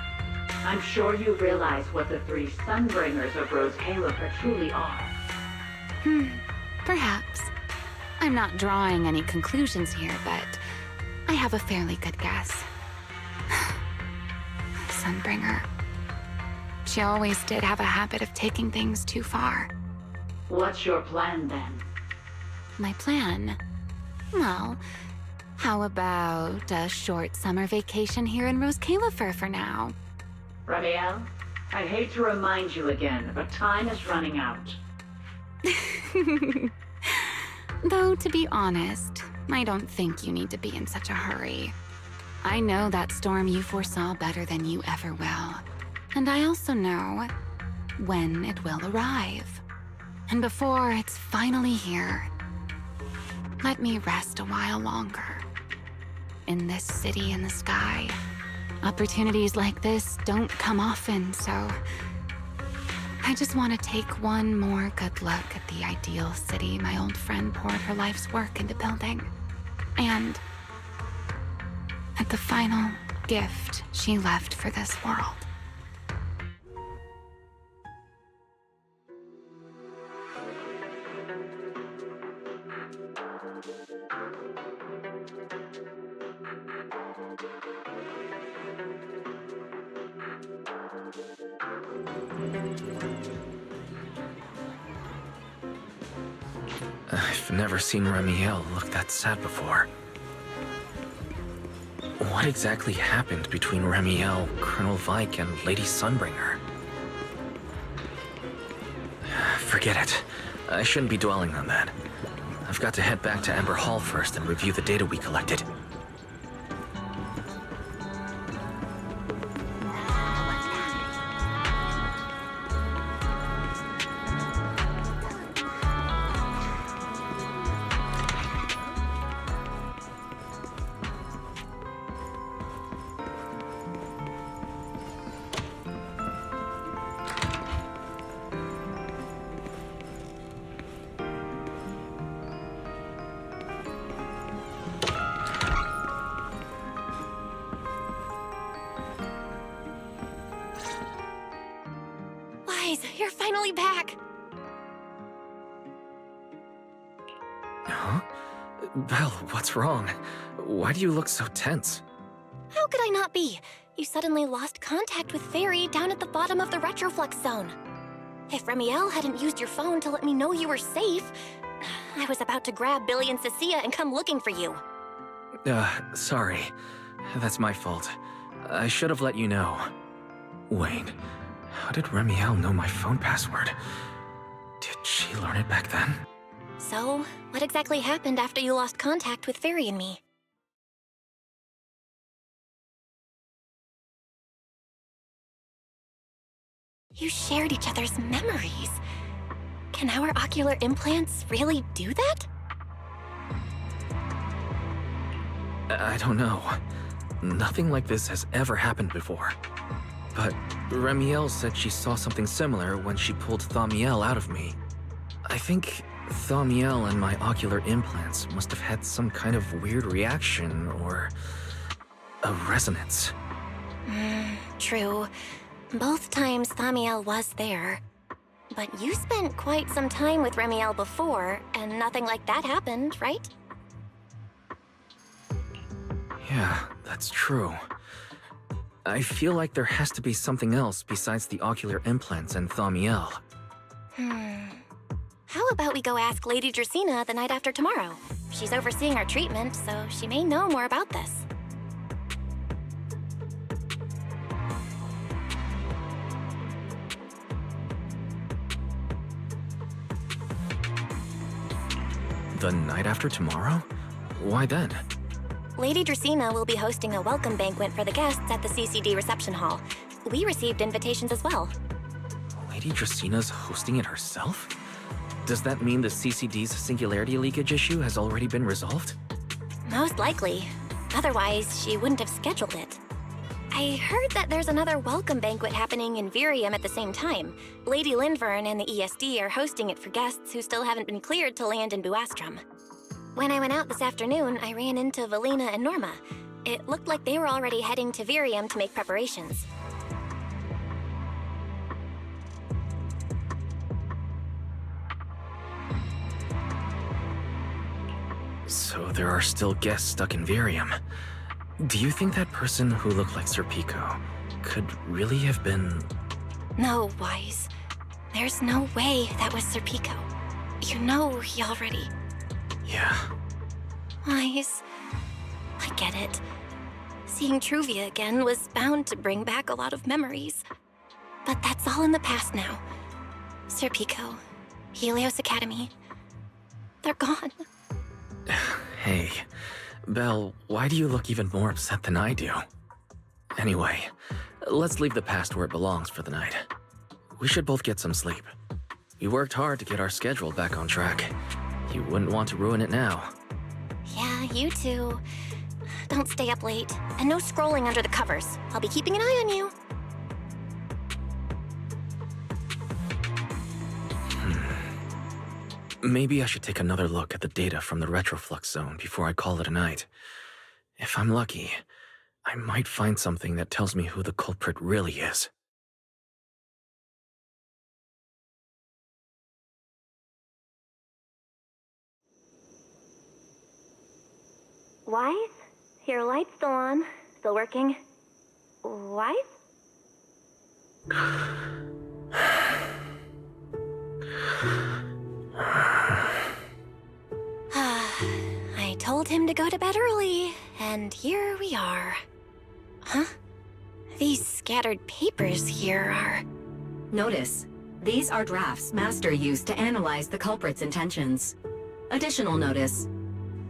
I'm sure you realize what the three Sunbringers of Rose Califer truly are. Perhaps. I'm not drawing any conclusions here, but I have a fairly good guess. Sunbringer. She always did have a habit of taking things too far. What's your plan then? My plan? Well, how about a short summer vacation here in Rose Califer for now? Ramiel, I hate to remind you again, but time is running out. Though, to be honest, I don't think you need to be in such a hurry. I know that storm you foresaw better than you ever will. And I also know when it will arrive. And before it's finally here, let me rest a while longer. In this city in the sky, opportunities like this don't come often, so I just want to take one more good look at the ideal city my old friend poured her life's work into building. And at the final gift she left for this world. I've never seen Ramiel look that sad before. What exactly happened between Ramiel, Colonel Vike, and Lady Sunbringer? Forget it. I shouldn't be dwelling on that. I've got to head back to Amber Hall first and review the data we collected. You're finally back! Huh? Belle, what's wrong? Why do you look so tense? How could I not be? You suddenly lost contact with Fairy down at the bottom of the retroflux zone. If Ramiel hadn't used your phone to let me know you were safe, I was about to grab Billy and Cecilia and come looking for you. Sorry. That's my fault. I should have let you know. Wait, how did Ramiel know my phone password? Did she learn it back then? So, what exactly happened after you lost contact with Fairy and me? You shared each other's memories. Can our ocular implants really do that? I don't know. Nothing like this has ever happened before. But Ramiel said she saw something similar when she pulled Thaumiel out of me. I think Thaumiel and my ocular implants must have had some kind of weird reaction or a resonance. True. Both times Thaumiel was there. But you spent quite some time with Ramiel before, and nothing like that happened, right? Yeah, that's true. I feel like there has to be something else besides the ocular implants and Thaumiel. How about we go ask Lady Dracena the night after tomorrow? She's overseeing our treatment, so she may know more about this. The night after tomorrow? Why then? Lady Dracena will be hosting a welcome banquet for the guests at the CCD reception hall. We received invitations as well. Lady Dracena's hosting it herself? Does that mean the CCD's singularity leakage issue has already been resolved? Most likely. Otherwise, she wouldn't have scheduled it. I heard that there's another welcome banquet happening in Virium at the same time. Lady Lindvern and the ESD are hosting it for guests who still haven't been cleared to land in Buastrom. When I went out this afternoon, I ran into Valina and Norma. It looked like they were already heading to Virium to make preparations. So there are still guests stuck in Virium. Do you think that person who looked like Sir Pico could really have been... No, Wise. There's no way that was Sir Pico. You know he already... Yeah. Wise, I get it. Seeing Truvia again was bound to bring back a lot of memories. But that's all in the past now. Sir Pico, Helios Academy, they're gone. Hey, Belle, why do you look even more upset than I do? Anyway, let's leave the past where it belongs for the night. We should both get some sleep. We worked hard to get our schedule back on track. You wouldn't want to ruin it now. Yeah, you too. Don't stay up late. And no scrolling under the covers. I'll be keeping an eye on you. Maybe I should take another look at the data from the retroflux zone before I call it a night. If I'm lucky, I might find something that tells me who the culprit really is. Wise? Your light's still on. Still working. Wise? I told him to go to bed early, and here we are. Huh? These scattered papers here are... Notice, these are drafts Master used to analyze the culprit's intentions. Additional notice.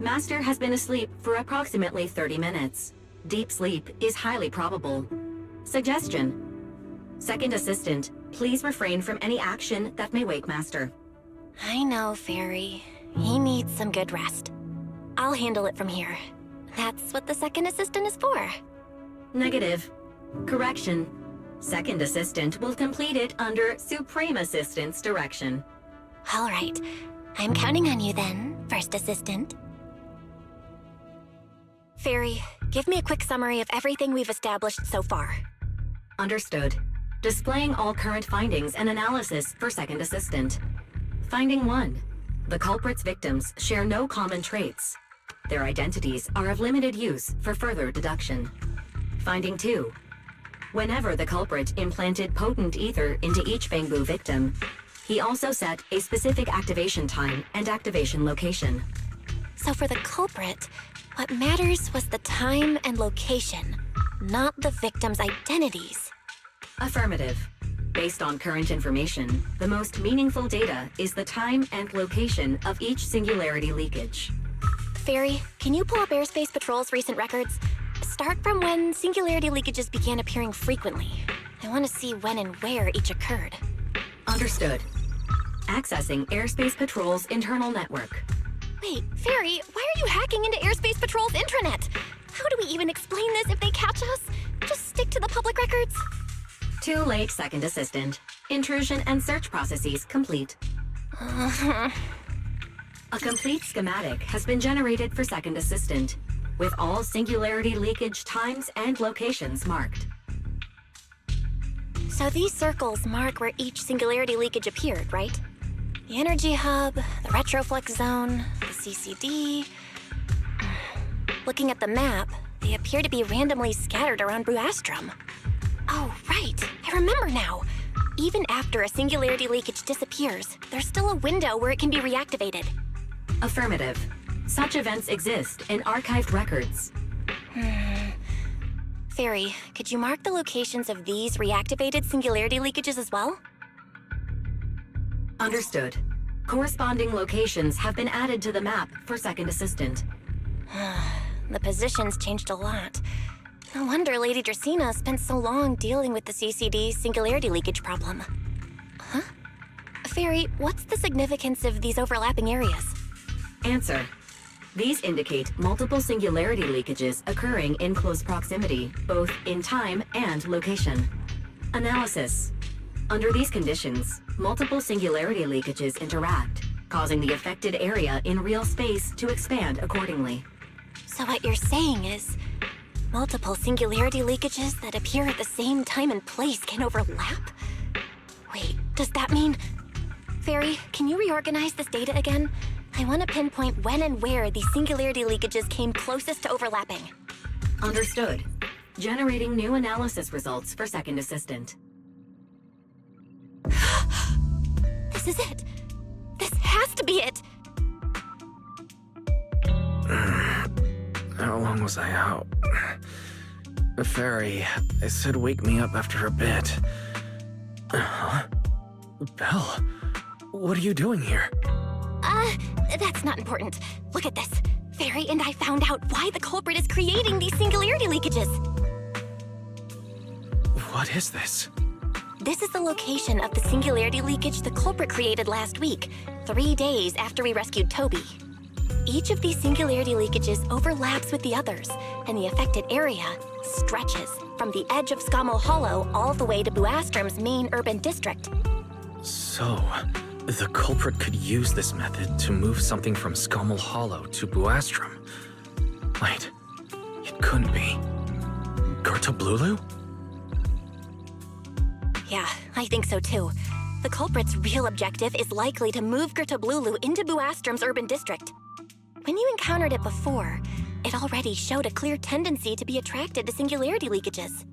Master has been asleep for approximately 30 minutes. Deep sleep is highly probable. Suggestion. Second Assistant, please refrain from any action that may wake Master. I know, Fairy. He needs some good rest. I'll handle it from here. That's what the Second Assistant is for. Negative. Correction. Second Assistant will complete it under Supreme Assistant's direction. All right. I'm counting on you then, First Assistant. Fairy, give me a quick summary of everything we've established so far. Understood. Displaying all current findings and analysis for Second Assistant. Finding 1. The culprit's victims share no common traits. Their identities are of limited use for further deduction. Finding 2. Whenever the culprit implanted potent ether into each Bangbu victim, he also set a specific activation time and activation location. So for the culprit, what matters was the time and location, not the victims' identities. Affirmative. Based on current information, the most meaningful data is the time and location of each singularity leakage. Fairy, can you pull up Airspace Patrol's recent records? Start from when singularity leakages began appearing frequently. I want to see when and where each occurred. Understood. Accessing Airspace Patrol's internal network. Wait, Fairy, why are you hacking into Airspace Patrol's intranet? How do we even explain this if they catch us? Just stick to the public records? Too late, Second Assistant. Intrusion and search processes complete. A complete schematic has been generated for Second Assistant, with all singularity leakage times and locations marked. So these circles mark where each singularity leakage appeared, right? The energy hub, the retroflux zone, the CCD... Looking at the map, they appear to be randomly scattered around Buastrom. Oh, right. I remember now. Even after a singularity leakage disappears, there's still a window where it can be reactivated. Affirmative. Such events exist in archived records. Fairy, could you mark the locations of these reactivated singularity leakages as well? Understood. Corresponding locations have been added to the map for Second Assistant. The positions changed a lot. No wonder Lady Dracena spent so long dealing with the CCD singularity leakage problem. Huh? Fairy, what's the significance of these overlapping areas? Answer. These indicate multiple singularity leakages occurring in close proximity, both in time and location. Analysis. Under these conditions, multiple singularity leakages interact, causing the affected area in real space to expand accordingly. So what you're saying is, multiple singularity leakages that appear at the same time and place can overlap? Wait, does that mean... Fairy, can you reorganize this data again? I want to pinpoint when and where these singularity leakages came closest to overlapping. Understood. Generating new analysis results for Second Assistant. This is it. This has to be it. How long was I out? Fairy, I said wake me up after a bit. Huh? Belle, what are you doing here? That's not important. Look at this. Fairy and I found out why the culprit is creating these singularity leakages. What is this? This is the location of the singularity leakage the culprit created last week, 3 days after we rescued Toby. Each of these singularity leakages overlaps with the others, and the affected area stretches from the edge of Scommel Hollow all the way to Buastrom's main urban district. So, the culprit could use this method to move something from Scommel Hollow to Buastrom. Wait, it couldn't be. Gertablulu? Yeah, I think so too. The culprit's real objective is likely to move Gertablulu into Buastrom's urban district. When you encountered it before, it already showed a clear tendency to be attracted to singularity leakages.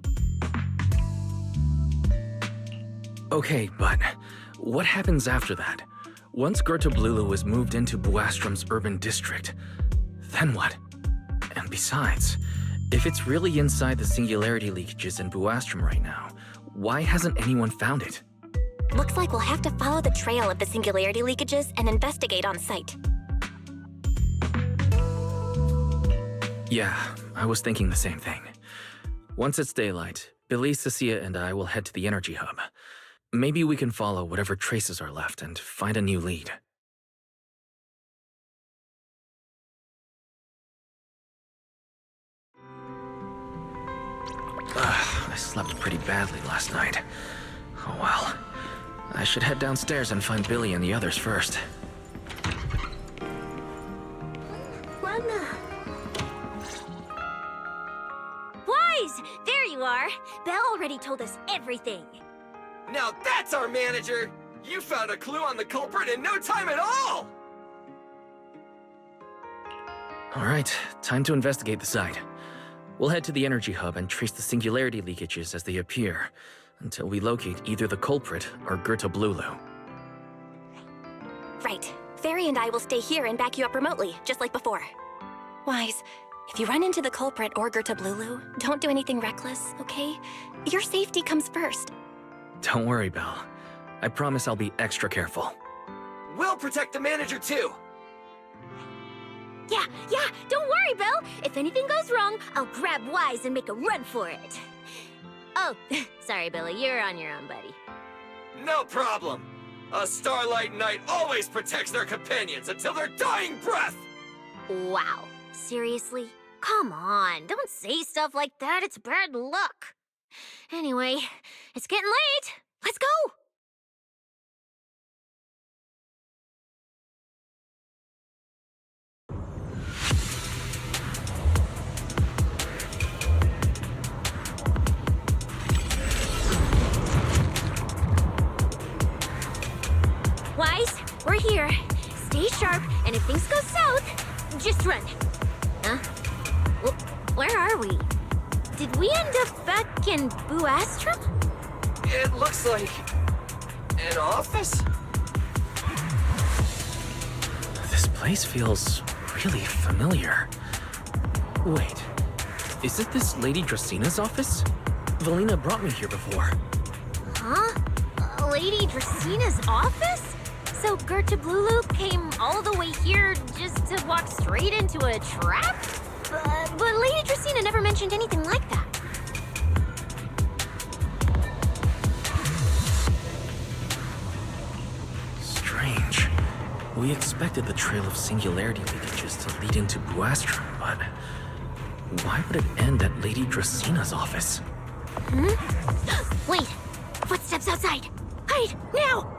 Okay, but what happens after that? Once Gertablulu is moved into Buastrom's urban district, then what? And besides, if it's really inside the singularity leakages in Buastrom right now, why hasn't anyone found it? Looks like we'll have to follow the trail of the singularity leakages and investigate on site. Yeah, I was thinking the same thing. Once it's daylight, Billy, Cecilia, and I will head to the energy hub. Maybe we can follow whatever traces are left and find a new lead. I slept pretty badly last night. Oh well. I should head downstairs and find Billy and the others first. Wise! There you are! Belle already told us everything. Now that's our manager! You found a clue on the culprit in no time at all! Alright, time to investigate the site. We'll head to the energy hub and trace the singularity leakages as they appear, until we locate either the culprit or Gertablulu. Right. Fairy and I will stay here and back you up remotely, just like before. Wise, if you run into the culprit or Gertablulu, don't do anything reckless, okay? Your safety comes first. Don't worry, Belle. I promise I'll be extra careful. We'll protect the manager too! Yeah, don't worry, Belle. If anything goes wrong, I'll grab Wise and make a run for it. Oh, sorry, Billy, you're on your own, buddy. No problem. A Starlight Knight always protects their companions until their dying breath! Wow, seriously? Come on, don't say stuff like that, it's bad luck. Anyway, it's getting late. Let's go! Wise, we're here. Stay sharp, and if things go south, just run. Huh? Where are we? Did we end up back in Buastrom? It looks like... an office? This place feels really familiar. Wait, is it this Lady Dracina's office? Valina brought me here before. Huh? Lady Dracina's office? So Gertablulu came all the way here just to walk straight into a trap? But Lady Dracina never mentioned anything like that. Strange. We expected the trail of singularity leakages to lead into Buastrum, but why would it end at Lady Dracina's office? Wait! Footsteps outside! Hide! Now!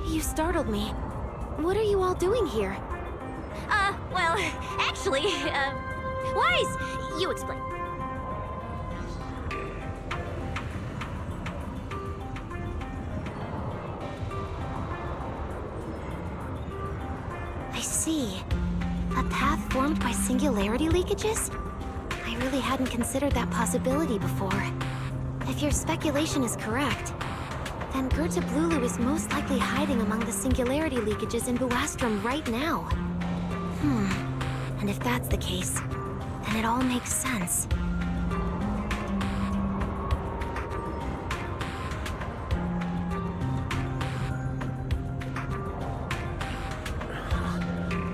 You startled me. What are you all doing here? Well, actually, Wise! You explain. I see. A path formed by singularity leakages? I really hadn't considered that possibility before. If your speculation is correct, then Gerta Blulu is most likely hiding among the singularity leakages in Buastrum right now. And if that's the case, then it all makes sense.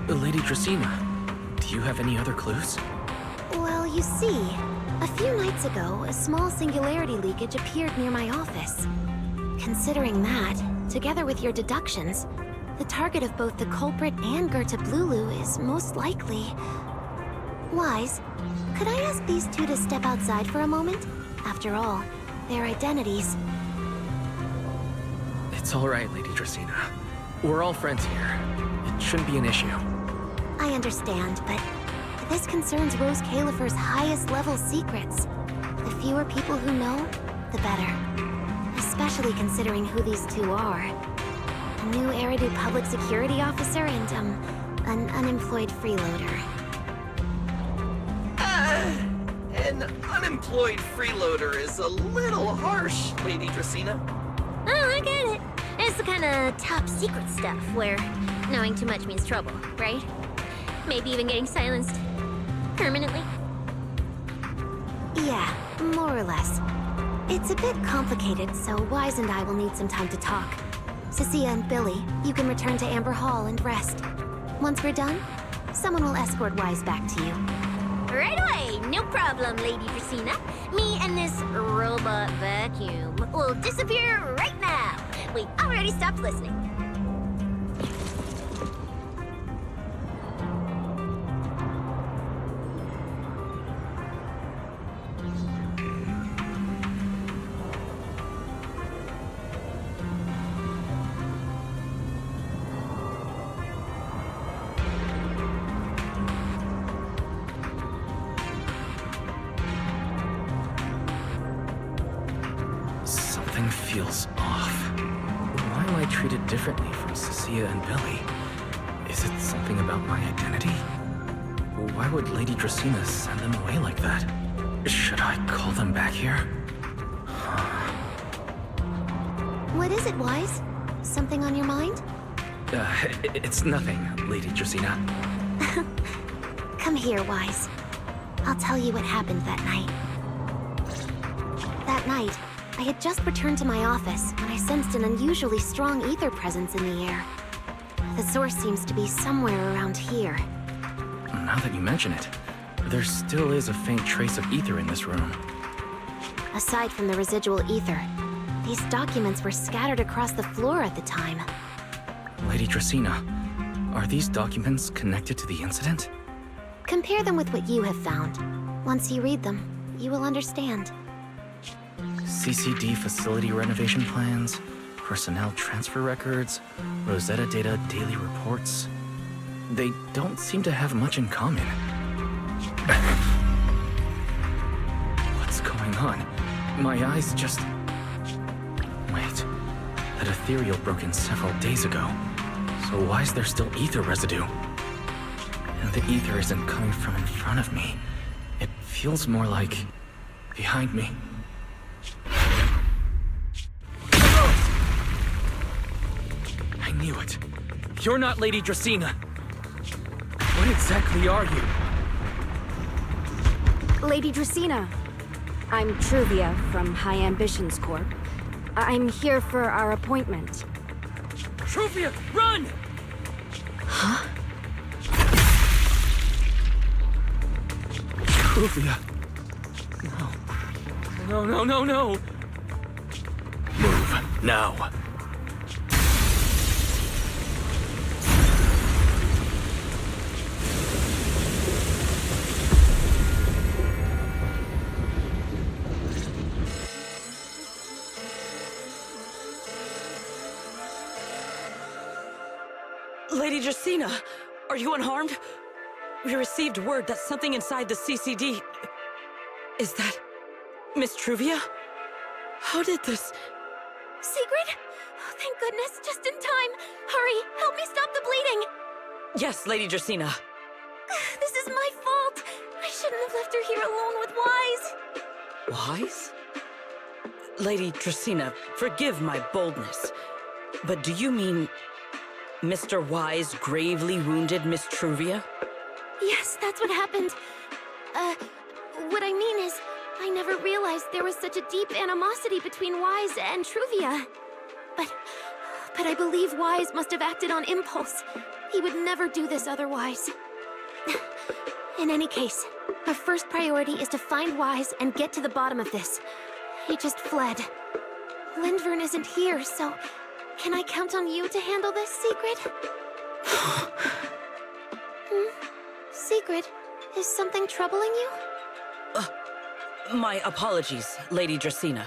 Lady Dracina, do you have any other clues? Well, you see, a few nights ago, a small singularity leakage appeared near my office. Considering that, together with your deductions, the target of both the culprit and Gerta Blulu is most likely... Wise, could I ask these two to step outside for a moment? After all, their identities... It's all right, Lady Dracina. We're all friends here. It shouldn't be an issue. I understand, but this concerns Rose Califer's highest level secrets. The fewer people who know, the better. Especially considering who these two are. A new Eridu public security officer and, an unemployed freeloader. An unemployed freeloader is a little harsh, Lady Dracina. Oh, I get it. It's the kind of top secret stuff where knowing too much means trouble, right? Maybe even getting silenced permanently. Yeah, more or less. It's a bit complicated, so Wise and I will need some time to talk. Cecilia and Billy, you can return to Amber Hall and rest. Once we're done, someone will escort Wise back to you. Right away, no problem, Lady Dracina. Me and this robot vacuum will disappear right now. Wait, I already stopped listening. Something feels off. Why am I treated differently from Cecilia and Billy? Is it something about my identity? Why would Lady Dracina send them away like that? Should I call them back here? What is it, Wise? Something on your mind? It's nothing, Lady Dracina. Come here, Wise. I'll tell you what happened that night. That night, I had just returned to my office when I sensed an unusually strong ether presence in the air. The source seems to be somewhere around here. Now that you mention it, there still is a faint trace of ether in this room. Aside from the residual ether, these documents were scattered across the floor at the time. Lady Dracina, are these documents connected to the incident? Compare them with what you have found. Once you read them, you will understand. CCD facility renovation plans, personnel transfer records, Rosetta data daily reports. They don't seem to have much in common. What's going on? My eyes just... Wait, that ethereal broke in several days ago. So why is there still ether residue? And the ether isn't coming from in front of me. It feels more like... behind me. I knew it. You're not Lady Dracina. What exactly are you? Lady Dracina. I'm Truvia from High Ambitions Corp. I'm here for our appointment. Truvia, run! Huh? Truvia. No. No. Move, now. Lady Dracena, are you unharmed? We received word that something inside the CCD... Is that... Miss Truvia? How did this... Sigrid? Oh, thank goodness, just in time. Hurry, help me stop the bleeding. Yes, Lady Dracena. This is my fault. I shouldn't have left her here alone with Wise. Wise? Lady Dracena, forgive my boldness. But do you mean... Mr. Wise gravely wounded Miss Truvia? Yes, that's what happened. What I mean is, I never realized there was such a deep animosity between Wise and Truvia. But I believe Wise must have acted on impulse. He would never do this otherwise. In any case, our first priority is to find Wise and get to the bottom of this. He just fled. Lindvern isn't here, so... Can I count on you to handle this, Sigrid? Sigrid, is something troubling you? My apologies, Lady Dracena.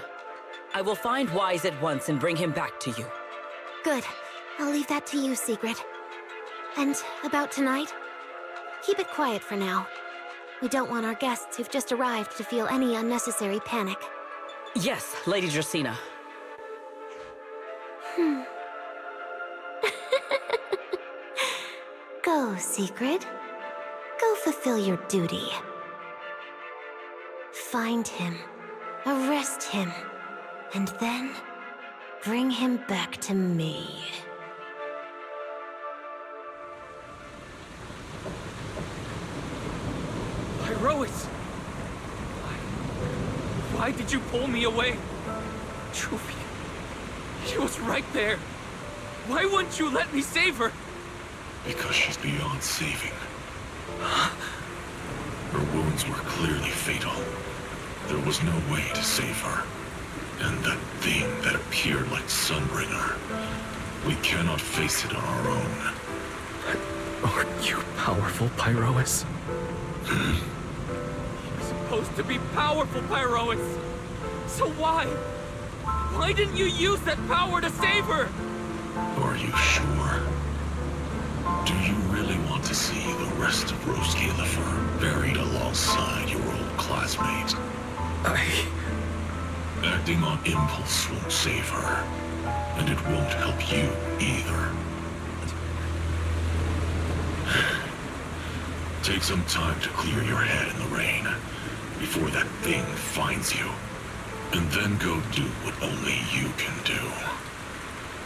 I will find Wise at once and bring him back to you. Good. I'll leave that to you, Sigrid. And about tonight? Keep it quiet for now. We don't want our guests who've just arrived to feel any unnecessary panic. Yes, Lady Dracena. Go, Sigrid. Go fulfill your duty. Find him, arrest him, and then bring him back to me. Pyrois! Why did you pull me away? Truvia, she was right there. Why wouldn't you let me save her? Because she's beyond saving. Her wounds were clearly fatal. There was no way to save her. And that thing that appeared like Sunbringer, we cannot face it on our own. Aren't you powerful, Pyrois? You're supposed to be powerful, Pyrois. So why? Why didn't you use that power to save her? Are you sure? Do you really want to see the rest of Rose Califer buried alongside your old classmate? Acting on impulse won't save her, and it won't help you either. Take some time to clear your head in the rain before that thing finds you, and then go do what only you can do.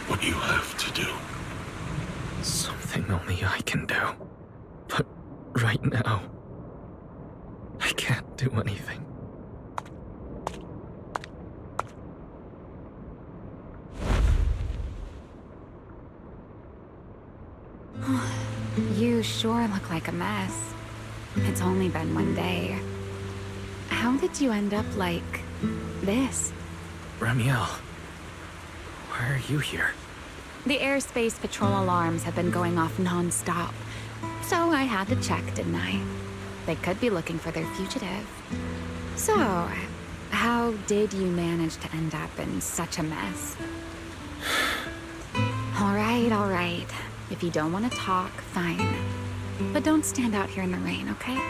What you have to do. Something only I can do. But right now, I can't do anything. You sure look like a mess. It's only been one day. How did you end up like this? Ramiel, why are you here? The airspace patrol alarms have been going off non-stop, so I had to check, didn't I? They could be looking for their fugitive. So, how did you manage to end up in such a mess? All right. If you don't want to talk, fine. But don't stand out here in the rain, okay?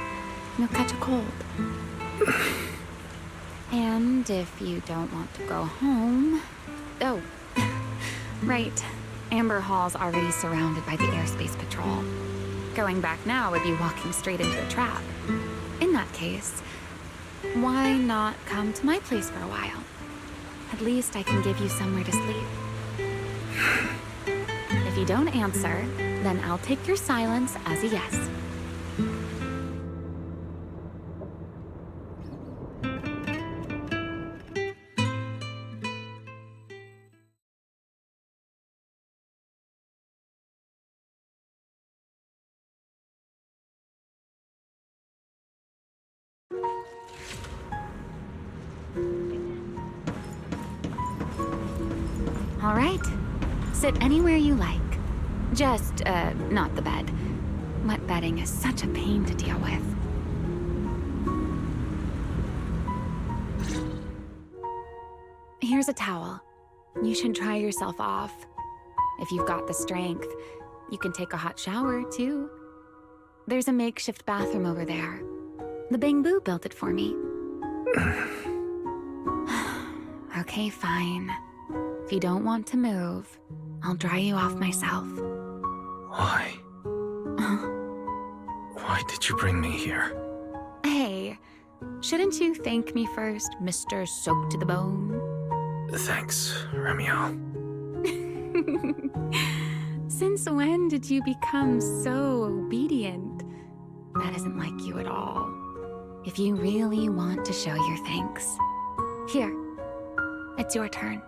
You'll catch a cold. And if you don't want to go home... Oh, right. Amber Hall's already surrounded by the airspace patrol. Going back now would be walking straight into a trap. In that case, why not come to my place for a while? At least I can give you somewhere to sleep. If you don't answer, then I'll take your silence as a yes. All right. Sit anywhere you like. Just, not the bed. Wet bedding is such a pain to deal with. Here's a towel. You should dry yourself off. If you've got the strength, you can take a hot shower, too. There's a makeshift bathroom over there. The Bang-Boo built it for me. Okay, fine. If you don't want to move, I'll dry you off myself. Why? Why did you bring me here? Hey, shouldn't you thank me first, Mr. Soaked to the Bone? Thanks, Romeo. Since when did you become so obedient? That isn't like you at all. If you really want to show your thanks, here, it's your turn.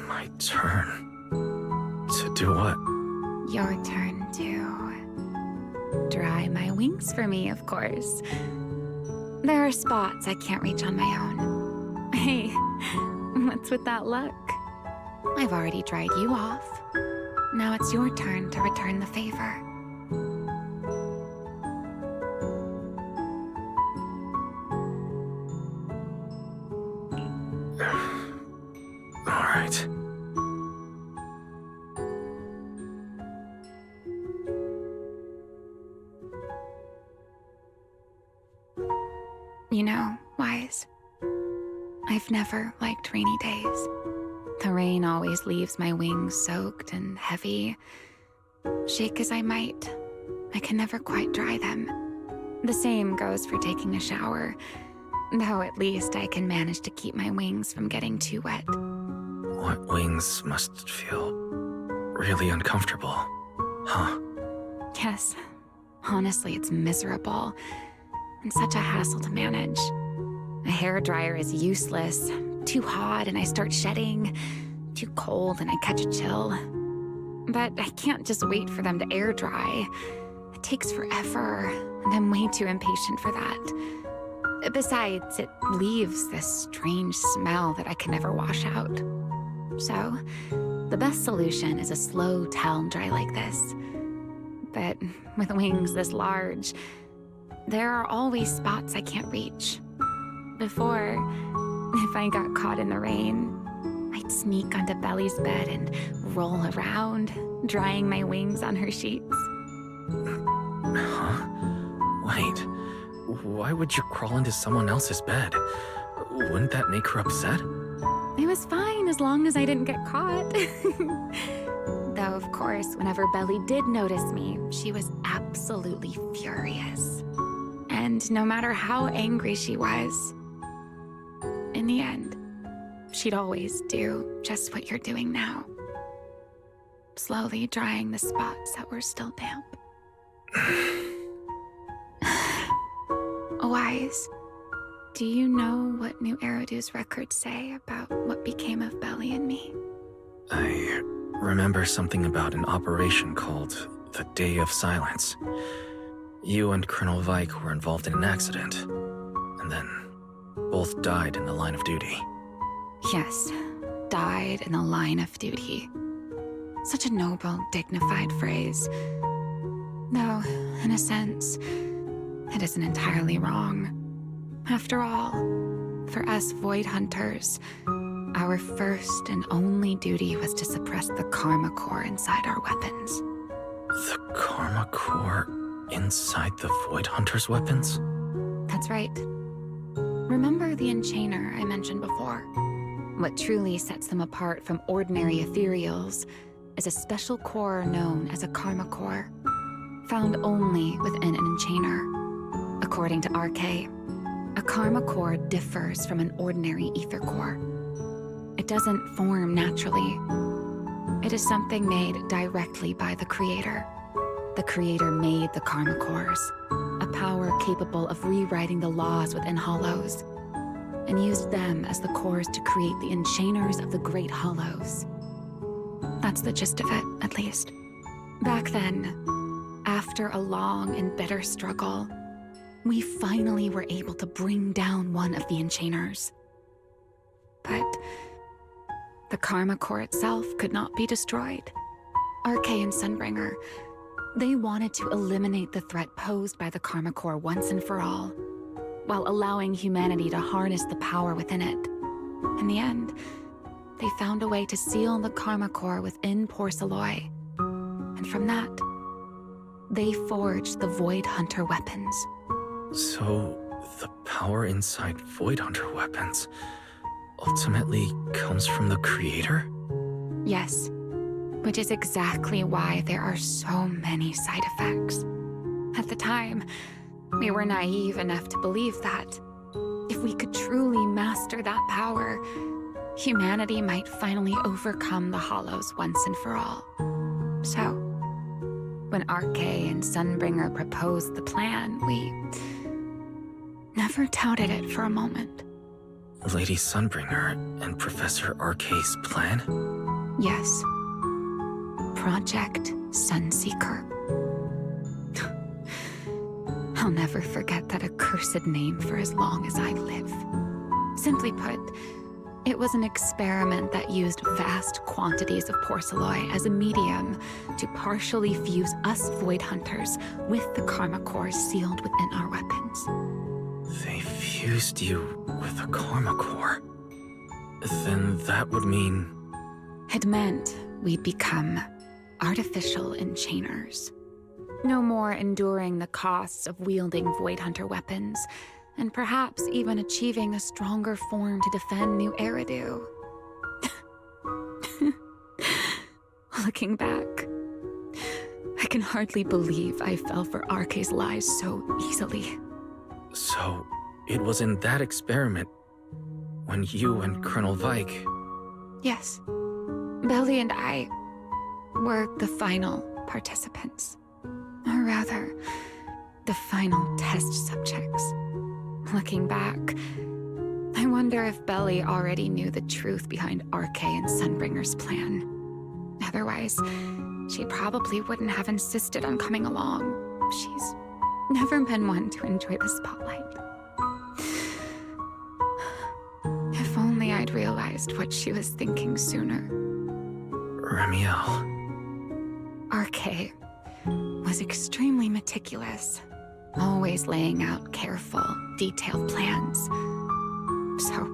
My turn? To do what? Your turn to dry my wings for me, of course. There are spots I can't reach on my own. Hey, what's with that look? I've already dried you off. Now it's your turn to return the favor. All right. You know, Wise, I've never liked rainy days. The rain always leaves my wings soaked and heavy. Shake as I might, I can never quite dry them. The same goes for taking a shower, though at least I can manage to keep my wings from getting too wet. Wet wings must feel really uncomfortable, huh? Yes, honestly, it's miserable and such a hassle to manage. A hairdryer is useless. Too hot and I start shedding. Too cold and I catch a chill. But I can't just wait for them to air dry. It takes forever, and I'm way too impatient for that. Besides, it leaves this strange smell that I can never wash out. So, the best solution is a slow towel dry like this. But with wings this large, there are always spots I can't reach. Before, if I got caught in the rain, I'd sneak onto Belly's bed and roll around, drying my wings on her sheets. Huh? Wait, why would you crawl into someone else's bed? Wouldn't that make her upset? It was fine as long as I didn't get caught. Though, of course, whenever Belly did notice me, she was absolutely furious. And no matter how angry she was, in the end, she'd always do just what you're doing now. Slowly drying the spots that were still damp. Wise, do you know what New Eridu's records say about what became of Belly and me? I remember something about an operation called the Day of Silence. You and Colonel Vike were involved in an accident, and then both died in the line of duty. Yes, died in the line of duty. Such a noble, dignified phrase. Though, in a sense, it isn't entirely wrong. After all, for us Void Hunters, our first and only duty was to suppress the Karma Core inside our weapons. The Karma Core inside the Void Hunter's weapons? That's right. Remember the Enchainer I mentioned before? What truly sets them apart from ordinary ethereals is a special core known as a Karma Core, found only within an Enchainer. According to RK, a Karma Core differs from an ordinary ether core. It doesn't form naturally. It is something made directly by the Creator. The Creator made the Karma Cores, a power capable of rewriting the laws within Hollows, and used them as the cores to create the Enchainers of the Great Hollows. That's That's the gist of it, at least. Back then, after a long and bitter struggle, we finally were able to bring down one of the Enchainers. But the Karma Core itself could not be destroyed. RK and Sunbringer, they wanted to eliminate the threat posed by the Karma Core once and for all, while allowing humanity to harness the power within it. In the end, they found a way to seal the Karma Core within Porceloy. And from that, they forged the Void Hunter weapons. So, the power inside Void Hunter weapons ultimately comes from the Creator? Yes, which is exactly why there are so many side effects. At the time, we were naive enough to believe that if we could truly master that power, humanity might finally overcome the Hollows once and for all. So, when RK and Sunbringer proposed the plan, we never doubted it for a moment. Lady Sunbringer and Professor RK's plan? Yes. Project Sunseeker. I'll never forget that accursed name for as long as I live. Simply put, it was an experiment that used vast quantities of Porceloy as a medium to partially fuse us Void Hunters with the Karma Core sealed within our weapons. They fused you with a Karma Core. Then that would mean... It meant we'd become artificial enchainers. No more enduring the costs of wielding Void Hunter weapons, and perhaps even achieving a stronger form to defend New Eridu. Looking back, I can hardly believe I fell for RK's lies so easily. So, it was in that experiment when you and Colonel Vike... Yes. Belly and I were the final participants. Or rather, the final test subjects. Looking back, I wonder if Belly already knew the truth behind RK and Sunbringer's plan. Otherwise, she probably wouldn't have insisted on coming along. She's never been one to enjoy the spotlight. If only I'd realized what she was thinking sooner. Ramiel. RK was extremely meticulous, always laying out careful, detailed plans. So,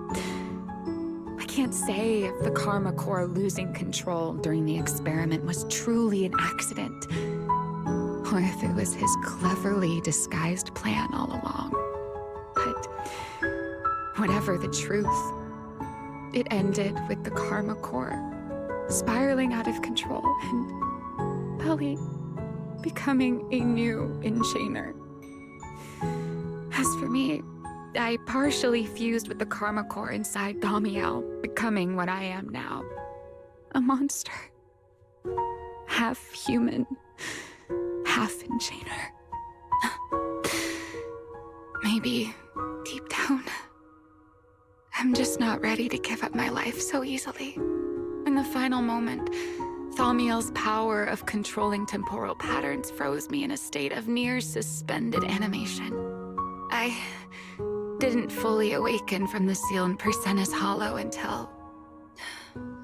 I can't say if the Karma Core losing control during the experiment was truly an accident, or if it was his cleverly disguised plan all along. But whatever the truth, it ended with the Karma Core spiraling out of control and Belly becoming a new Enchainer. As for me, I partially fused with the Karma Core inside Damiel, becoming what I am now. A monster. Half human, half Enchainer. Maybe, deep down, I'm just not ready to give up my life so easily. In the final moment, Thaumiel's power of controlling temporal patterns froze me in a state of near suspended animation. I didn't fully awaken from the sealed Persenis Hollow until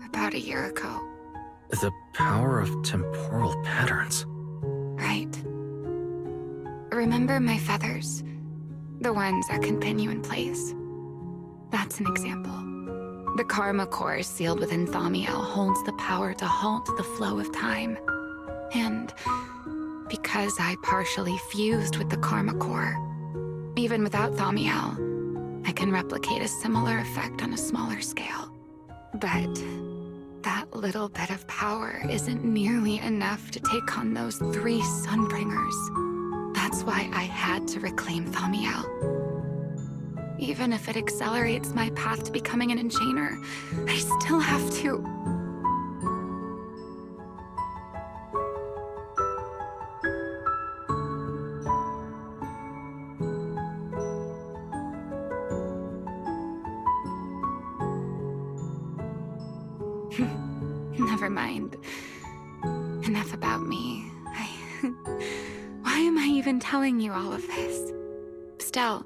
about a year ago. The power of temporal patterns. Right. Remember my feathers? The ones that can pin you in place? That's an example. The Karma Core sealed within Thaumiel holds the power to halt the flow of time. And because I partially fused with the Karma Core, even without Thaumiel, I can replicate a similar effect on a smaller scale. But that little bit of power isn't nearly enough to take on those 3 Sunbringers. That's why I had to reclaim Thaumiel. Even if it accelerates my path to becoming an Enchainer, I still have to... Never mind. Enough about me. Why am I even telling you all of this? Still,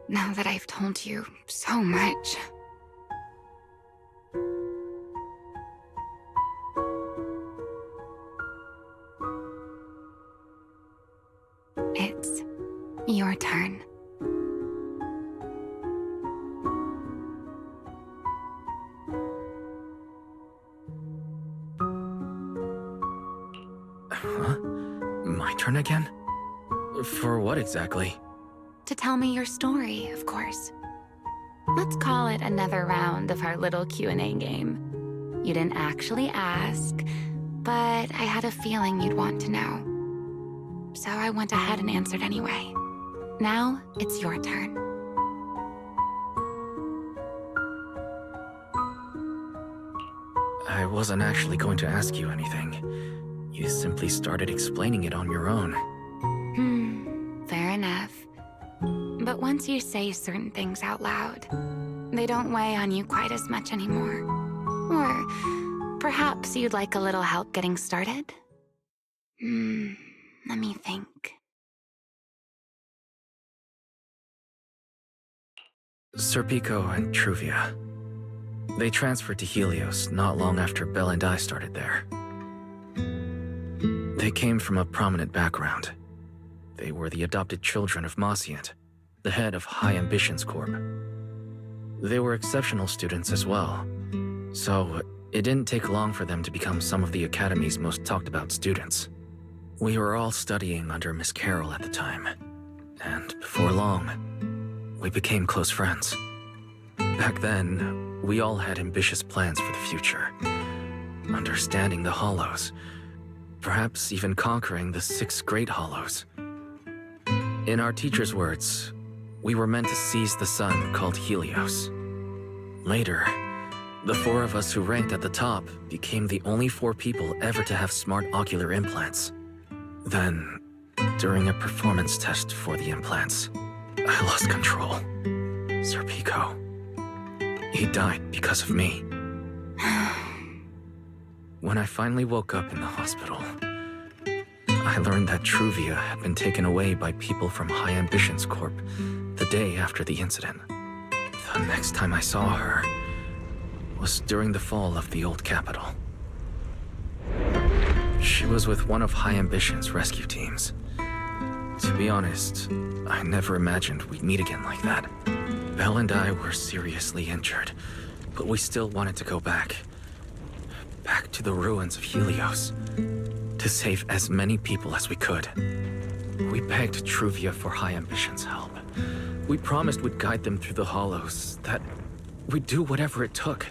now that I've told you so much... It's your turn. Huh? My turn again? For what exactly? To tell me your story, of course. Let's call it another round of our little Q&A game. You didn't actually ask, but I had a feeling you'd want to know. So I went ahead and answered anyway. Now, it's your turn. I wasn't actually going to ask you anything. You simply started explaining it on your own. Fair enough. But once you say certain things out loud, they don't weigh on you quite as much anymore. Or perhaps you'd like a little help getting started? Let me think. Serpico and Truvia. They transferred to Helios not long after Belle and I started there. They came from a prominent background. They were the adopted children of Mosient, the head of High Ambitions Corp. They were exceptional students as well, so it didn't take long for them to become some of the Academy's most talked about students. We were all studying under Miss Carroll at the time, and before long, we became close friends. Back then, we all had ambitious plans for the future. Understanding the Hollows, perhaps even conquering the 6 Great Hollows. In our teacher's words, we were meant to seize the sun called Helios. Later, the 4 of us who ranked at the top became the only 4 people ever to have smart ocular implants. Then, during a performance test for the implants, I lost control. Serpico. He died because of me. When I finally woke up in the hospital, I learned that Truvia had been taken away by people from High Ambitions Corp the day after the incident. The next time I saw her was during the fall of the old capital. She was with one of High Ambitions' rescue teams. To be honest, I never imagined we'd meet again like that. Belle and I were seriously injured, but we still wanted to go back. Back to the ruins of Helios, to save as many people as we could. We begged Truvia for High Ambitions' help. We promised we'd guide them through the Hollows, that we'd do whatever it took.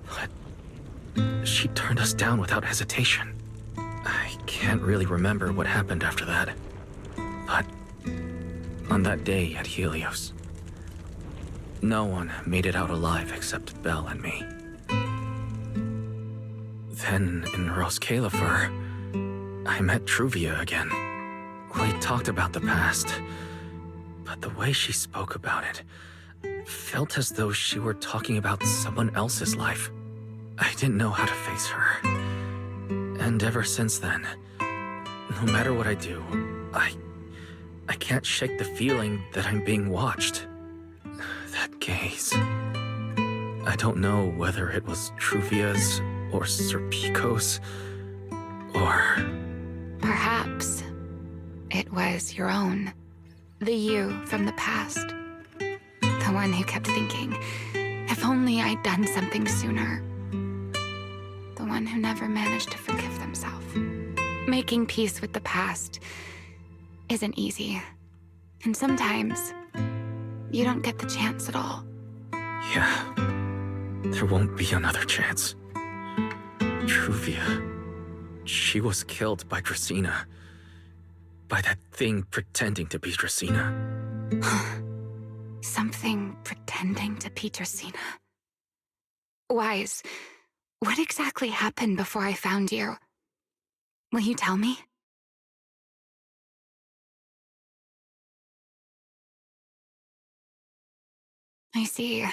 But she turned us down without hesitation. I can't really remember what happened after that. But on that day at Helios, no one made it out alive except Belle and me. Then in Roskalefer, I met Truvia again. We talked about the past, but the way she spoke about it felt as though she were talking about someone else's life. I didn't know how to face her. And ever since then, no matter what I do, I can't shake the feeling that I'm being watched. That gaze. I don't know whether it was Truvia's or Serpico's, or... Perhaps it was your own. The you from the past. The one who kept thinking, if only I'd done something sooner. The one who never managed to forgive themselves. Making peace with the past isn't easy. And sometimes, you don't get the chance at all. Yeah, there won't be another chance. Truvia, she was killed by Dracena. By that thing pretending to be Dracena. Something pretending to be Dracena. Wise, what exactly happened before I found you? Will you tell me? I see.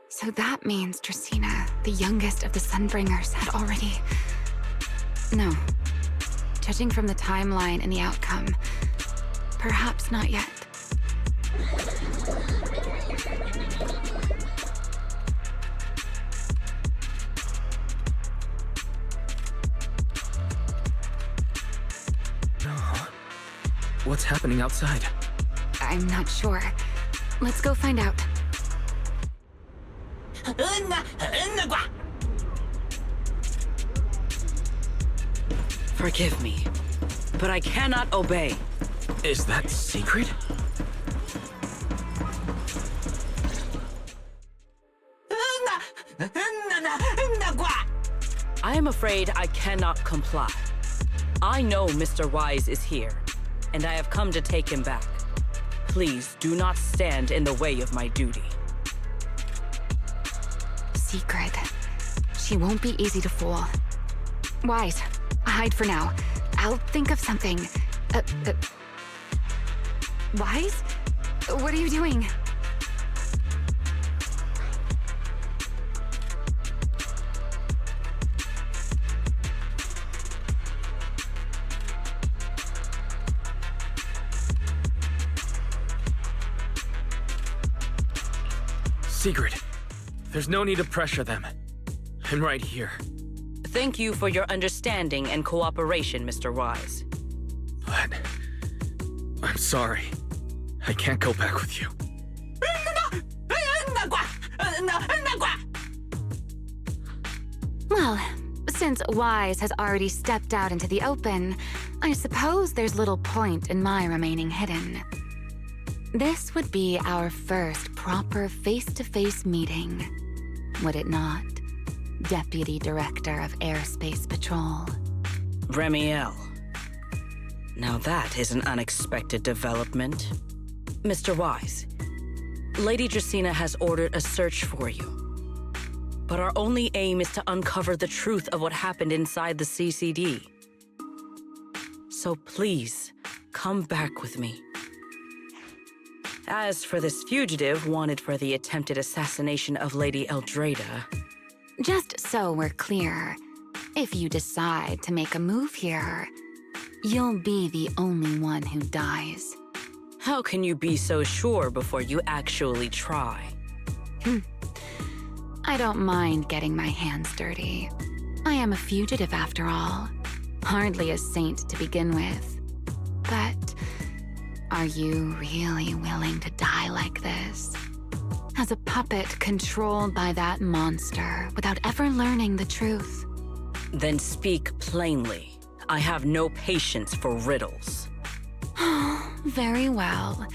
So that means Dracena, the youngest of the Sunbringers had already... No. Judging from the timeline and the outcome, perhaps not yet. What's happening outside? I'm not sure. Let's go find out. Forgive me, but I cannot obey. Is that secret? I am afraid I cannot comply. I know Mr. Wise is here, and I have come to take him back. Please do not stand in the way of my duty. Secret. She won't be easy to fool. Wise, hide for now. I'll think of something. Wise? What are you doing? Secret. There's no need to pressure them. I'm right here. Thank you for your understanding and cooperation, Mr. Wise. But... I'm sorry. I can't go back with you. Well, since Wise has already stepped out into the open, I suppose there's little point in my remaining hidden. This would be our first proper face-to-face meeting, would it not, Deputy Director of Airspace Patrol? Remiel. Now that is an unexpected development. Mr. Wise, Lady Dracaena has ordered a search for you. But our only aim is to uncover the truth of what happened inside the CCD. So please, come back with me. As for this fugitive wanted for the attempted assassination of Lady Eldrada... Just so we're clear, if you decide to make a move here, you'll be the only one who dies. How can you be so sure before you actually try? I don't mind getting my hands dirty. I am a fugitive after all. Hardly a saint to begin with. But are you really willing to die like this? As a puppet controlled by that monster without ever learning the truth? Then speak plainly. I have no patience for riddles. Very well.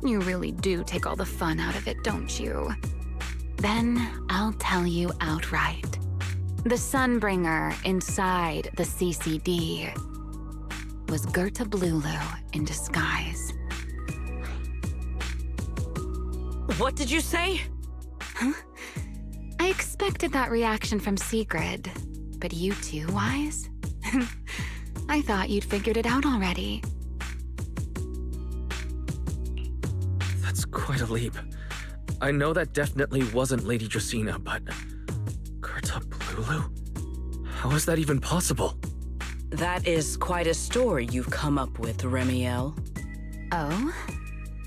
You really do take all the fun out of it, don't you? Then I'll tell you outright. The Sunbringer inside the CCD was Gerta Blulu in disguise. What did you say? Huh? I expected that reaction from Sigrid, but you too, Wise? I thought you'd figured it out already. That's quite a leap. I know that definitely wasn't Lady Dracaena, but... Gerta Blulu? How is that even possible? That is quite a story you've come up with, Remiel. Oh?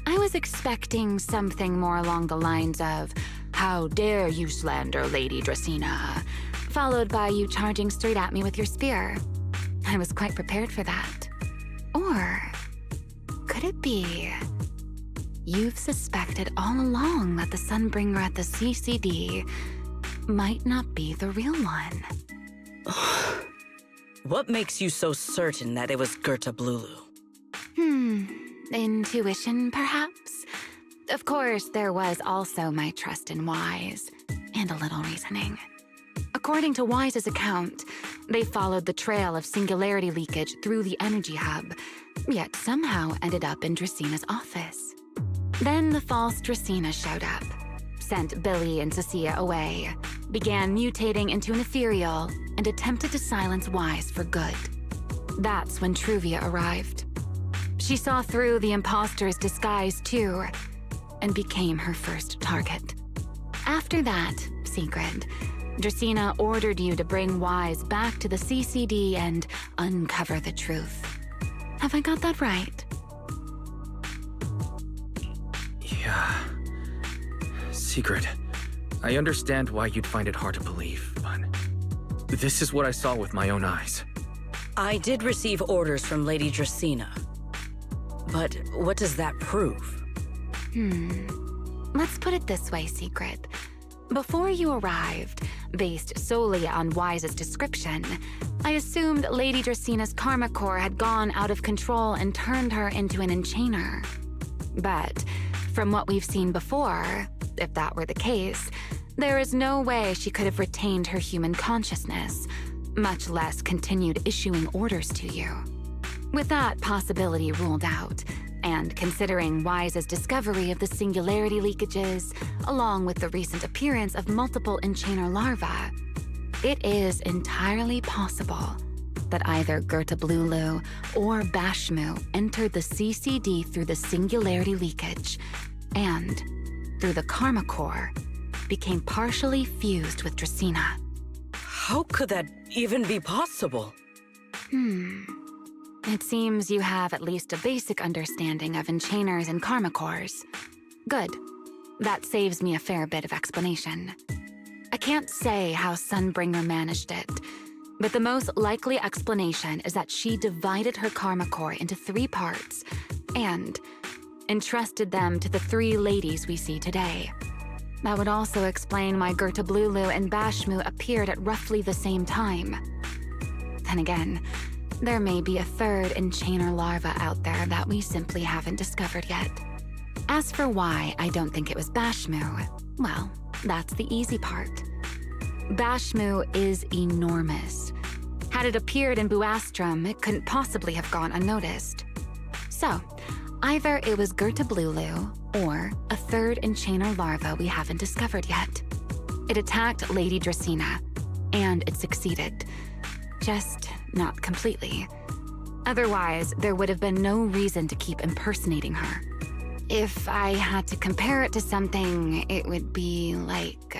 I was expecting something more along the lines of, "How dare you slander Lady Dracaena?" followed by you charging straight at me with your spear. I was quite prepared for that. Or could it be you've suspected all along that the Sunbringer at the CCD might not be the real one? What makes you so certain that it was Gerta Blulu? Intuition, perhaps? Of course, there was also my trust in Wise, and a little reasoning. According to Wise's account, they followed the trail of singularity leakage through the energy hub, yet somehow ended up in Draceena's office. Then the false Dracaena showed up, sent Billy and Cecilia away, began mutating into an ethereal, and attempted to silence Wise for good. That's when Truvia arrived. She saw through the imposter's disguise too, and became her first target. After that, Sigrid, Dracaena ordered you to bring Wise back to the CCD and uncover the truth. Have I got that right? Yeah. Secret. I understand why you'd find it hard to believe, but this is what I saw with my own eyes. I did receive orders from Lady Dracaena. But what does that prove? Let's put it this way, Secret. Before you arrived, based solely on Wise's description, I assumed Lady Dracena's karma core had gone out of control and turned her into an enchainer. But from what we've seen before, if that were the case, there is no way she could have retained her human consciousness, much less continued issuing orders to you. With that possibility ruled out, and considering Wise's discovery of the singularity leakages, along with the recent appearance of multiple enchainer larvae, it is entirely possible that either Gertablulu or Bashmu entered the CCD through the singularity leakage, and, through the karma core, became partially fused with Dracaena. How could that even be possible? It seems you have at least a basic understanding of enchainers and karma cores. Good. That saves me a fair bit of explanation. I can't say how Sunbringer managed it, but the most likely explanation is that she divided her karma core into 3 parts and entrusted them to the 3 ladies we see today. That would also explain why Gertablulu and Bashmu appeared at roughly the same time. Then again, there may be a 3rd enchainer larva out there that we simply haven't discovered yet. As for why I don't think it was Bashmu, well, that's the easy part. Bashmu is enormous. Had it appeared in Buastrum, it couldn't possibly have gone unnoticed. So, either it was Gertablulu or a 3rd enchainer larva we haven't discovered yet. It attacked Lady Dracaena, and it succeeded. Just not completely. Otherwise, there would have been no reason to keep impersonating her. If I had to compare it to something, it would be like,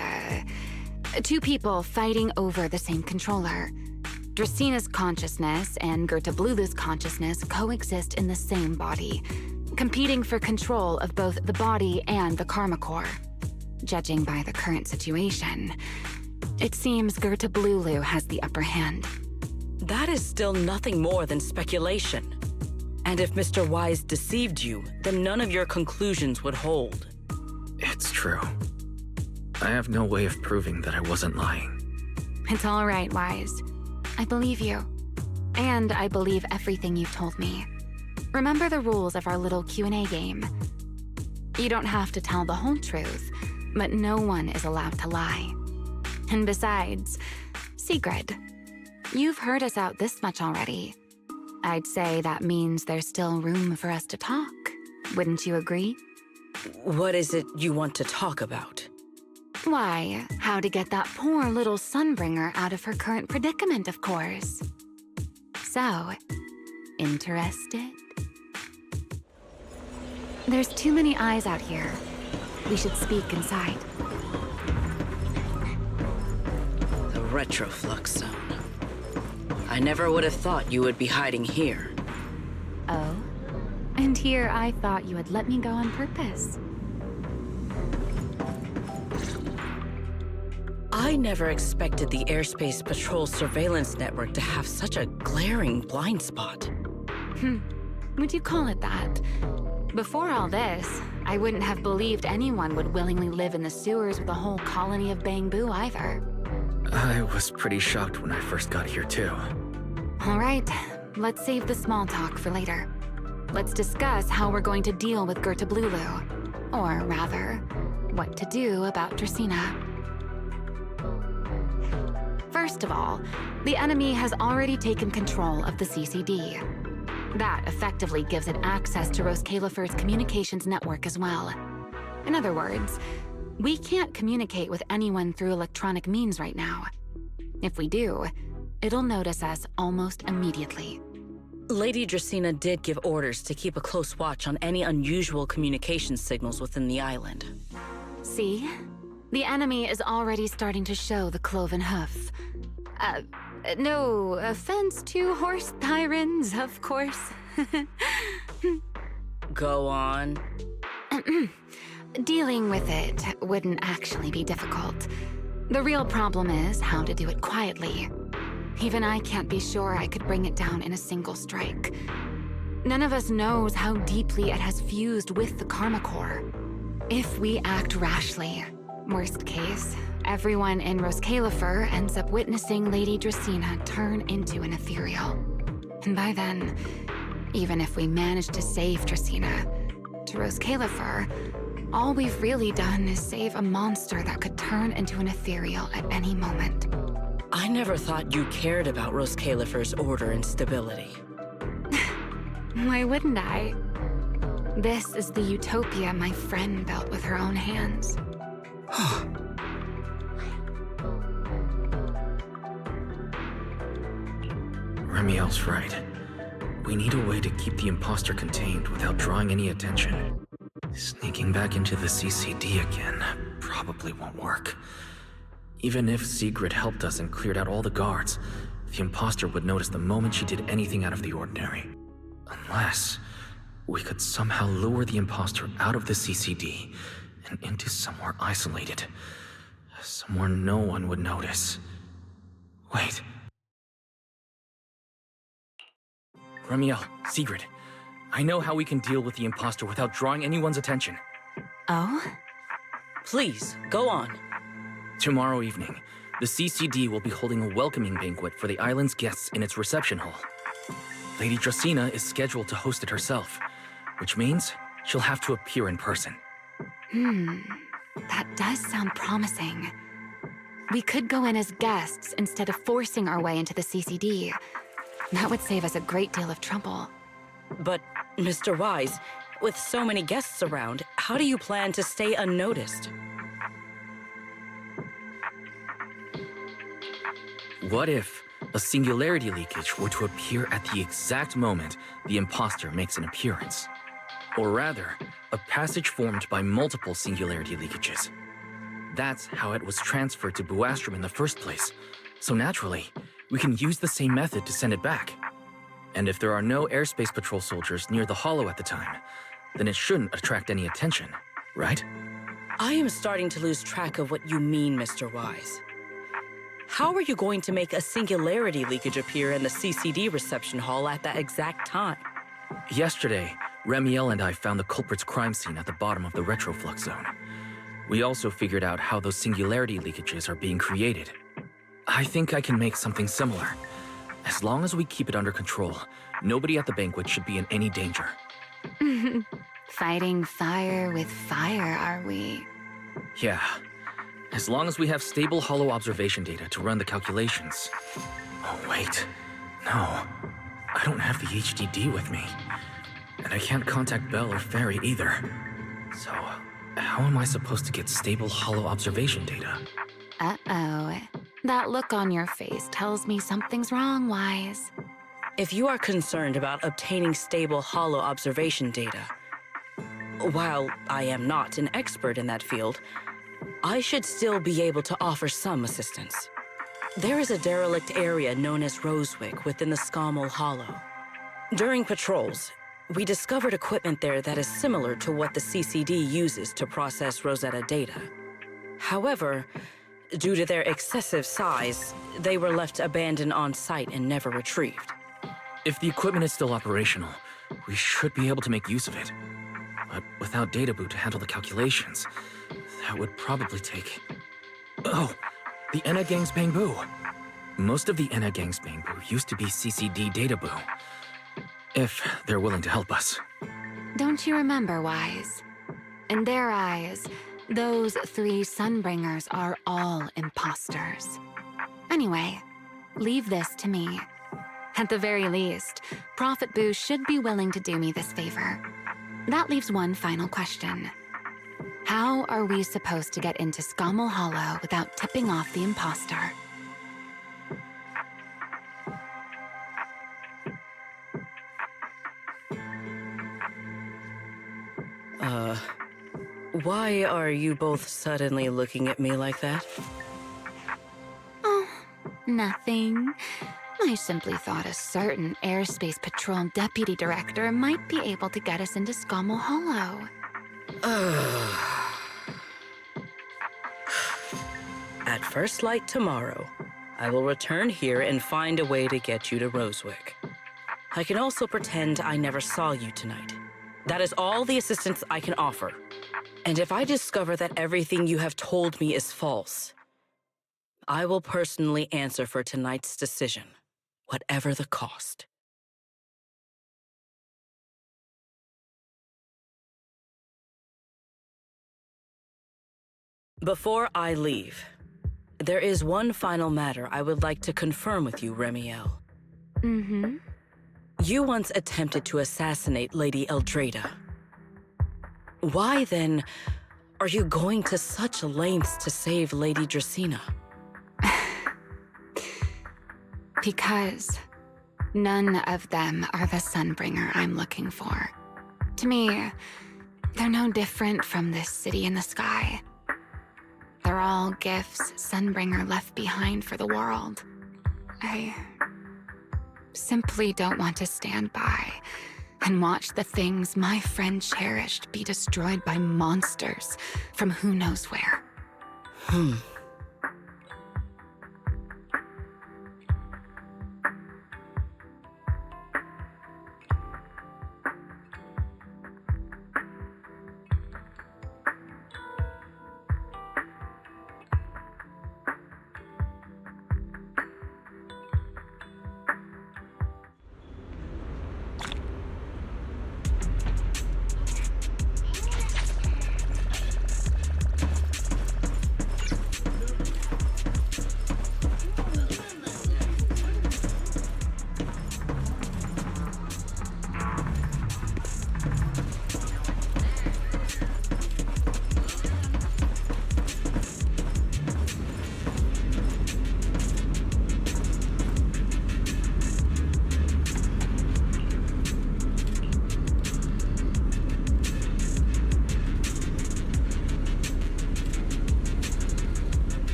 2 people fighting over the same controller. Dracena's consciousness and Gertablulu's consciousness coexist in the same body, competing for control of both the body and the karma core. Judging by the current situation, it seems Gertablulu has the upper hand. That is still nothing more than speculation. And if Mr. Wise deceived you, then none of your conclusions would hold. It's true. I have no way of proving that I wasn't lying. It's all right, Wise. I believe you. And I believe everything you've told me. Remember the rules of our little Q&A game. You don't have to tell the whole truth, but no one is allowed to lie. And besides, Sigrid, you've heard us out this much already. I'd say that means there's still room for us to talk. Wouldn't you agree? What is it you want to talk about? Why, how to get that poor little Sunbringer out of her current predicament, of course. So, interested? There's too many eyes out here. We should speak inside. The Retroflux Zone. I never would have thought you would be hiding here. Oh? And here I thought you had let me go on purpose. I never expected the Airspace Patrol surveillance network to have such a glaring blind spot. Would you call it that? Before all this, I wouldn't have believed anyone would willingly live in the sewers with a whole colony of Bangbu either. I was pretty shocked when I first got here too. All right, let's save the small talk for later. Let's discuss how we're going to deal with Gertablulu. Or rather, what to do about Dracaena. First of all, the enemy has already taken control of the CCD. That effectively gives it access to Roskalifer's communications network as well. In other words, we can't communicate with anyone through electronic means right now. If we do, it'll notice us almost immediately. Lady Dracaena did give orders to keep a close watch on any unusual communication signals within the island. See? The enemy is already starting to show the cloven hoof. No offense to horse tyrants, of course. Go on. Dealing with it wouldn't actually be difficult. The real problem is how to do it quietly. Even I can't be sure I could bring it down in a single strike. None of us knows how deeply it has fused with the Karma Core. If we act rashly, worst case, everyone in Roskalifer ends up witnessing Lady Dracena turn into an ethereal. And by then, even if we manage to save Dracena, to Roskalifer, all we've really done is save a monster that could turn into an ethereal at any moment. I never thought you cared about Roskalifer's order and stability. Why wouldn't I? This is the utopia my friend built with her own hands. Remiel's right. We need a way to keep the imposter contained without drawing any attention. Sneaking back into the CCD again probably won't work. Even if Sigrid helped us and cleared out all the guards, the imposter would notice the moment she did anything out of the ordinary. Unless we could somehow lure the imposter out of the CCD and into somewhere isolated. Somewhere no one would notice. Wait. Remiel, Sigrid, I know how we can deal with the imposter without drawing anyone's attention. Oh? Please, go on. Tomorrow evening, the CCD will be holding a welcoming banquet for the island's guests in its reception hall. Lady Dracena is scheduled to host it herself, which means she'll have to appear in person. That does sound promising. We could go in as guests instead of forcing our way into the CCD. That would save us a great deal of trouble. But, Mr. Wise, with so many guests around, how do you plan to stay unnoticed? What if a singularity leakage were to appear at the exact moment the imposter makes an appearance? Or rather, a passage formed by multiple singularity leakages. That's how it was transferred to Buastrom in the first place. So naturally, we can use the same method to send it back. And if there are no airspace patrol soldiers near the hollow at the time, then it shouldn't attract any attention, right? I am starting to lose track of what you mean, Mr. Wise. How are you going to make a singularity leakage appear in the CCD reception hall at that exact time? Yesterday, Remiel and I found the culprit's crime scene at the bottom of the retroflux zone. We also figured out how those singularity leakages are being created. I think I can make something similar. As long as we keep it under control, nobody at the banquet should be in any danger. Fighting fire with fire, are we? Yeah. As long as we have stable hollow observation data to run the calculations. Oh, wait. No. I don't have the HDD with me. And I can't contact Belle or Ferry either. So, how am I supposed to get stable hollow observation data? Uh-oh. That look on your face tells me something's wrong, Wise. If you are concerned about obtaining stable hollow observation data, while I am not an expert in that field, I should still be able to offer some assistance. There is a derelict area known as Rosewick within the Scommel Hollow. During patrols, we discovered equipment there that is similar to what the CCD uses to process Rosetta data. However, due to their excessive size, they were left abandoned on site and never retrieved. If the equipment is still operational, we should be able to make use of it. But without data boot to handle the calculations, that would probably take... Oh, the Enna Gang's Bangbu. Most of the Enna Gang's Bangbu used to be CCD data boo. If they're willing to help us. Don't you remember, Wise? In their eyes, those 3 Sunbringers are all imposters. Anyway, leave this to me. At the very least, Prophet Boo should be willing to do me this favor. That leaves one final question. How are we supposed to get into Scommel Hollow without tipping off the imposter? Why are you both suddenly looking at me like that? Oh, nothing. I simply thought a certain airspace patrol deputy director might be able to get us into Scommel Hollow. At first light tomorrow, I will return here and find a way to get you to Rosewick. I can also pretend I never saw you tonight. That is all the assistance I can offer. And if I discover that everything you have told me is false, I will personally answer for tonight's decision, whatever the cost. Before I leave, there is one final matter I would like to confirm with you, Remiel. Mm-hmm. You once attempted to assassinate Lady Eldrada. Why, then, are you going to such lengths to save Lady Dracena? Because none of them are the Sunbringer I'm looking for. To me, they're no different from this city in the sky. They're all gifts Sunbringer left behind for the world. I simply don't want to stand by and watch the things my friend cherished be destroyed by monsters from who knows where.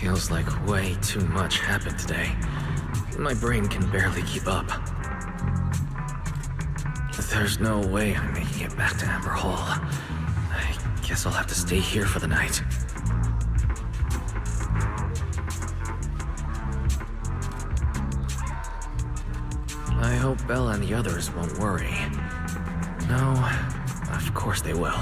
Feels like way too much happened today. My brain can barely keep up. There's no way I'm making it back to Amber Hall. I guess I'll have to stay here for the night. I hope Bella and the others won't worry. No, of course they will.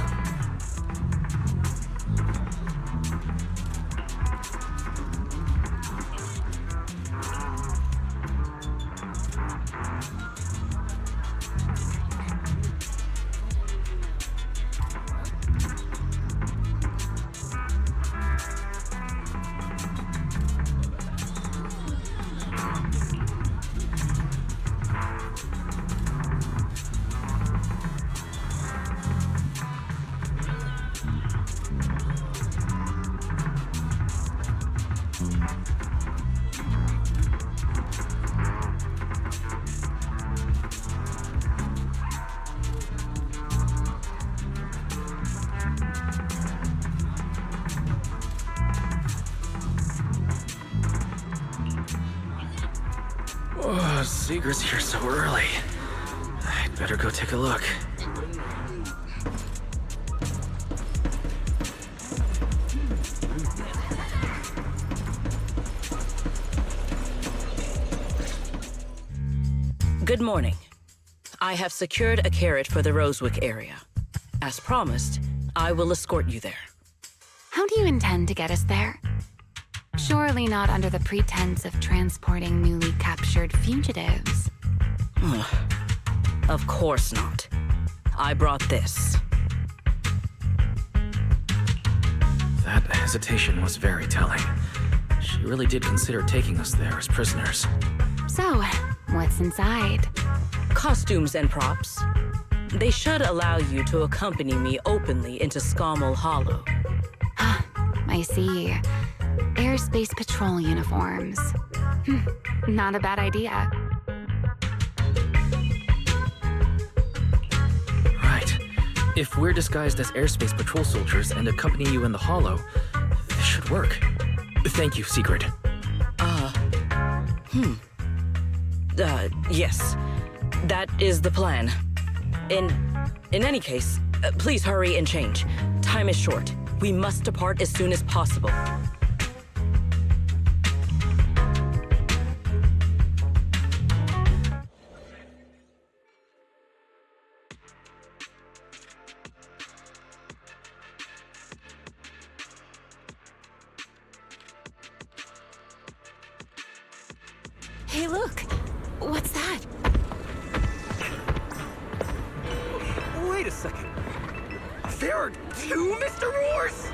Oh, Seeger's here so early. I'd better go take a look. Good morning. I have secured a carriage for the Rosewick area. As promised, I will escort you there. How do you intend to get us there? Surely not under the pretense of transporting newly captured fugitives. Of course not. I brought this. That hesitation was very telling. She really did consider taking us there as prisoners. So, what's inside? Costumes and props. They should allow you to accompany me openly into Scommel Hollow. I see. Airspace Patrol uniforms. Not a bad idea. Right. If we're disguised as Airspace Patrol soldiers and accompany you in the Hollow, this should work. Thank you, Secret. Yes. That is the plan. In any case, please hurry and change. Time is short. We must depart as soon as possible. Hey, look! What's that? Wait a second. There are two Mr. Roars?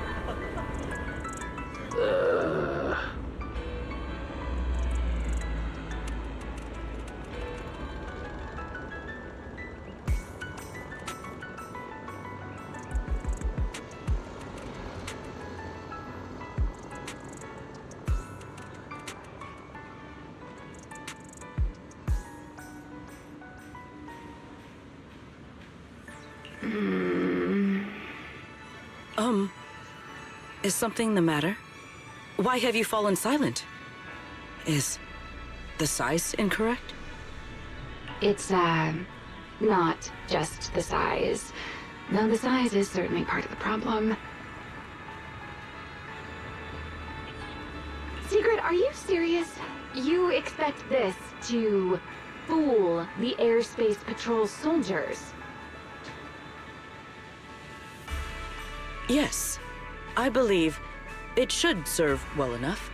Is something the matter? Why have you fallen silent? Is the size incorrect? It's, not just the size. Though the size is certainly part of the problem. Secret, are you serious? You expect this to fool the Airspace Patrol soldiers? Yes. I believe it should serve well enough.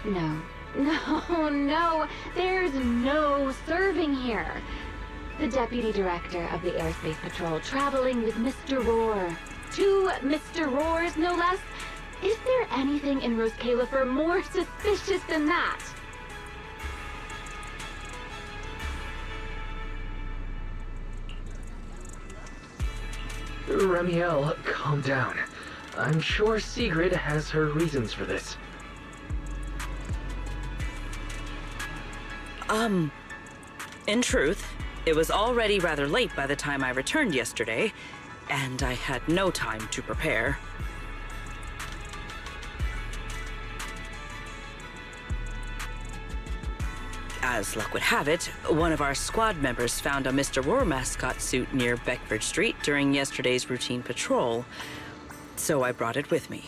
No. No. There's no serving here. The Deputy Director of the Airspace Patrol traveling with Mr. Roar. Two Mr. Roars, no less. Is there anything in Rose Califer more suspicious than that? Ramiel, calm down. I'm sure Sigrid has her reasons for this. In truth, it was already rather late by the time I returned yesterday, and I had no time to prepare. As luck would have it, one of our squad members found a Mr. Roar mascot suit near Beckford Street during yesterday's routine patrol, so I brought it with me.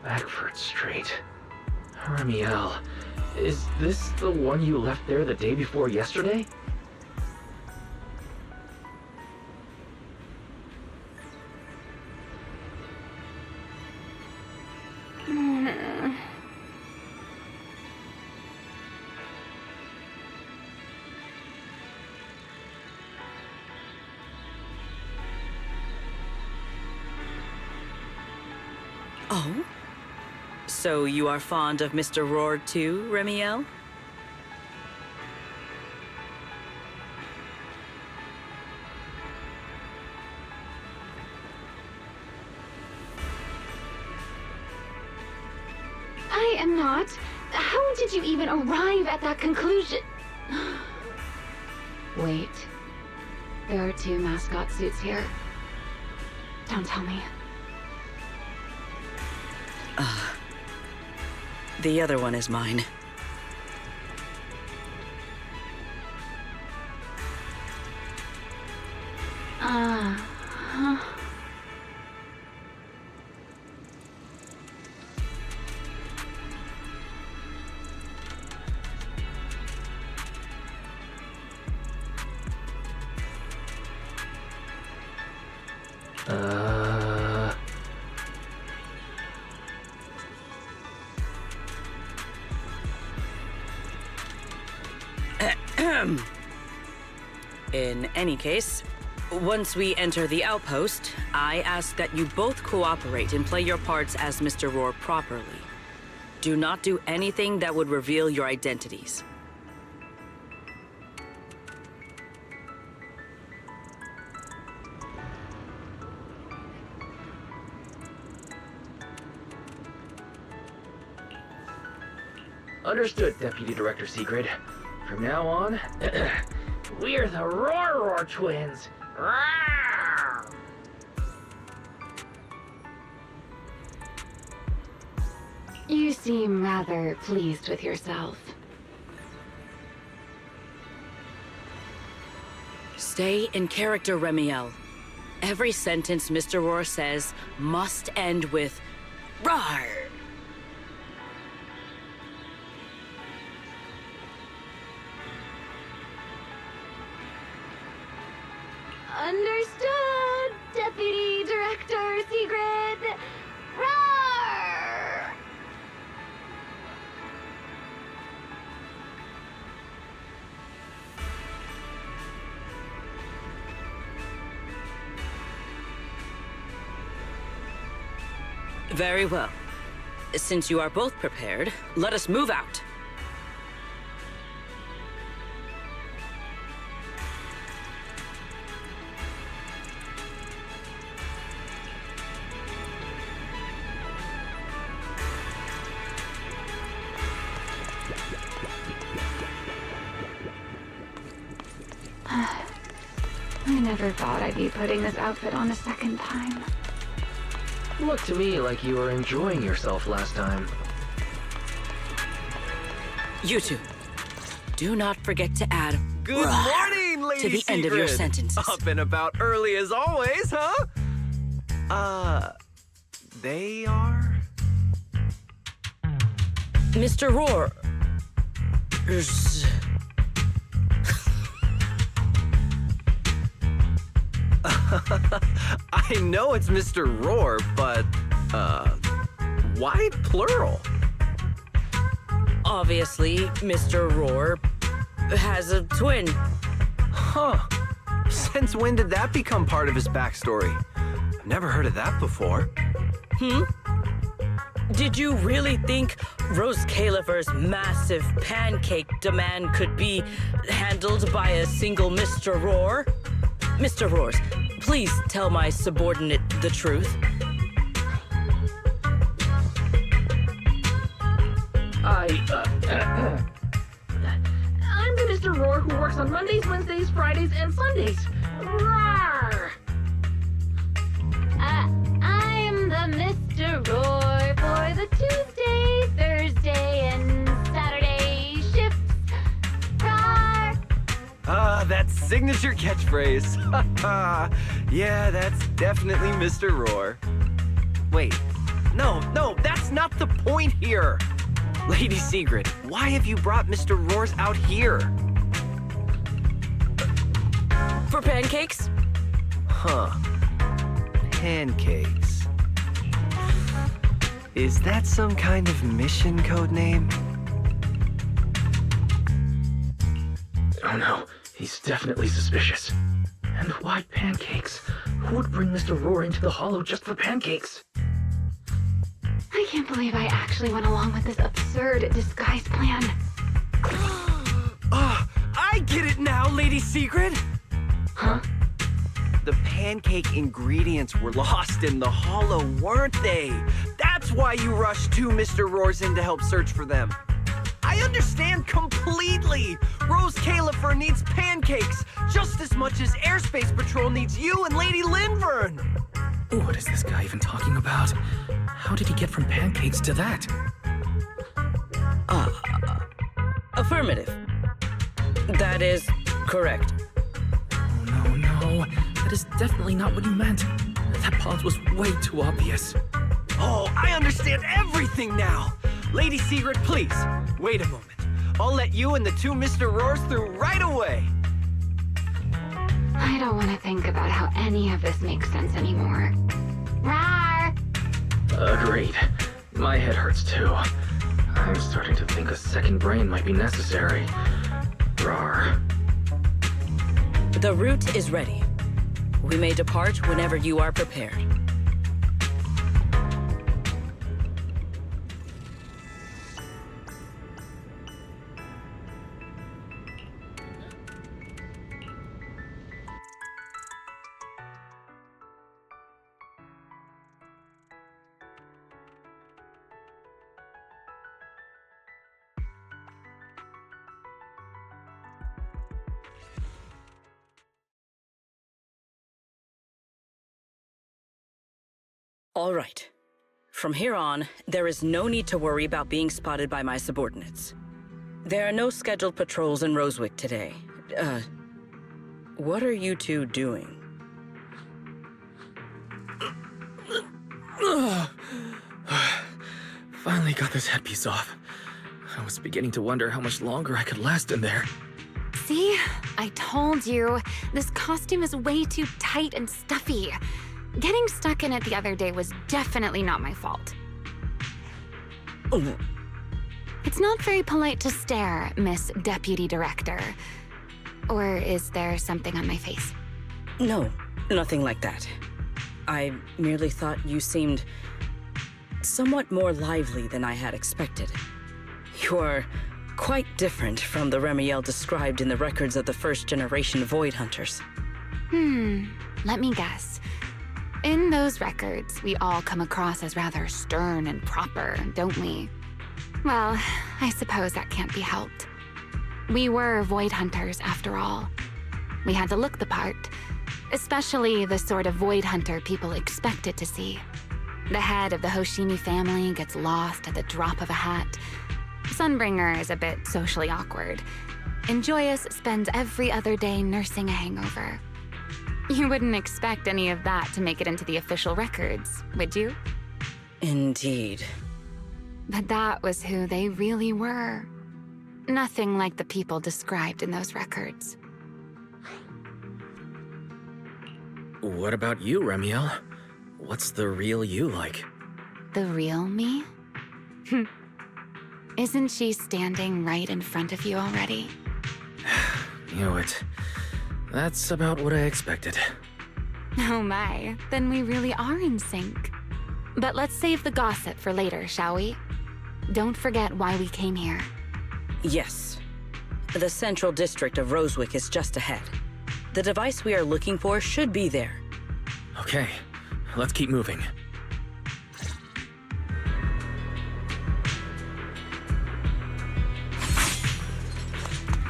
Beckford Street. Remiel, is this the one you left there the day before yesterday? Oh? So you are fond of Mr. Roar too, Remiel? I am not. How did you even arrive at that conclusion? Wait. There are 2 mascot suits here. Don't tell me. The other one is mine. In any case, once we enter the outpost, I ask that you both cooperate and play your parts as Mr. Roar properly. Do not do anything that would reveal your identities. Understood, Deputy Director Secret. From now on, we're the Roar Twins. Rawr! You seem rather pleased with yourself. Stay in character, Remiel. Every sentence Mr. Roar says must end with "Rawr!" Understood, Deputy Director Secret. Roar! Very well. Since you are both prepared, let us move out. I never thought I'd be putting this outfit on a second time. Looked to me like you were enjoying yourself last time. You two, do not forget to add Good morning, Lady to the end of your Secret. sentences. Up and about early as always, huh? They are? Mr. Roar. I know it's Mr. Roar, but, why plural? Obviously, Mr. Roar has a twin. Huh. Since when did that become part of his backstory? I've never heard of that before. Did you really think Rose Califer's massive pancake demand could be handled by a single Mr. Roar? Mr. Roars, please tell my subordinate the truth. I'm the Mr. Roar who works on Mondays, Wednesdays, Fridays, and Sundays. Rawr! I'm the Mr. Roar for the Tuesday, Thursday, and Saturday shifts. Rawr! That signature catchphrase. Yeah, that's definitely Mr. Roar. Wait, no, that's not the point here. Lady Secret, why have you brought Mr. Roars out here? For pancakes? Huh. Pancakes. Is that some kind of mission code name? Oh no, he's definitely suspicious. And why pancakes? Who would bring Mr. Roar into the Hollow just for pancakes? I can't believe I actually went along with this absurd disguise plan. I get it now, Lady Secret! Huh? The pancake ingredients were lost in the Hollow, weren't they? That's why you rushed two Mr. Roars in to help search for them. I understand completely! Rose Califer needs pancakes just as much as Airspace Patrol needs you and Lady Linvern! What is this guy even talking about? How did he get from pancakes to that? Affirmative. That is correct. Oh, no. That is definitely not what you meant. That pause was way too obvious. Oh, I understand everything now! Lady Secret, please, wait a moment. I'll let you and the two Mr. Roars through right away. I don't want to think about how any of this makes sense anymore. Rawr! Agreed. My head hurts too. I'm starting to think a second brain might be necessary. Rawr. The route is ready. We may depart whenever you are prepared. All right. From here on, there is no need to worry about being spotted by my subordinates. There are no scheduled patrols in Rosewick today. What are you two doing? Finally got this headpiece off. I was beginning to wonder how much longer I could last in there. See? I told you. This costume is way too tight and stuffy. Getting stuck in it the other day was definitely not my fault. Oh. It's not very polite to stare, Miss Deputy Director. Or is there something on my face? No, nothing like that. I merely thought you seemed somewhat more lively than I had expected. You are quite different from the Remiel described in the records of the first-generation Void Hunters. Let me guess. In those records, we all come across as rather stern and proper, don't we? Well, I suppose that can't be helped. We were Void Hunters, after all. We had to look the part, especially the sort of Void Hunter people expected to see. The head of the Hoshimi family gets lost at the drop of a hat. Sunbringer is a bit socially awkward. And Joyous spends every other day nursing a hangover. You wouldn't expect any of that to make it into the official records, would you? Indeed. But that was who they really were. Nothing like the people described in those records. What about you, Remiel? What's the real you like? The real me? Isn't she standing right in front of you already? Knew it. That's about what I expected. Oh my, then we really are in sync. But let's save the gossip for later, shall we? Don't forget why we came here. Yes. The central district of Rosewick is just ahead. The device we are looking for should be there. Okay, let's keep moving.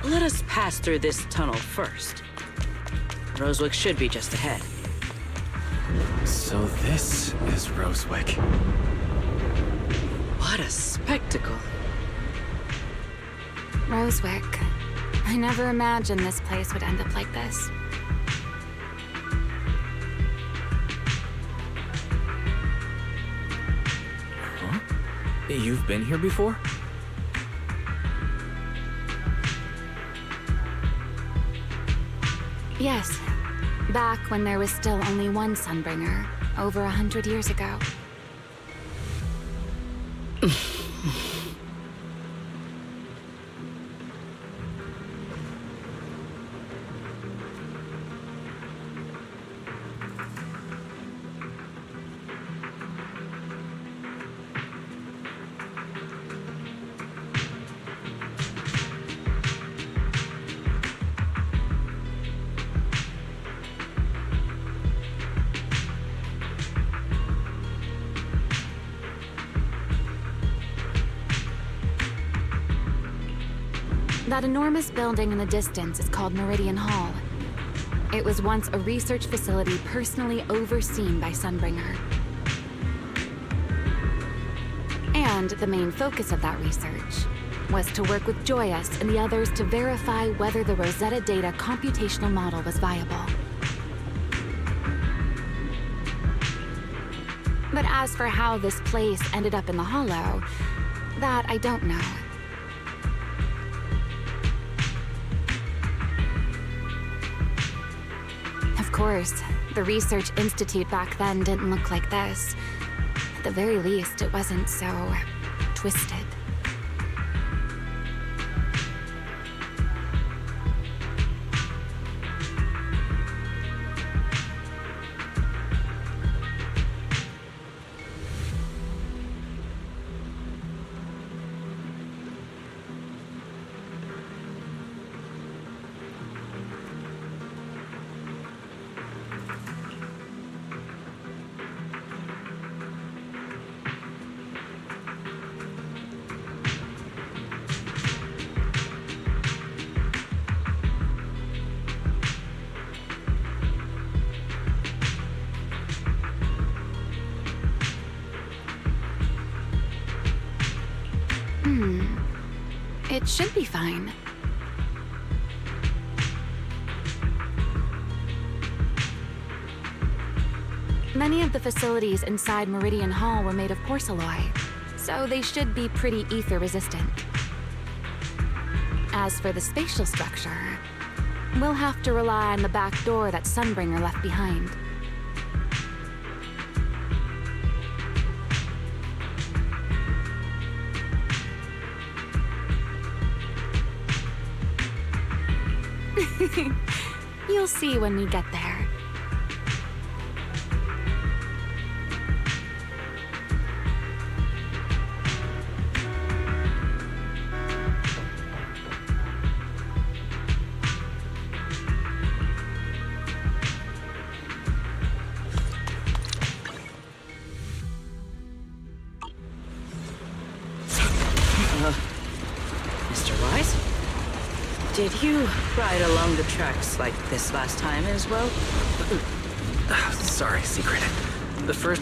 Let us pass through this tunnel first. Rosewick should be just ahead. So this is Rosewick. What a spectacle. Rosewick. I never imagined this place would end up like this. Huh? You've been here before? Yes. Back when there was still only one Sunbringer, over 100 years ago. That enormous building in the distance is called Meridian Hall. It was once a research facility personally overseen by Sunbringer. And the main focus of that research was to work with Joyous and the others to verify whether the Rosetta Data computational model was viable. But as for how this place ended up in the Hollow, that I don't know. Of course, the Research Institute back then didn't look like this. At the very least, it wasn't so twisted. It should be fine. Many of the facilities inside Meridian Hall were made of porcelain, so they should be pretty ether-resistant. As for the spatial structure, we'll have to rely on the back door that Sunbringer left behind. You'll see when we get there. Mr. Wise? Did you ride along the tracks like this last time as well? Sorry, Secret. The first...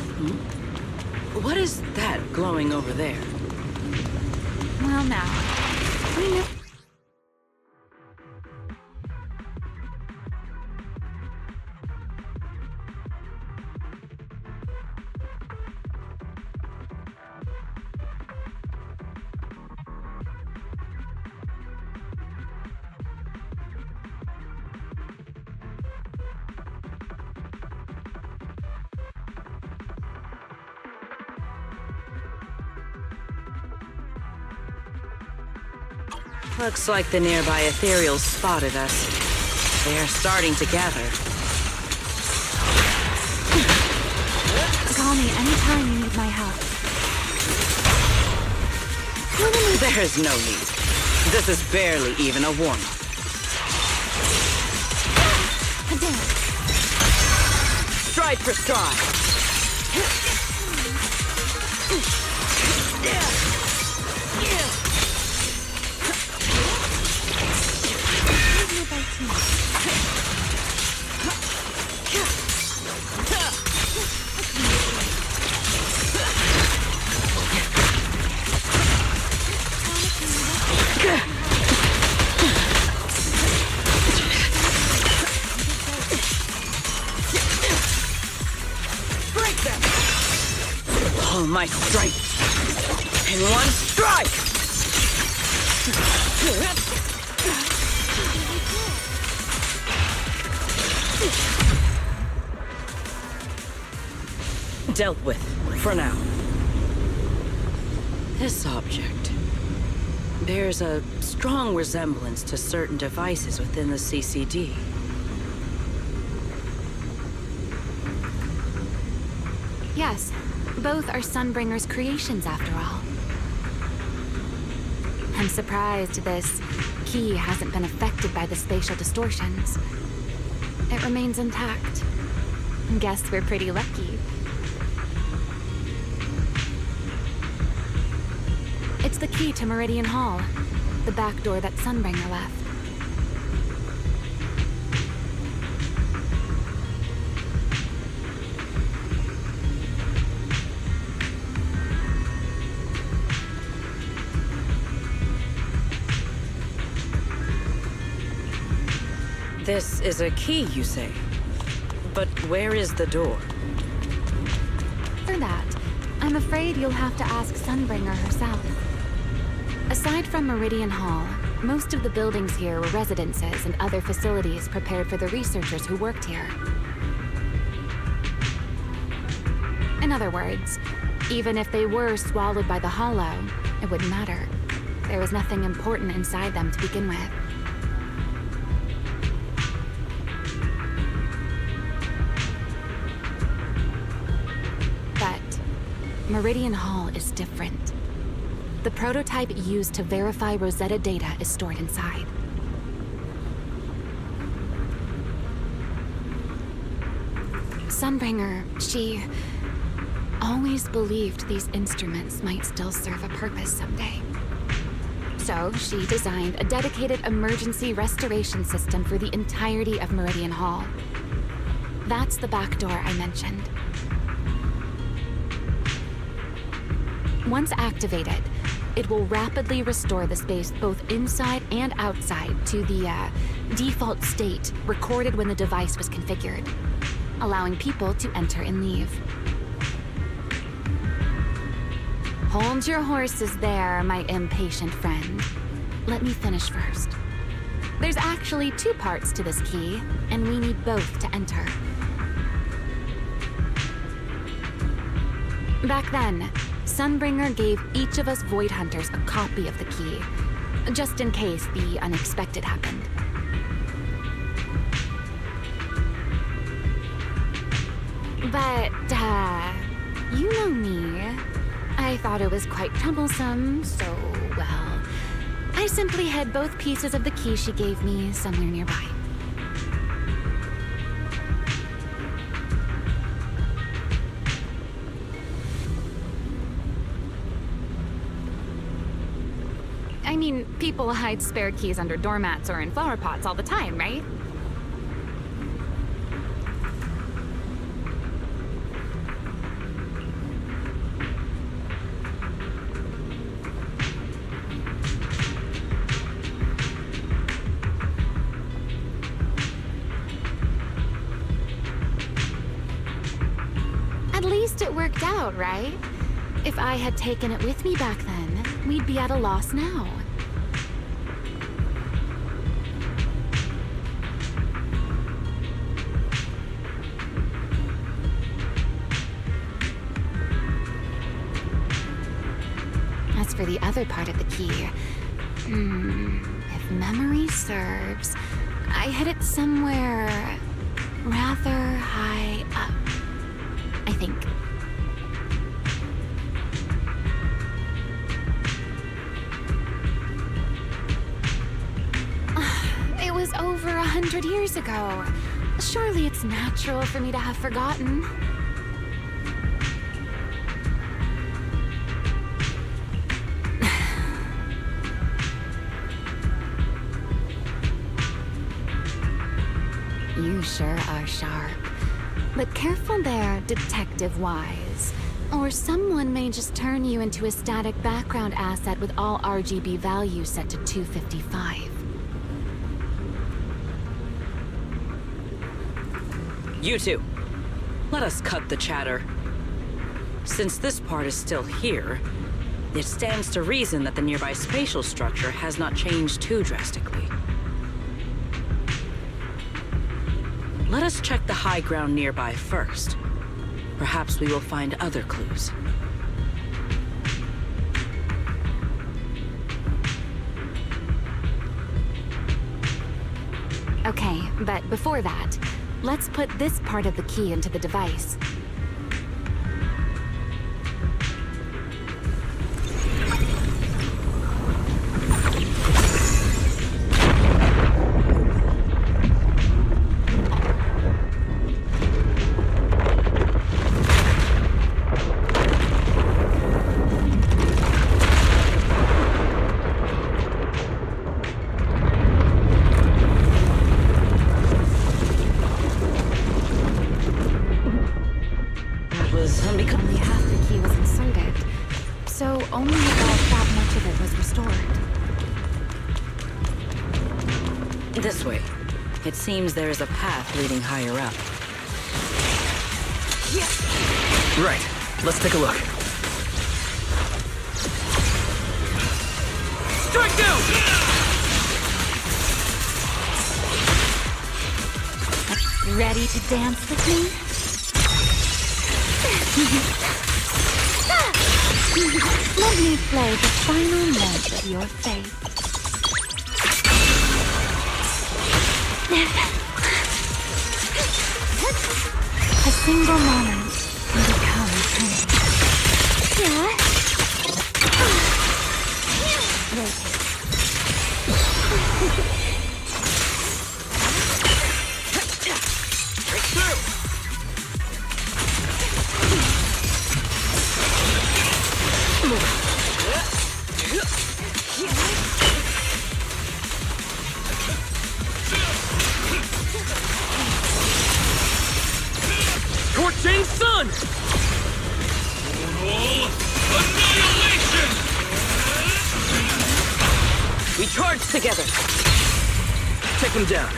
What is that glowing over there? Well, now, we know... Looks like the nearby ethereals spotted us. They are starting to gather. Call me anytime you need my help. There's no need. This is barely even a warm-up. Stride for stride. All my strength in one strike! Dealt with, for now. This object bears a strong resemblance to certain devices within the CCD. Yes, both are Sunbringer's creations after all. I'm surprised this key hasn't been affected by the spatial distortions. It remains intact. Guess we're pretty lucky. It's the key to Meridian Hall, the back door that Sunbringer left. This is a key, you say? But where is the door? For that, I'm afraid you'll have to ask Sunbringer herself. Aside from Meridian Hall, most of the buildings here were residences and other facilities prepared for the researchers who worked here. In other words, even if they were swallowed by the Hollow, it wouldn't matter. There was nothing important inside them to begin with. Meridian Hall is different. The prototype used to verify Rosetta data is stored inside. Sunbringer, she always believed these instruments might still serve a purpose someday. So she designed a dedicated emergency restoration system for the entirety of Meridian Hall. That's the back door I mentioned. Once activated, it will rapidly restore the space both inside and outside to the default state recorded when the device was configured, allowing people to enter and leave. Hold your horses there, my impatient friend. Let me finish first. There's actually two parts to this key, and we need both to enter. Back then, Sunbringer gave each of us Void Hunters a copy of the key, just in case the unexpected happened. But, you know me. I thought it was quite troublesome, so, well, I simply hid both pieces of the key she gave me somewhere nearby. I mean, people hide spare keys under doormats or in flower pots all the time, right? At least it worked out, right? If I had taken it with me back then, we'd be at a loss now. As for the other part of the key, if memory serves, I hid it somewhere rather high up, I think. over 100 years ago. Surely it's natural for me to have forgotten. You sure are sharp. But careful there, Detective Wise. Or someone may just turn you into a static background asset with all RGB values set to 255. You two, let us cut the chatter. Since this part is still here, it stands to reason that the nearby spatial structure has not changed too drastically. Let us check the high ground nearby first. Perhaps we will find other clues. Okay, but before that, let's put this part of the key into the device. Only half the key was inserted, so only about that much of it was restored. This way. It seems there is a path leading higher up. Right. Let's take a look. Strike down! Ready to dance with me? Let me play the final note of your fate. A single moment can become eternity. Torching Sun! Annihilation! We charge together! Take him down.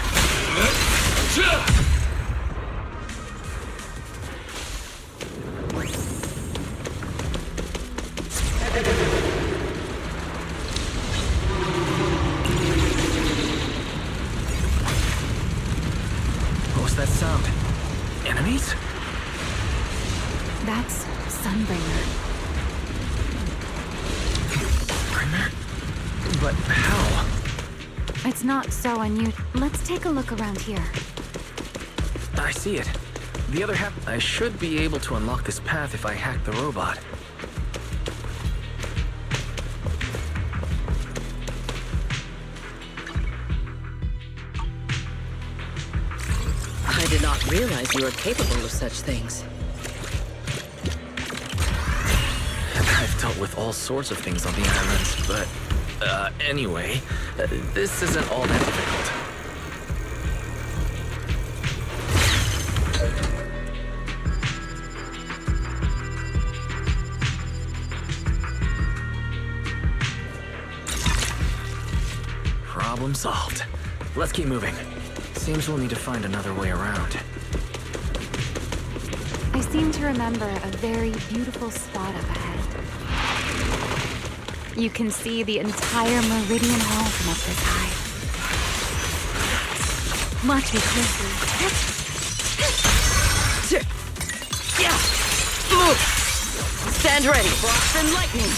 What was that sound? Enemies? That's Sunbringer. Bringer? But how? It's not so unusual. Let's take a look around here. I see it. The other half... I should be able to unlock this path if I hack the robot. I did not realize you were capable of such things. I've dealt with all sorts of things on the islands, but... anyway, this isn't all that difficult. Problem solved. Let's keep moving. Seems we'll need to find another way around. I seem to remember a very beautiful spot up ahead. You can see the entire Meridian Hall from up this high. Watch me closely. Yeah! Move! Stand ready! Frost and lightning!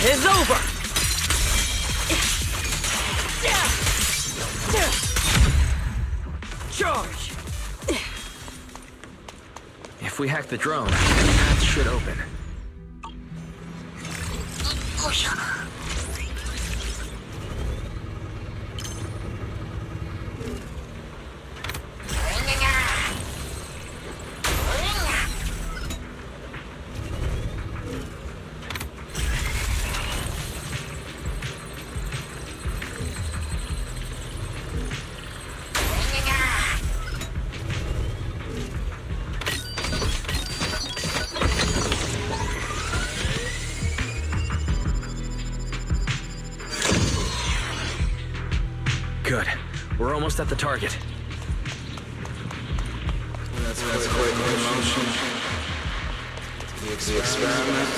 It is over! Charge! If we hack the drone, the path should open. We're almost at the target. That's quite the emotion. The experiment.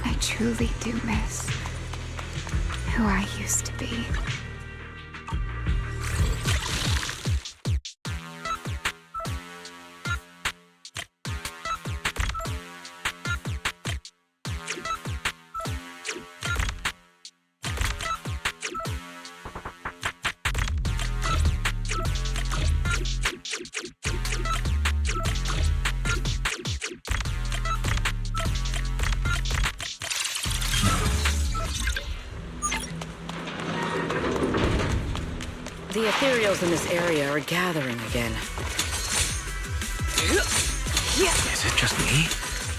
I truly do miss who I used to be. The ethereals in this area are gathering again. Is it just me?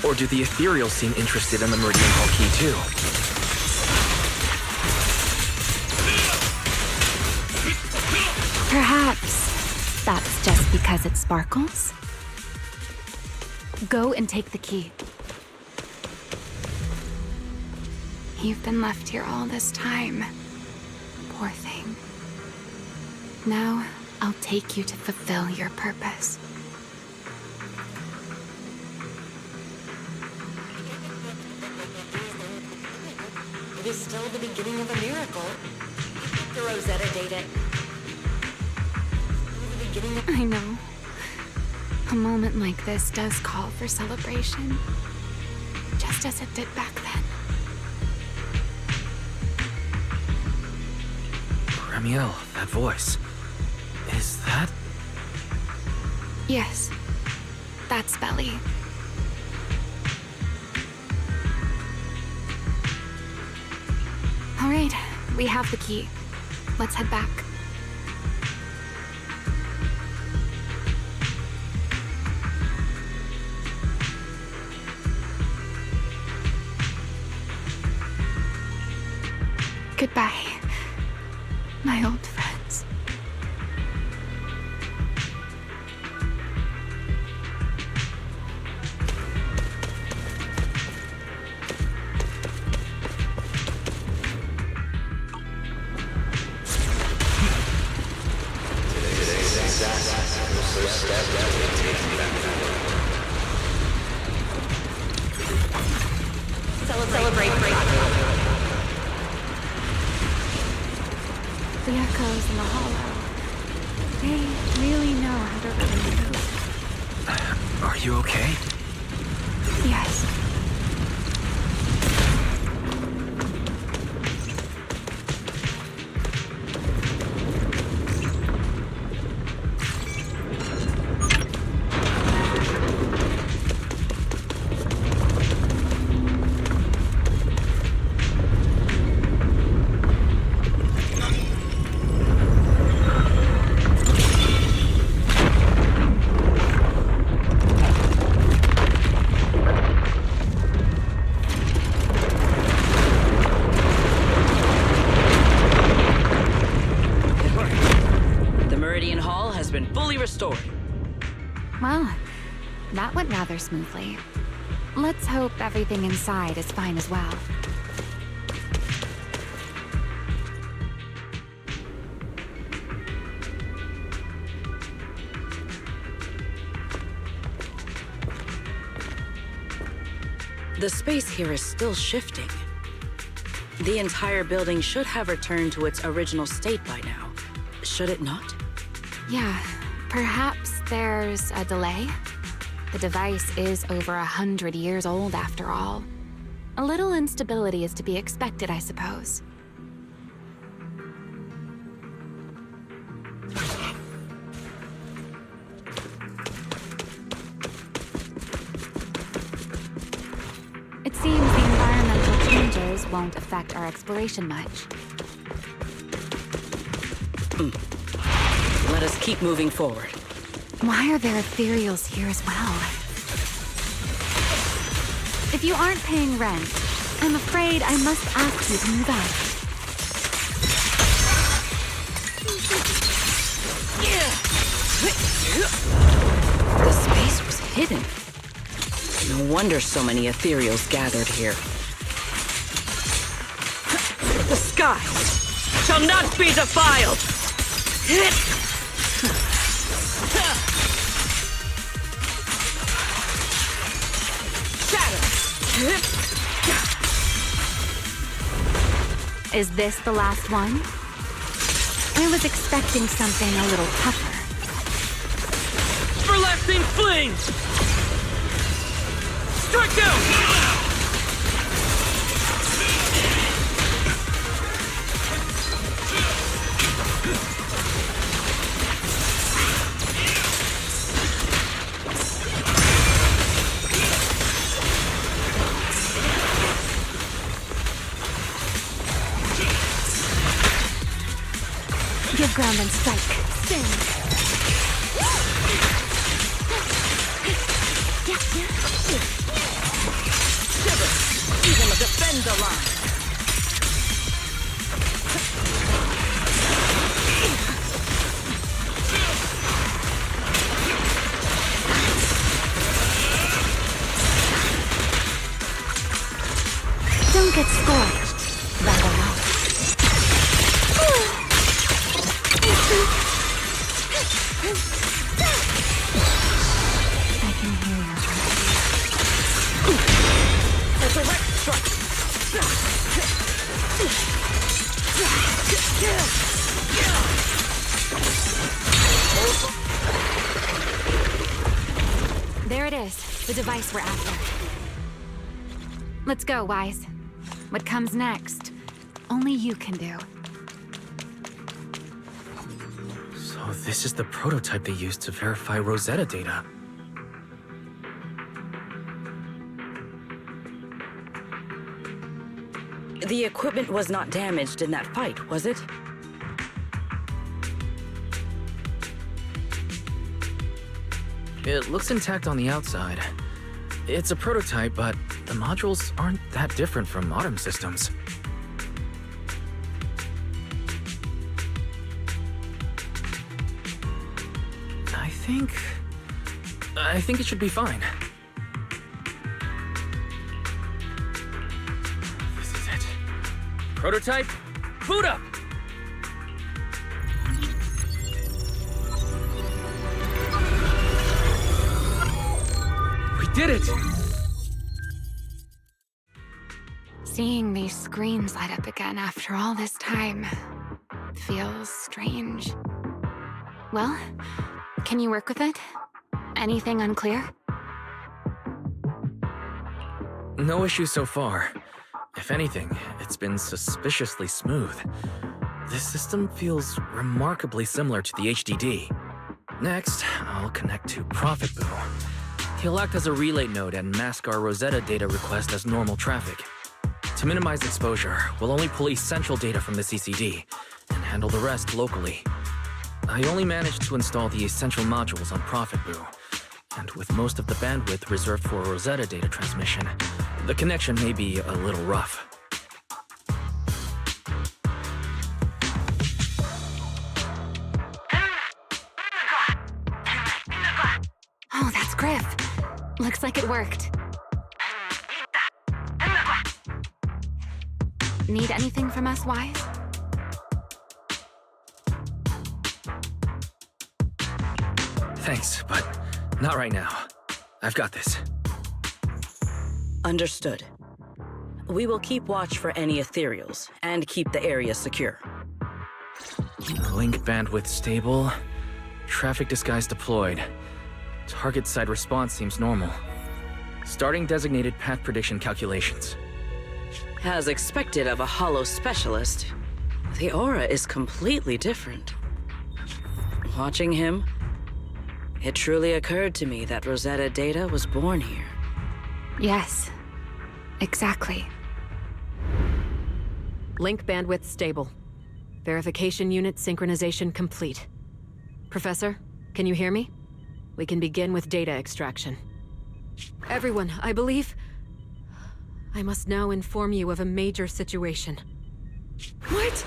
Or do the ethereals seem interested in the Meridian Hall key too? Perhaps that's just because it sparkles? Go and take the key. You've been left here all this time. Poor thing. Now, I'll take you to fulfill your purpose. It is still the beginning of a miracle. The Rosetta data. I know. A moment like this does call for celebration. Just as it did back then. Ramiel, that voice. Is that... Yes. That's Belly. All right, we have the key. Let's head back. Goodbye, my old friends. Celebrate. The echoes in the hollow. They really know how to really move. Are you okay? Yes. Restored. Well, that went rather smoothly. Let's hope everything inside is fine as well. The space here is still shifting. The entire building should have returned to its original state by now. Should it not? Yeah. Perhaps there's a delay? The device is over 100 years old after all. A little instability is to be expected, I suppose. It seems the environmental changes won't affect our exploration much. Let us keep moving forward. Why are there ethereals here as well? If you aren't paying rent, I'm afraid I must ask you to move out. The space was hidden. No wonder so many ethereals gathered here. The sky shall not be defiled! Is this the last one? I was expecting something a little tougher. Everlasting flames! Strike down! Give ground and strike. Spin. Even the defender line! Don't get scorched. That alone. I can hear your heart. A direct strike! There it is, the device we're after. Let's go, Wise. What comes next, only you can do. So this is the prototype they used to verify Rosetta data. The equipment was not damaged in that fight, was it? It looks intact on the outside. It's a prototype, but the modules aren't that different from modern systems. I think it should be fine. This is it. Prototype, boot up! We did it! Seeing these screens light up again after all this time feels strange. Well, can you work with it? Anything unclear? No issues so far. If anything, it's been suspiciously smooth. This system feels remarkably similar to the HDD. Next, I'll connect to Profit Boo. He'll act as a relay node and mask our Rosetta data request as normal traffic. To minimize exposure, we'll only pull essential data from the CCD and handle the rest locally. I only managed to install the essential modules on Profit Boo, and with most of the bandwidth reserved for Rosetta data transmission, the connection may be a little rough. Oh, that's Griff. Looks like it worked. Need anything from us, Wise? Thanks, but not right now. I've got this. Understood. We will keep watch for any ethereals and keep the area secure. Link bandwidth stable. Traffic disguise deployed. Target side response seems normal. Starting designated path prediction calculations. As expected of a holo specialist, the aura is completely different. Watching him, it truly occurred to me that Rosetta data was born here. Yes, exactly. Link bandwidth stable. Verification unit synchronization complete. Professor, can you hear me? We can begin with data extraction. Everyone, I believe... I must now inform you of a major situation. What?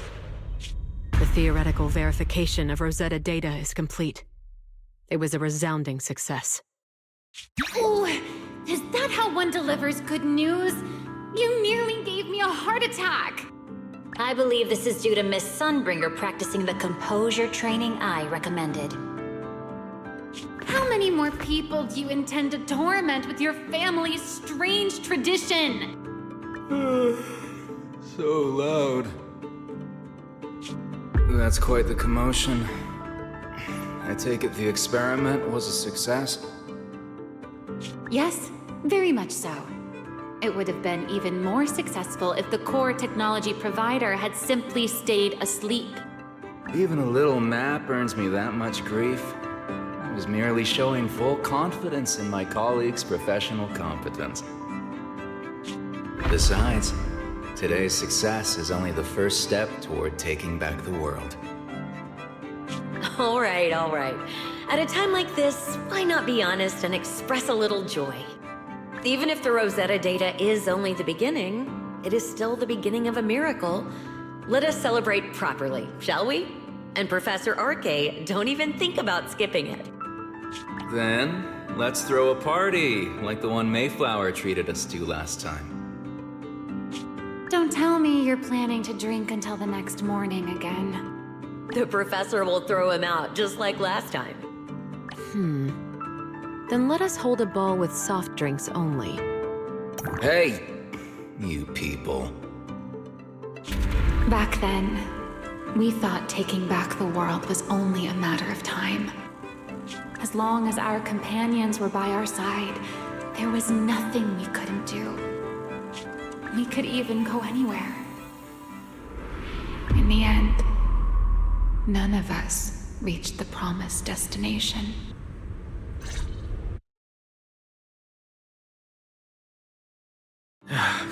The theoretical verification of Rosetta data is complete. It was a resounding success. Oh, is that how one delivers good news? You nearly gave me a heart attack. I believe this is due to Miss Sunbringer practicing the composure training I recommended. How many more people do you intend to torment with your family's strange tradition? So loud. That's quite the commotion. I take it the experiment was a success? Yes, very much so. It would have been even more successful if the core technology provider had simply stayed asleep. Even a little nap earns me that much grief. I was merely showing full confidence in my colleagues' professional competence. Besides, today's success is only the first step toward taking back the world. All right, all right. At a time like this, why not be honest and express a little joy? Even if the Rosetta data is only the beginning, it is still the beginning of a miracle. Let us celebrate properly, shall we? And Professor Arke, don't even think about skipping it. Then, let's throw a party, like the one Mayflower treated us to last time. Don't tell me you're planning to drink until the next morning again. The professor will throw him out, just like last time. Then let us hold a ball with soft drinks only. Hey, you people. Back then, we thought taking back the world was only a matter of time. As long as our companions were by our side, there was nothing we couldn't do. We could even go anywhere. In the end, none of us reached the promised destination.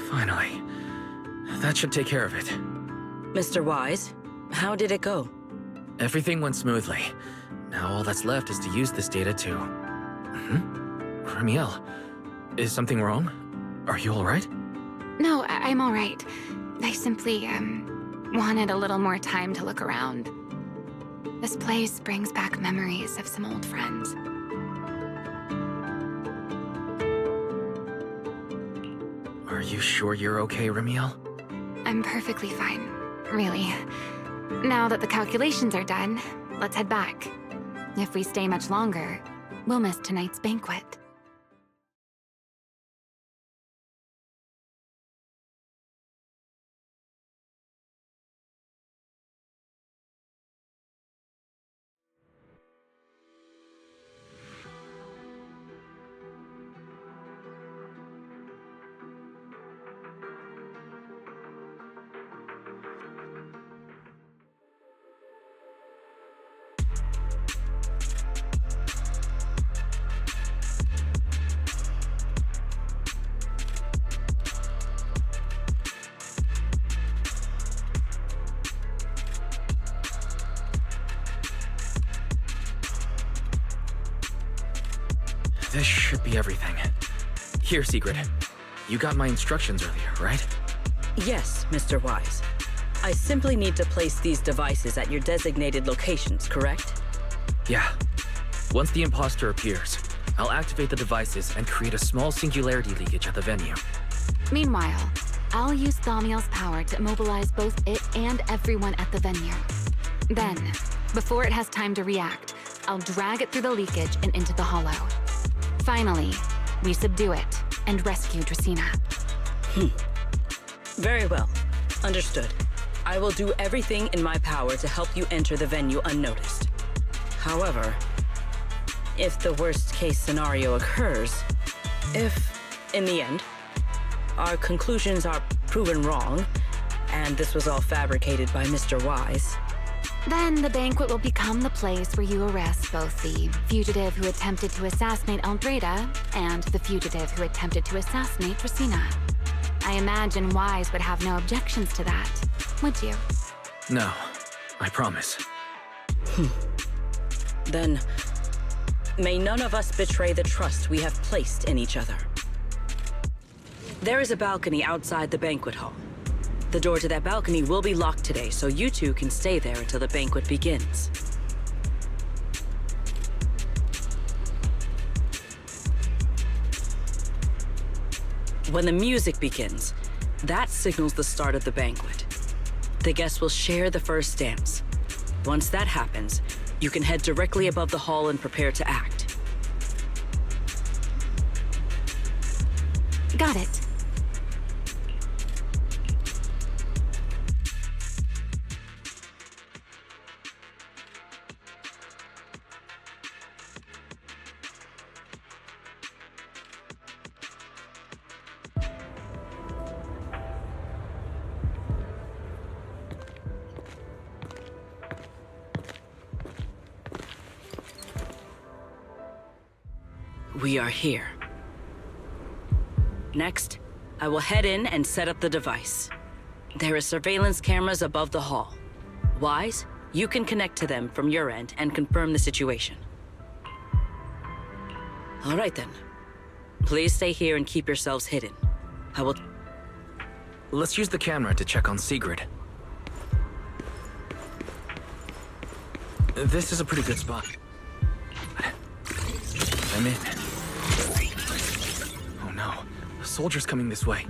Finally. That should take care of it. Mr. Wise, how did it go? Everything went smoothly. Now all that's left is to use this data to... Ramiel, is something wrong? Are you alright? No, I'm all right. I simply, wanted a little more time to look around. This place brings back memories of some old friends. Are you sure you're okay, Ramiel? I'm perfectly fine, really. Now that the calculations are done, let's head back. If we stay much longer, we'll miss tonight's banquet. This should be everything. Here, Secret. You got my instructions earlier, right? Yes, Mr. Wise. I simply need to place these devices at your designated locations, correct? Yeah. Once the imposter appears, I'll activate the devices and create a small singularity leakage at the venue. Meanwhile, I'll use Thaumiel's power to immobilize both it and everyone at the venue. Then, before it has time to react, I'll drag it through the leakage and into the hollow. Finally, we subdue it and rescue Dracena. Very well. Understood. I will do everything in my power to help you enter the venue unnoticed. However, if the worst-case scenario occurs, if, in the end, our conclusions are proven wrong, and this was all fabricated by Mr. Wise, then the banquet will become the place where you arrest both the fugitive who attempted to assassinate Albreda and the fugitive who attempted to assassinate Dracena. I imagine Wise would have no objections to that, would you? No, I promise. Then, may none of us betray the trust we have placed in each other. There is a balcony outside the banquet hall. The door to that balcony will be locked today, so you two can stay there until the banquet begins. When the music begins, that signals the start of the banquet. The guests will share the first dance. Once that happens, you can head directly above the hall and prepare to act. Got it. We are here. Next, I will head in and set up the device. There are surveillance cameras above the hall. Wise, you can connect to them from your end and confirm the situation. All right then. Please stay here and keep yourselves hidden. I will... Let's use the camera to check on Sigrid. This is a pretty good spot. I'm in. Oh no, a soldier's coming this way.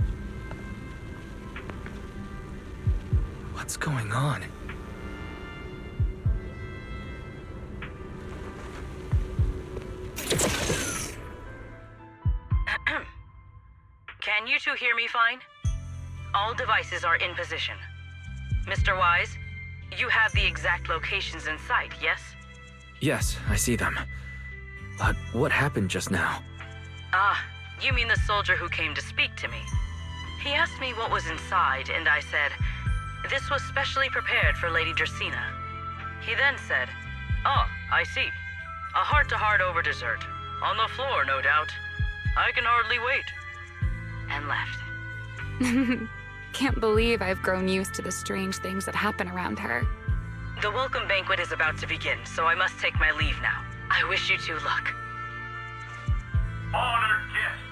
What's going on? Can you two hear me fine? All devices are in position. Mr. Wise, you have the exact locations in sight, yes? Yes, I see them. But what happened just now? Ah, you mean the soldier who came to speak to me. He asked me what was inside, and I said, this was specially prepared for Lady Dracena. He then said, oh, I see. A heart-to-heart over dessert. On the floor, no doubt. I can hardly wait. And left. Can't believe I've grown used to the strange things that happen around her. The welcome banquet is about to begin, so I must take my leave now. I wish you two luck. Honored guests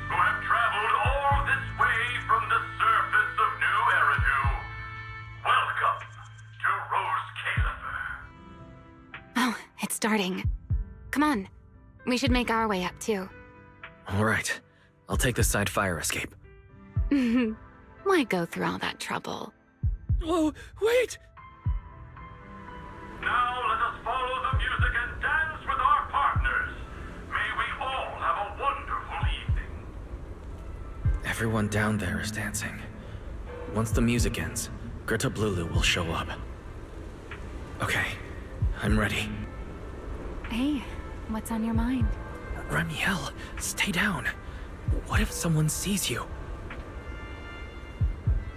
who have traveled all this way from the surface of New Eridu, welcome to Rose Califer. Oh, it's starting. Come on. We should make our way up, too. All right. I'll take the side fire escape. Why go through all that trouble? Whoa, wait! Now let us follow the music and dance with our partners. May we all have a wonderful evening. Everyone down there is dancing. Once the music ends, Greta Blulu will show up. Okay, I'm ready. Hey, what's on your mind? Ramiel, stay down. What if someone sees you?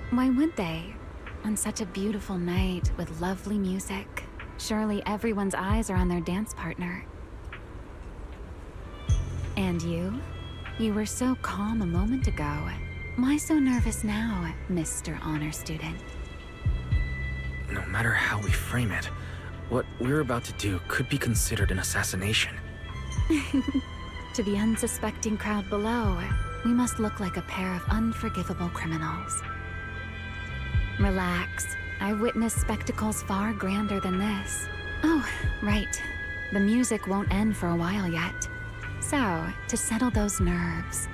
Why would they? On such a beautiful night with lovely music, surely everyone's eyes are on their dance partner. And you? You were so calm a moment ago. Why so nervous now, Mr. Honor Student? No matter how we frame it, what we're about to do could be considered an assassination. To the unsuspecting crowd below, we must look like a pair of unforgivable criminals. Relax. I've witnessed spectacles far grander than this. Oh, right. The music won't end for a while yet. So, to settle those nerves,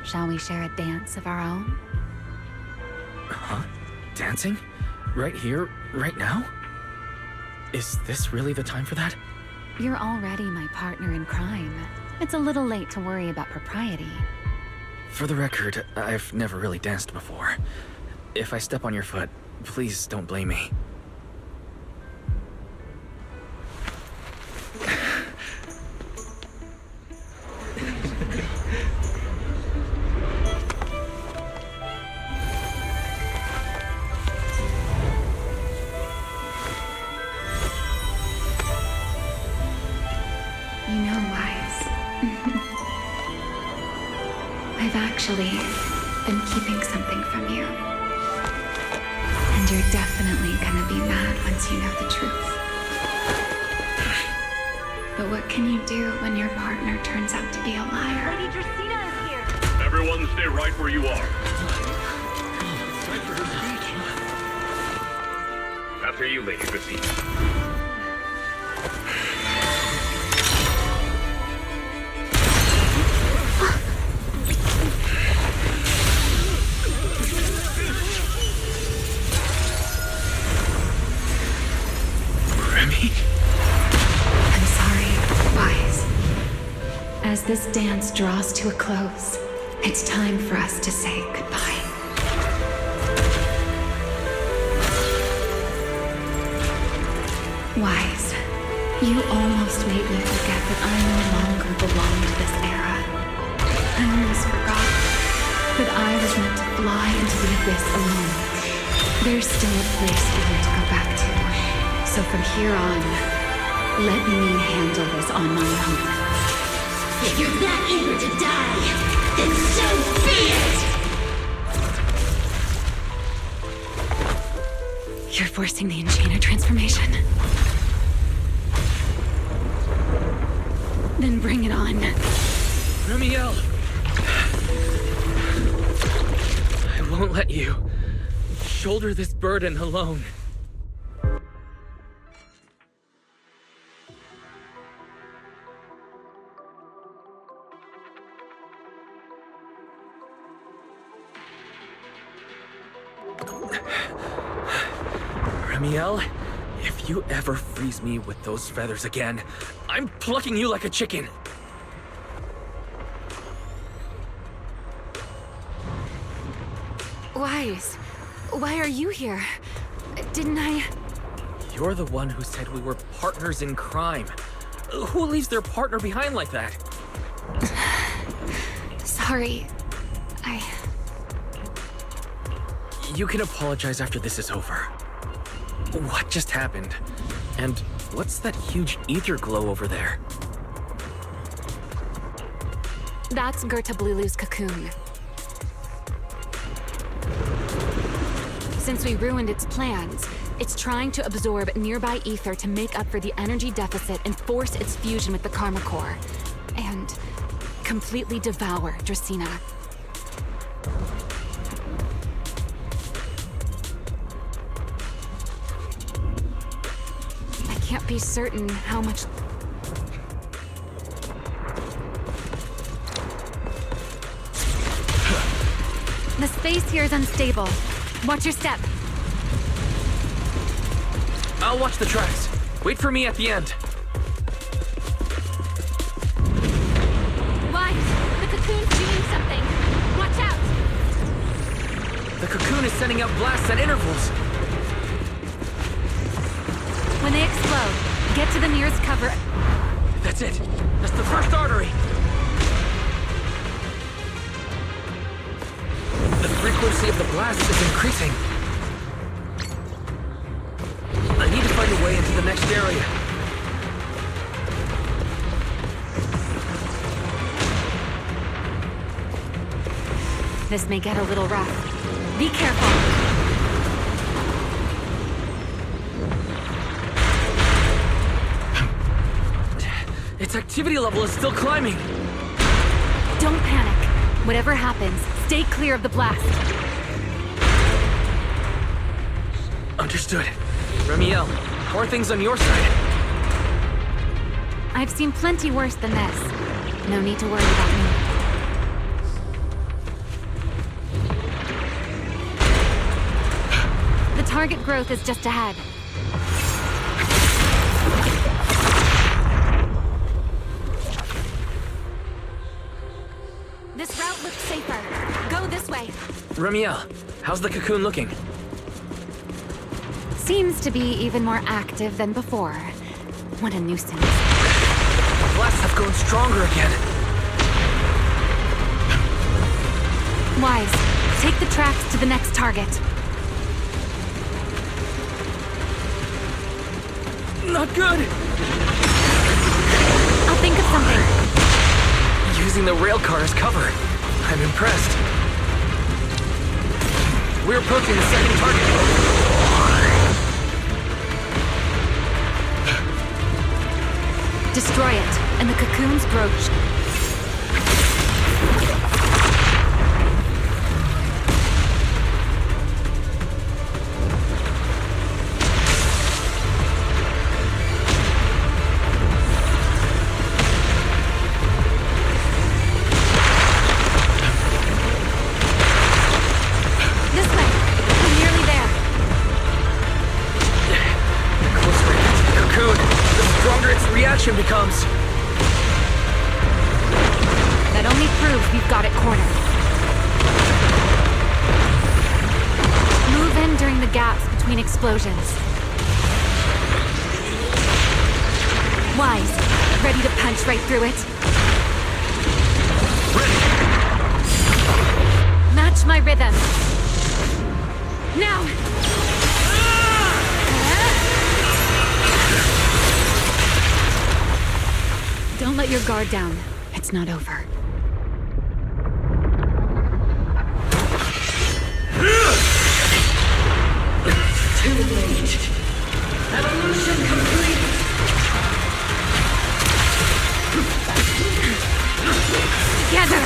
shall we share a dance of our own? Huh? Dancing? Right here, right now? Is this really the time for that? You're already my partner in crime. It's a little late to worry about propriety. For the record, I've never really danced before. If I step on your foot, please don't blame me. You know, Wise. I've actually been keeping something from you. And you're definitely gonna be mad once you know the truth. But what can you do when your partner turns out to be a liar? Lady Dracena is here. Everyone stay right where you are. Time for her speech. After you, Lady Dracena. this dance draws to a close, it's time for us to say goodbye. Wise, you almost made me forget that I no longer belong to this era. I almost forgot that I was meant to fly into the abyss alone. There's still a place for you to go back to. So from here on, let me handle this on my own. If you're that eager to die, then so be it! You're forcing the Enchainer transformation. Then bring it on. Ramiel! I won't let you shoulder this burden alone. Ramiel, if you ever freeze me with those feathers again, I'm plucking you like a chicken. Wise, why are you here? Didn't I... You're the one who said we were partners in crime. Who leaves their partner behind like that? Sorry. You can apologize after this is over. What just happened? And what's that huge ether glow over there? That's Gertablulu's cocoon. Since we ruined its plans, it's trying to absorb nearby ether to make up for the energy deficit and force its fusion with the Karma Core. And completely devour Dracena. I can't be certain how much... The space here is unstable. Watch your step. I'll watch the tracks. Wait for me at the end. Wise, the cocoon's doing something. Watch out! The cocoon is sending out blasts at intervals. When they explode, get to the nearest cover. That's it. That's the first artery. The frequency of the blast is increasing. I need to find a way into the next area. This may get a little rough. Be careful. Its activity level is still climbing. Don't panic. Whatever happens, stay clear of the blast. Understood. Ramiel, how are things on your side? I've seen plenty worse than this. No need to worry about me. The target growth is just ahead. This route looks safer. Go this way. Ramiel, how's the cocoon looking? Seems to be even more active than before. What a nuisance. The blasts have grown stronger again. Wise, take the tracks to the next target. Not good! I'll think of something. Using the rail car as cover. I'm impressed. We're approaching the second target. Destroy it, and the cocoon's growth. This way. We're nearly there. The closer I get to the cocoon, the stronger its reaction becomes. move, we've got it cornered. Move in during the gaps between explosions. Wise, ready to punch right through it? Ready! Match my rhythm. Now! Don't let your guard down. It's not over. Too late. Evolution complete. Together!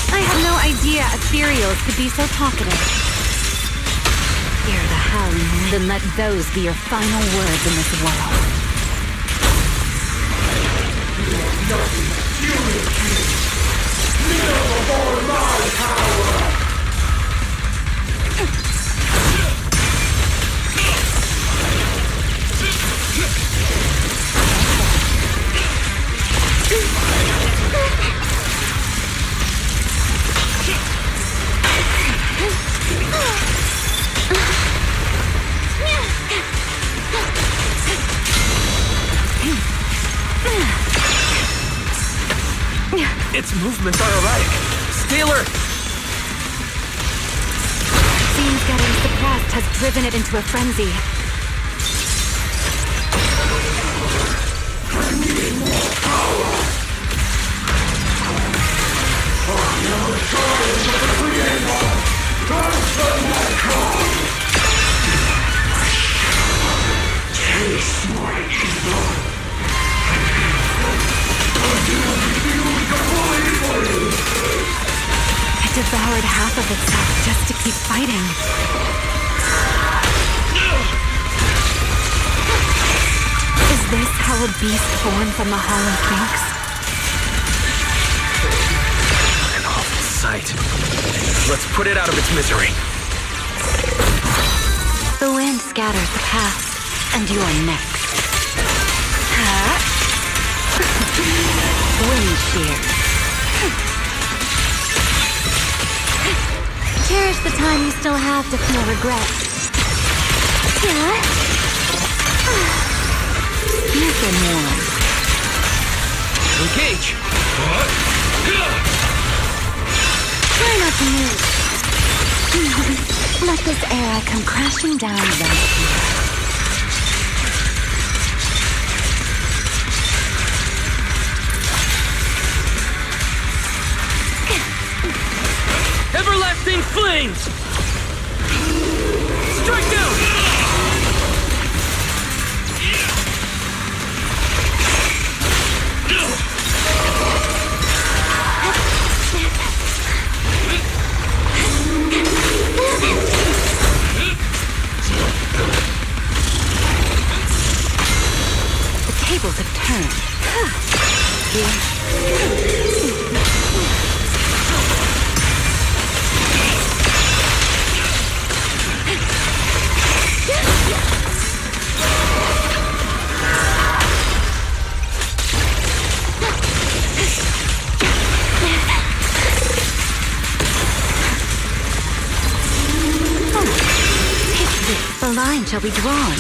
I had no idea ethereals could be so talkative. Fear the howling, then let those be your final words in this world. Its movements are erratic. Stay alert! Seems getting suppressed has driven it into a frenzy. It devoured half of itself just to keep fighting. Is this how a beast born from the Hall of Thinks? An awful sight. Let's put it out of its misery. The wind scatters the past, and you are next. Wind shear. Cherish the time you still have to feel regret. You've been warned. Engage! Try not to move. Let this era come crashing down right here. Everlasting flames! Strike down! The tables have turned. The line shall be drawn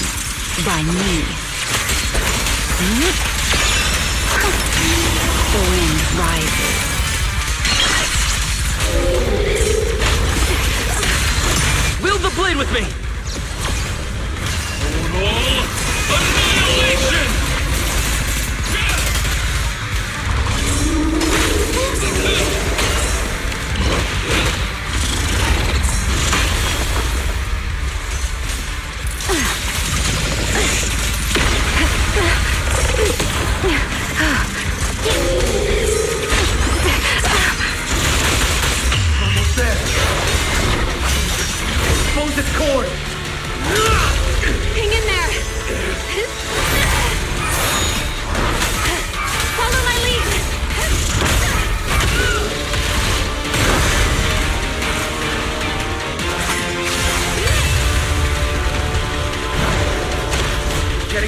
by me. The wind rises. Wield the blade with me! Total annihilation!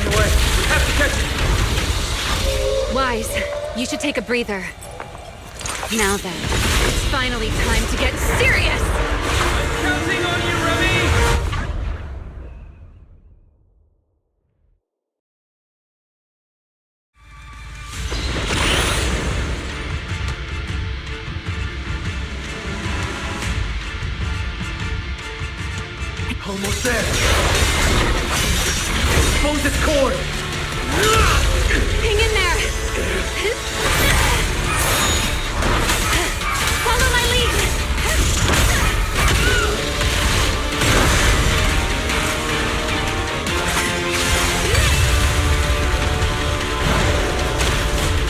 getting away. We have to catch it. Wise, you should take a breather. Now then, it's finally time to get serious! Counting on you, Remy! Almost there. Expose its cord. Hang in there! Follow my lead!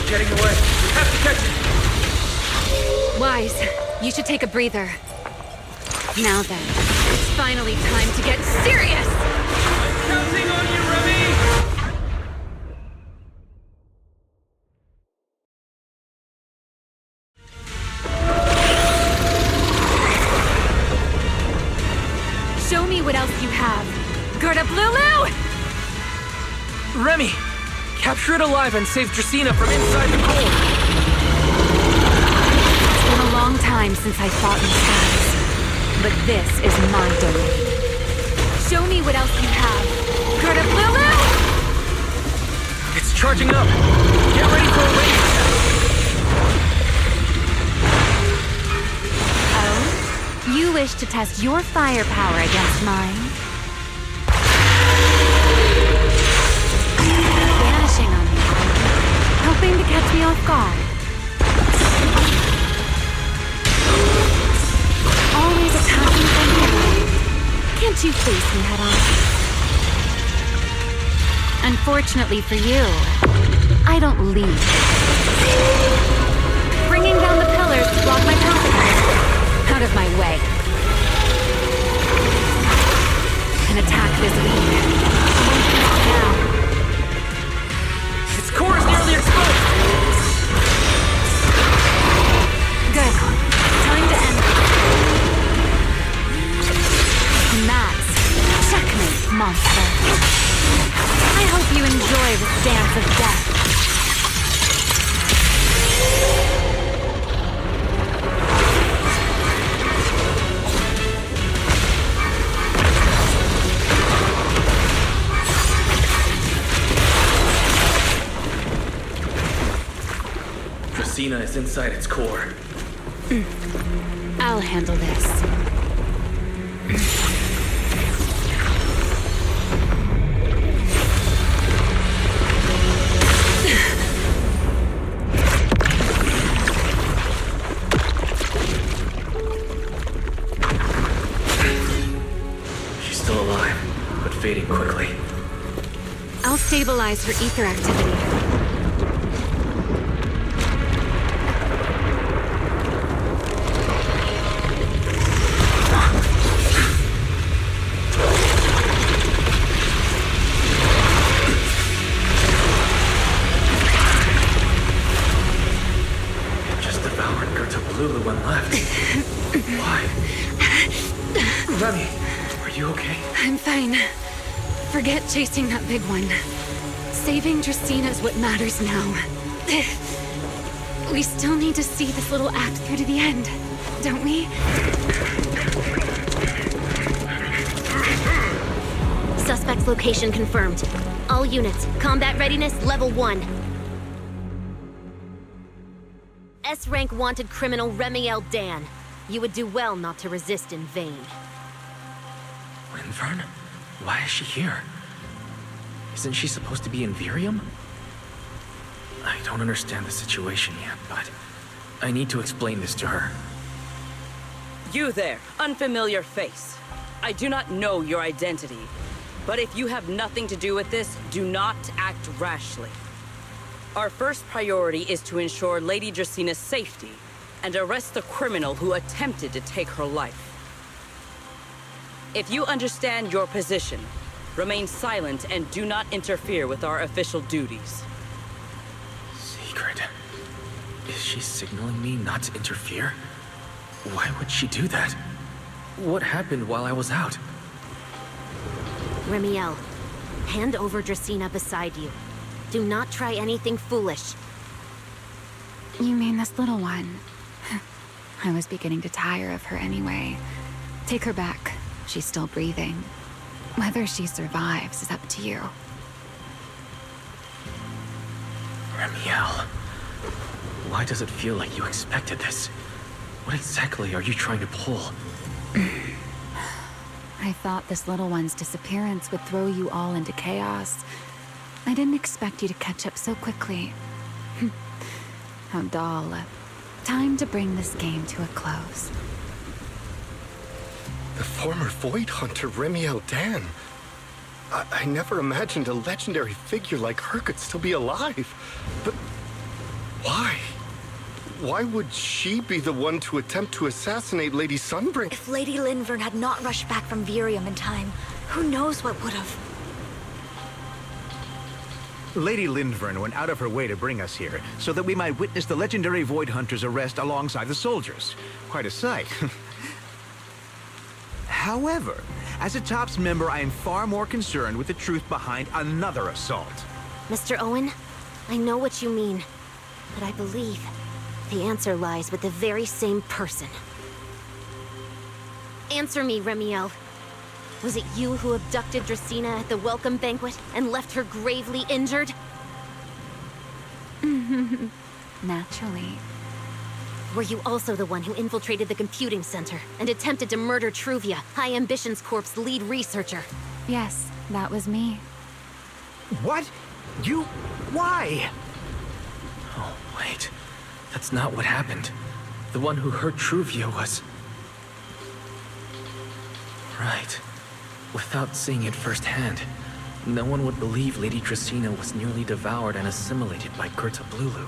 Getting away. We have to catch it. Wise, you should take a breather. Now then, it's finally time to get serious! Counting on you, Remy! Show me what else you have. Gerda Blulu! Remy! Capture it alive and save Dracena from inside the core! It's been a long time since I fought in skies, but this is my domain. Show me what else you have. Gerda Blulu! It's charging up! Get ready for a range attack! Oh? You wish to test your firepower against mine? Vanishing on me, hoping to catch me off guard. Always attacking from behind. Can't you face me head on? Unfortunately for you, I don't lead. Bringing down the pillars to block my path. Out of my way. An attack this weak. Now. Its core is nearly exposed! Good. Time to end. And that's checkmate, monster. I hope you enjoy this dance of death. Dracena is inside its core. I'll handle this. She's still alive, but fading quickly. I'll stabilize her ether activity. Just devoured Capitulo when left. Why? Remy, are you okay? I'm fine. Forget chasing that big one. Saving Dracena is what matters now. We still need to see this little act through to the end, don't we? Suspect's location confirmed. All units, combat readiness level 1. S-rank wanted criminal Remy L. Dan. You would do well not to resist in vain. Winfern? Why is she here? Isn't she supposed to be in Virium? I don't understand the situation yet, but I need to explain this to her. You there, unfamiliar face. I do not know your identity, but if you have nothing to do with this, do not act rashly. Our first priority is to ensure Lady Dracena's safety and arrest the criminal who attempted to take her life. If you understand your position, remain silent and do not interfere with our official duties. Secret. Is she signaling me not to interfere? Why would she do that? What happened while I was out? Remy L., Hand over Dracena beside you. Do not try anything foolish. You mean this little one? I was beginning to tire of her anyway. Take her back. She's still breathing. Whether she survives is up to you. Remiel, why does it feel like you expected this? What exactly are you trying to pull? I thought this little one's disappearance would throw you all into chaos. I didn't expect you to catch up so quickly. How dull. Time to bring this game to a close. The former Void Hunter Remiel Dan. I never imagined a legendary figure like her could still be alive. But why? Why would she be the one to attempt to assassinate Lady Sunbringer? If Lady Linvern had not rushed back from Virium in time, who knows what would have. Lady Linvern went out of her way to bring us here, so that we might witness the legendary Void Hunter's arrest alongside the soldiers. Quite a sight. However, as a TOPS member, I am far more concerned with the truth behind another assault. Mr. Owen, I know what you mean, but I believe the answer lies with the very same person. Answer me, Remiel. Was it you who abducted Dracena at the welcome banquet and left her gravely injured? Naturally. Were you also the one who infiltrated the computing center and attempted to murder Truvia, High Ambitions Corp's lead researcher? Yes, that was me. What? You... why? Oh, wait. That's not what happened. The one who hurt Truvia was... Right. Without seeing it firsthand, no one would believe Lady Dracena was nearly devoured and assimilated by Kurtablulu.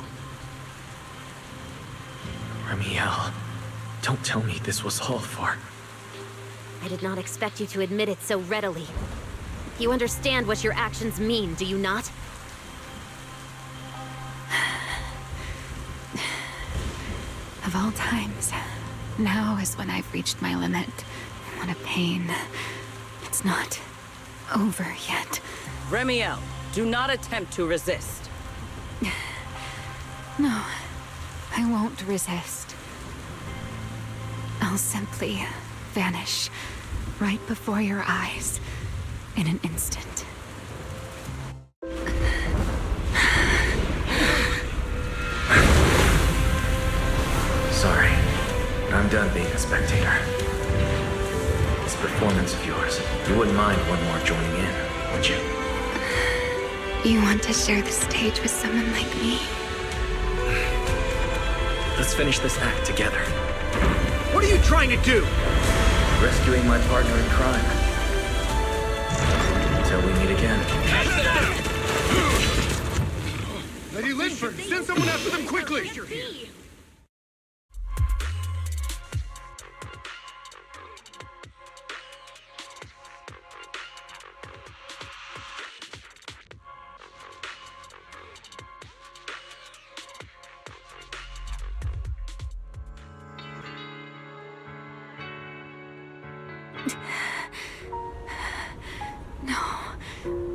Remiel, don't tell me this was all for... I did not expect you to admit it so readily. You understand what your actions mean, do you not? Of all times, now is when I've reached my limit. What a pain. It's not over yet. Remiel, do not attempt to resist. No, I won't resist. I'll simply vanish right before your eyes in an instant. Sorry, but I'm done being a spectator. This performance of yours, you wouldn't mind one more joining in, would you? You want to share the stage with someone like me? Let's finish this act together. What are you trying to do? Rescuing my partner in crime. Until we meet again. Lady Linford, send someone after them quickly!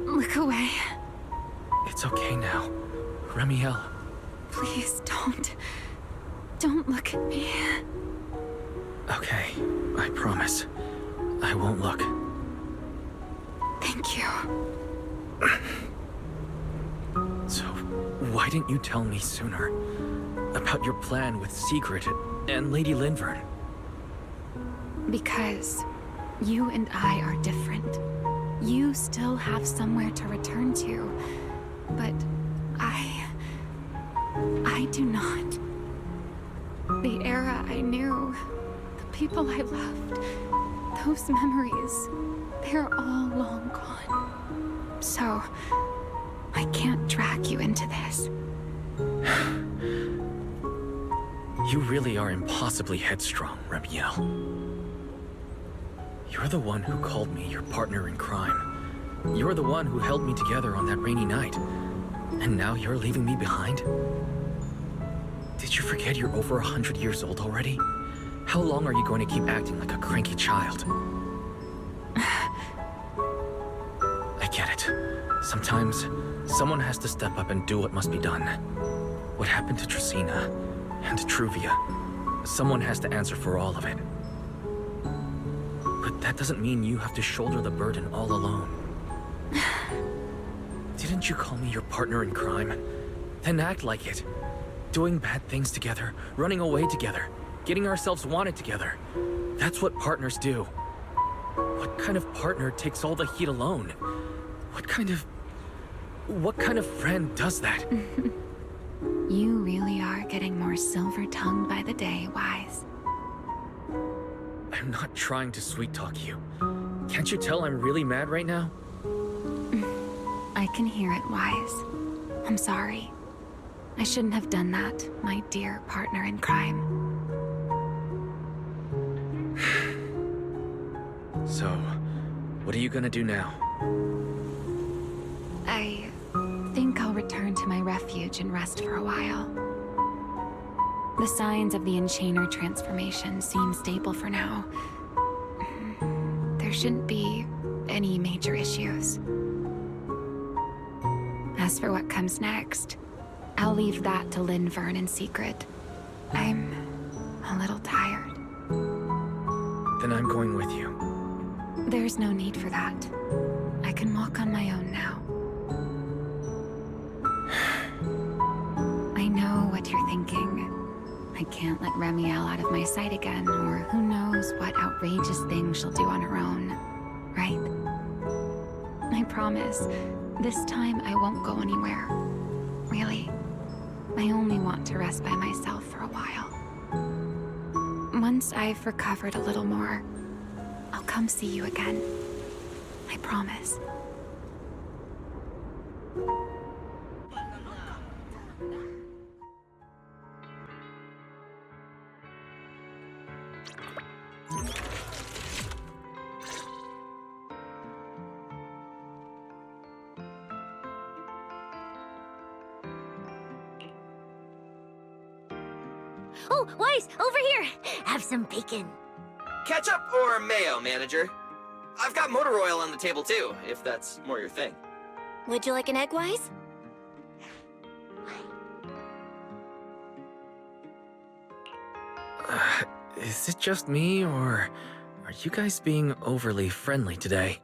Look away. It's okay now. Remiel. Please don't. Don't look at me. Okay, I promise. I won't look. Thank you. So, why didn't you tell me sooner? About your plan with Sigrid and Lady Linvern? Because you and I are different. You still have somewhere to return to, but I do not. The era I knew, the people I loved, those memories, they're all long gone. So, I can't drag you into this. You really are impossibly headstrong, Remiel. You're the one who called me your partner in crime. You're the one who held me together on that rainy night. And now you're leaving me behind? Did you forget you're over 100 years old already? How long are you going to keep acting like a cranky child? I get it. Sometimes, someone has to step up and do what must be done. What happened to Tracina and to Truvia? Someone has to answer for all of it. But that doesn't mean you have to shoulder the burden all alone. Didn't you call me your partner in crime? Then act like it. Doing bad things together, running away together, getting ourselves wanted together. That's what partners do. What kind of partner takes all the heat alone? What kind of friend does that? You really are getting more silver-tongued by the day, Wise. I'm not trying to sweet-talk you. Can't you tell I'm really mad right now? I can hear it, Wise. I'm sorry. I shouldn't have done that, my dear partner in crime. So, what are you gonna do now? I think I'll return to my refuge and rest for a while. The signs of the Enchainer transformation seem stable for now. There shouldn't be any major issues. As for what comes next, I'll leave that to Linvern in secret. I'm a little tired. Then I'm going with you. There's no need for that. I can walk on my own now. I know what you're thinking. I can't let Remiel out of my sight again, or who knows what outrageous thing she'll do on her own, right? I promise, this time I won't go anywhere. Really. I only want to rest by myself for a while. Once I've recovered a little more, I'll come see you again. I promise. Oh, Wise, over here! Have some bacon. Ketchup or mayo, manager? I've got motor oil on the table too, if that's more your thing. Would you like an egg, Wise? Is it just me, or are you guys being overly friendly today?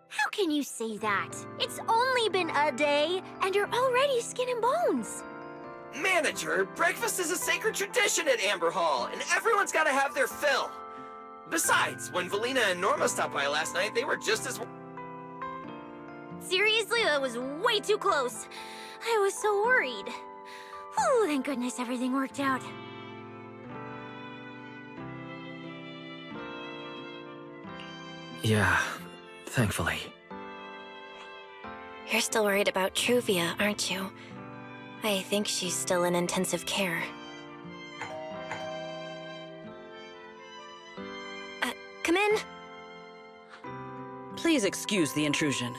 How can you say that? It's only been a day, and you're already skin and bones. Manager, breakfast is a sacred tradition at Amber Hall, and everyone's gotta have their fill. Besides, when Valina and Norma stopped by last night, they were just as... Seriously, that was way too close. I was so worried. Whew, thank goodness everything worked out. Yeah, thankfully. You're still worried about Truvia, aren't you? I think she's still in intensive care. Come in. Please excuse the intrusion.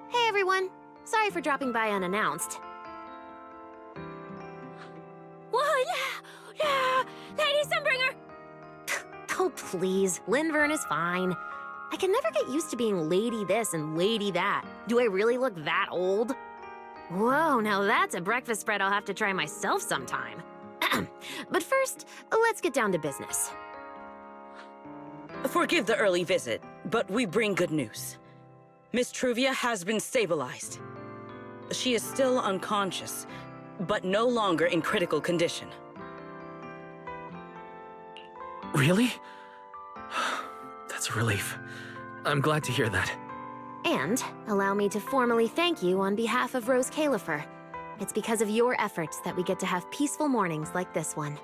Hey everyone, sorry for dropping by unannounced. Whoa, yeah, Lady Sunbringer! Oh please, Linvern is fine. I can never get used to being lady this and lady that. Do I really look that old? Whoa, now that's a breakfast spread I'll have to try myself sometime. But first, let's get down to business. Forgive the early visit, but we bring good news. Miss Truvia has been stabilized. She is still unconscious, but no longer in critical condition. Really? That's a relief. I'm glad to hear that. And allow me to formally thank you on behalf of Rose Califer. It's because of your efforts that we get to have peaceful mornings like this one.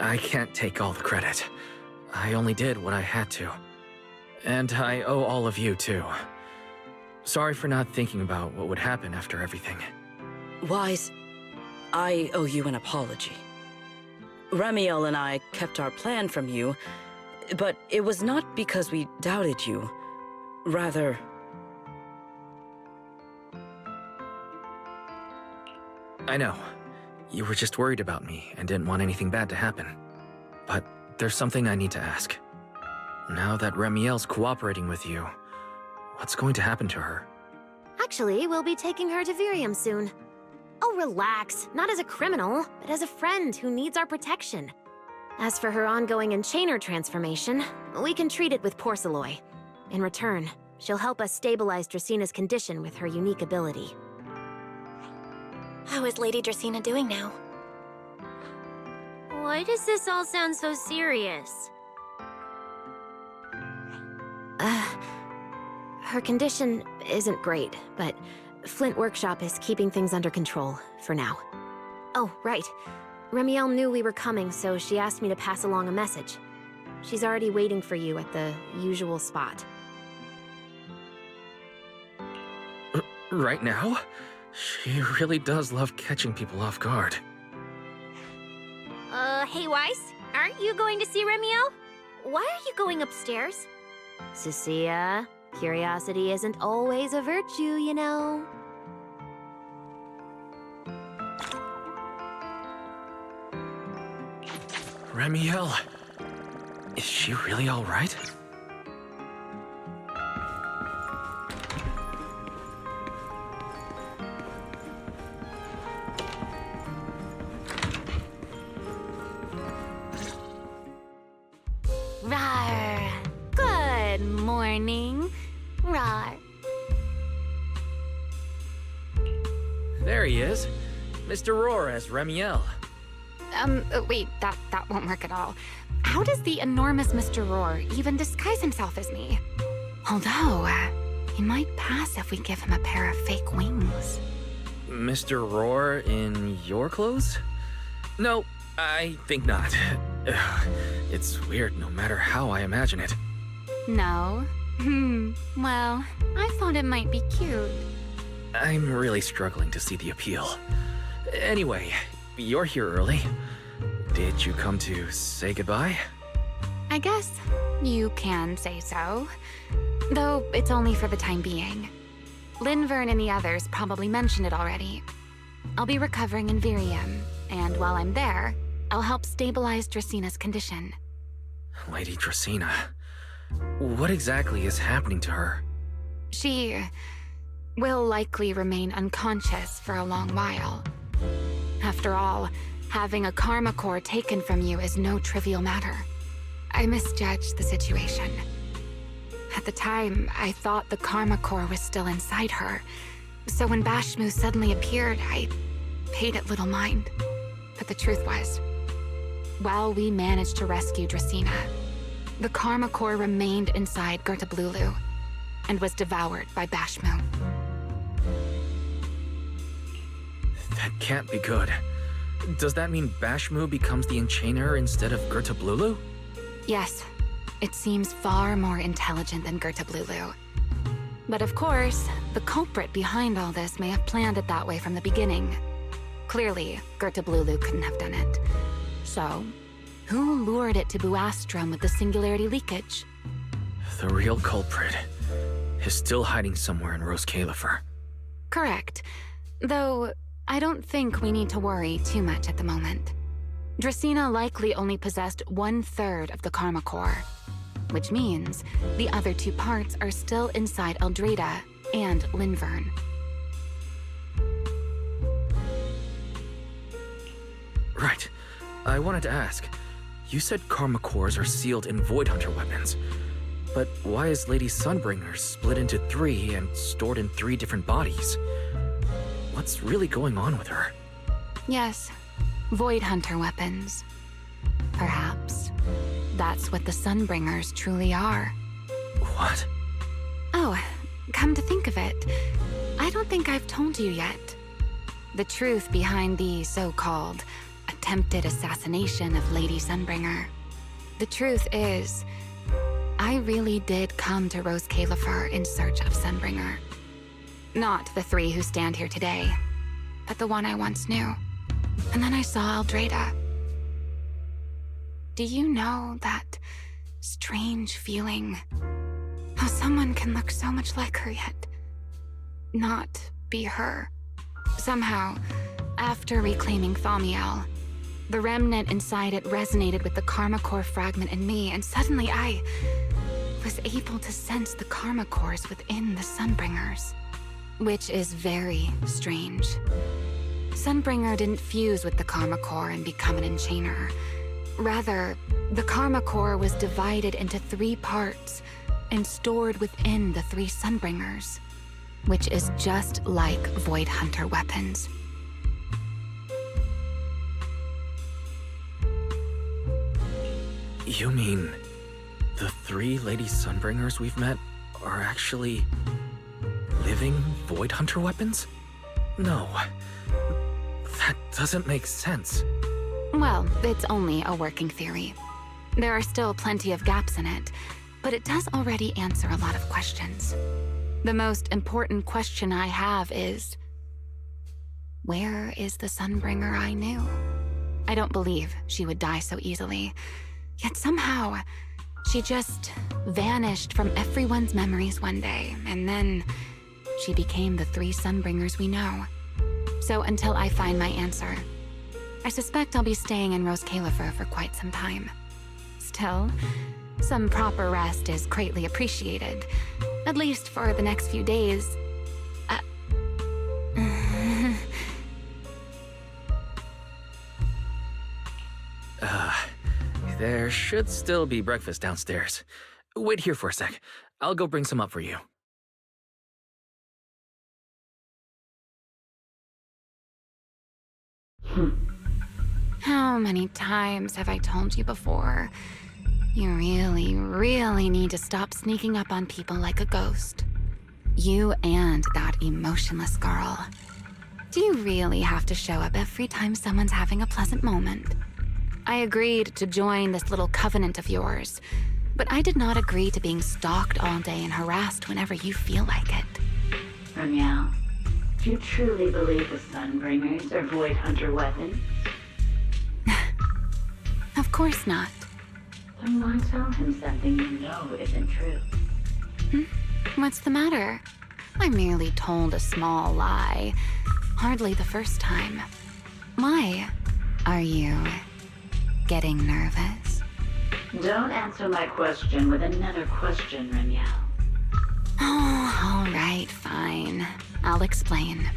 I can't take all the credit. I only did what I had to. And I owe all of you, too. Sorry for not thinking about what would happen after everything. Wise, I owe you an apology. Remiel and I kept our plan from you, but it was not because we doubted you. Rather... I know. You were just worried about me and didn't want anything bad to happen. But there's something I need to ask. Now that Remiel's cooperating with you, what's going to happen to her? Actually, we'll be taking her to Virium soon. Oh, relax. Not as a criminal, but as a friend who needs our protection. As for her ongoing Enchainer transformation, we can treat it with Porceloy. In return, she'll help us stabilize Dracina's condition with her unique ability. How is Lady Dracina doing now? Why does this all sound so serious? Her condition isn't great, but Flint Workshop is keeping things under control, for now. Oh, right. Remiel knew we were coming, so she asked me to pass along a message. She's already waiting for you at the usual spot. Right now? She really does love catching people off guard. Hey Weiss, aren't you going to see Remiel? Why are you going upstairs? Cecilia, curiosity isn't always a virtue, you know. Remiel, is she really all right? Rawr. Good morning. Rawr. There he is. Mr. Roar as Remiel. Wait, that won't work at all. How does the enormous Mr. Roar even disguise himself as me? Although, he might pass if we give him a pair of fake wings. Mr. Roar in your clothes? No, I think not. Ugh, it's weird no matter how I imagine it. No? Well, I thought it might be cute. I'm really struggling to see the appeal. Anyway, you're here early. Did you come to say goodbye? I guess you can say so. Though it's only for the time being. Linvern and the others probably mentioned it already. I'll be recovering in Virium, and while I'm there, I'll help stabilize Dracina's condition. Lady Dracina, what exactly is happening to her? She will likely remain unconscious for a long while. After all, having a karma core taken from you is no trivial matter. I misjudged the situation. At the time, I thought the karma core was still inside her. So when Bashmu suddenly appeared, I paid it little mind. But the truth was, while we managed to rescue Dracina, the karma core remained inside Gertablulu and was devoured by Bashmu. That can't be good. Does that mean Bashmu becomes the Enchainer instead of Gertablulu? Yes, it seems far more intelligent than Gertablulu. But of course, the culprit behind all this may have planned it that way from the beginning. Clearly, Gertablulu couldn't have done it. So, who lured it to Buastrom with the singularity leakage? The real culprit is still hiding somewhere in Rose Califer. Correct. Though, I don't think we need to worry too much at the moment. Dracina likely only possessed 1/3 of the karma core, which means the other 2 parts are still inside Eldrada and Linvern. Right. I wanted to ask. You said karma cores are sealed in Void Hunter weapons. But why is Lady Sunbringer split into 3 and stored in 3 different bodies? What's really going on with her? Yes, Void Hunter weapons. Perhaps that's what the Sunbringers truly are. What? Oh, come to think of it, I don't think I've told you yet. The truth behind the so-called attempted assassination of Lady Sunbringer. The truth is, I really did come to Rose Califer in search of Sunbringer. Not the 3 who stand here today, but the one I once knew. And then I saw Eldrada. Do you know that strange feeling? How someone can look so much like her yet not be her. Somehow, after reclaiming Thaumiel, the remnant inside it resonated with the karma core fragment in me, and suddenly I was able to sense the karma cores within the Sunbringers, which is very strange. Sunbringer didn't fuse with the karma core and become an enchainer. Rather, the karma core was divided into 3 parts and stored within the 3 Sunbringers, which is just like Void Hunter weapons. You mean the 3 Lady Sunbringers we've met are actually living Void Hunter weapons? No, that doesn't make sense. Well, it's only a working theory. There are still plenty of gaps in it, but it does already answer a lot of questions. The most important question I have is, where is the Sunbringer I knew? I don't believe she would die so easily. Yet somehow, she just vanished from everyone's memories one day, and then she became the 3 Sunbringers we know. So until I find my answer, I suspect I'll be staying in Rose Califer for quite some time. Still, some proper rest is greatly appreciated, at least for the next few days. There should still be breakfast downstairs. Wait here for a sec. I'll go bring some up for you. How many times have I told you before? You really, really need to stop sneaking up on people like a ghost. You and that emotionless girl. Do you really have to show up every time someone's having a pleasant moment? I agreed to join this little covenant of yours, but I did not agree to being stalked all day and harassed whenever you feel like it. Ramiel, do you truly believe the Sunbringers are Void Hunter weapons? Of course not. Then why tell him something you know isn't true? What's the matter? I merely told a small lie. Hardly the first time. Why? Are you getting nervous? Don't answer my question with another question, Ramiel. Oh, all right, fine. I'll explain.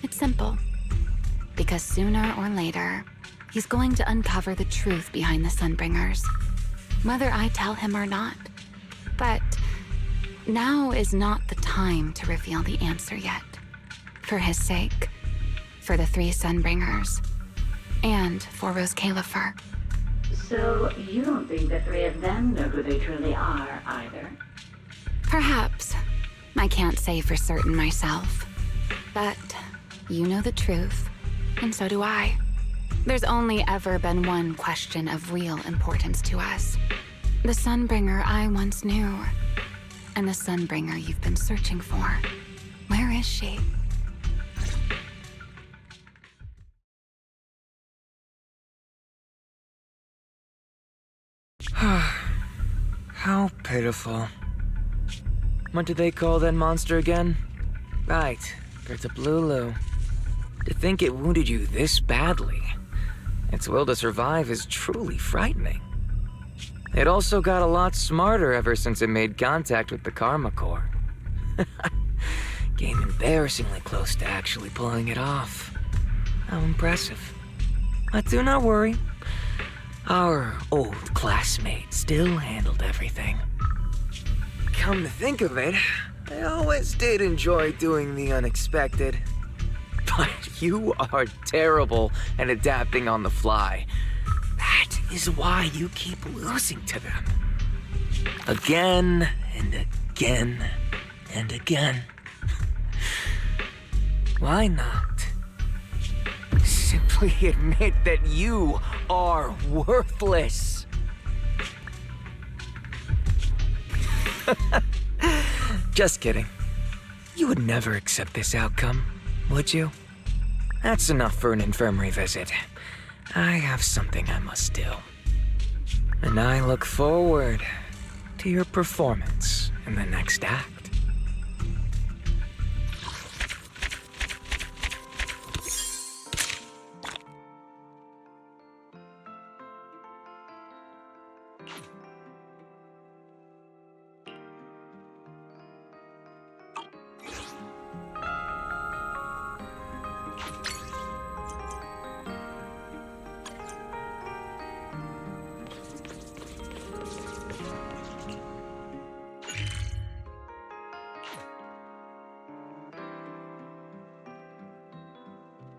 It's simple. Because sooner or later, he's going to uncover the truth behind the Sunbringers, whether I tell him or not. But now is not the time to reveal the answer yet. For his sake, for the 3 Sunbringers, and for Rose Califer. So you don't think the 3 of them know who they truly are, either? Perhaps. I can't say for certain myself. But you know the truth, and so do I. There's only ever been one question of real importance to us. The Sunbringer I once knew, and the Sunbringer you've been searching for. Where is she? How pitiful. What do they call that monster again? Right, Bertablulu. To think it wounded you this badly. Its will to survive is truly frightening. It also got a lot smarter ever since it made contact with the Karma Core. Came embarrassingly close to actually pulling it off. How impressive. But do not worry. Our old classmate still handled everything. Come to think of it, I always did enjoy doing the unexpected. But you are terrible at adapting on the fly. That is why you keep losing to them. Again and again and again. Why not? Simply admit that you are worthless. Just kidding. You would never accept this outcome, would you? That's enough for an infirmary visit. I have something I must do. And I look forward to your performance in the next act.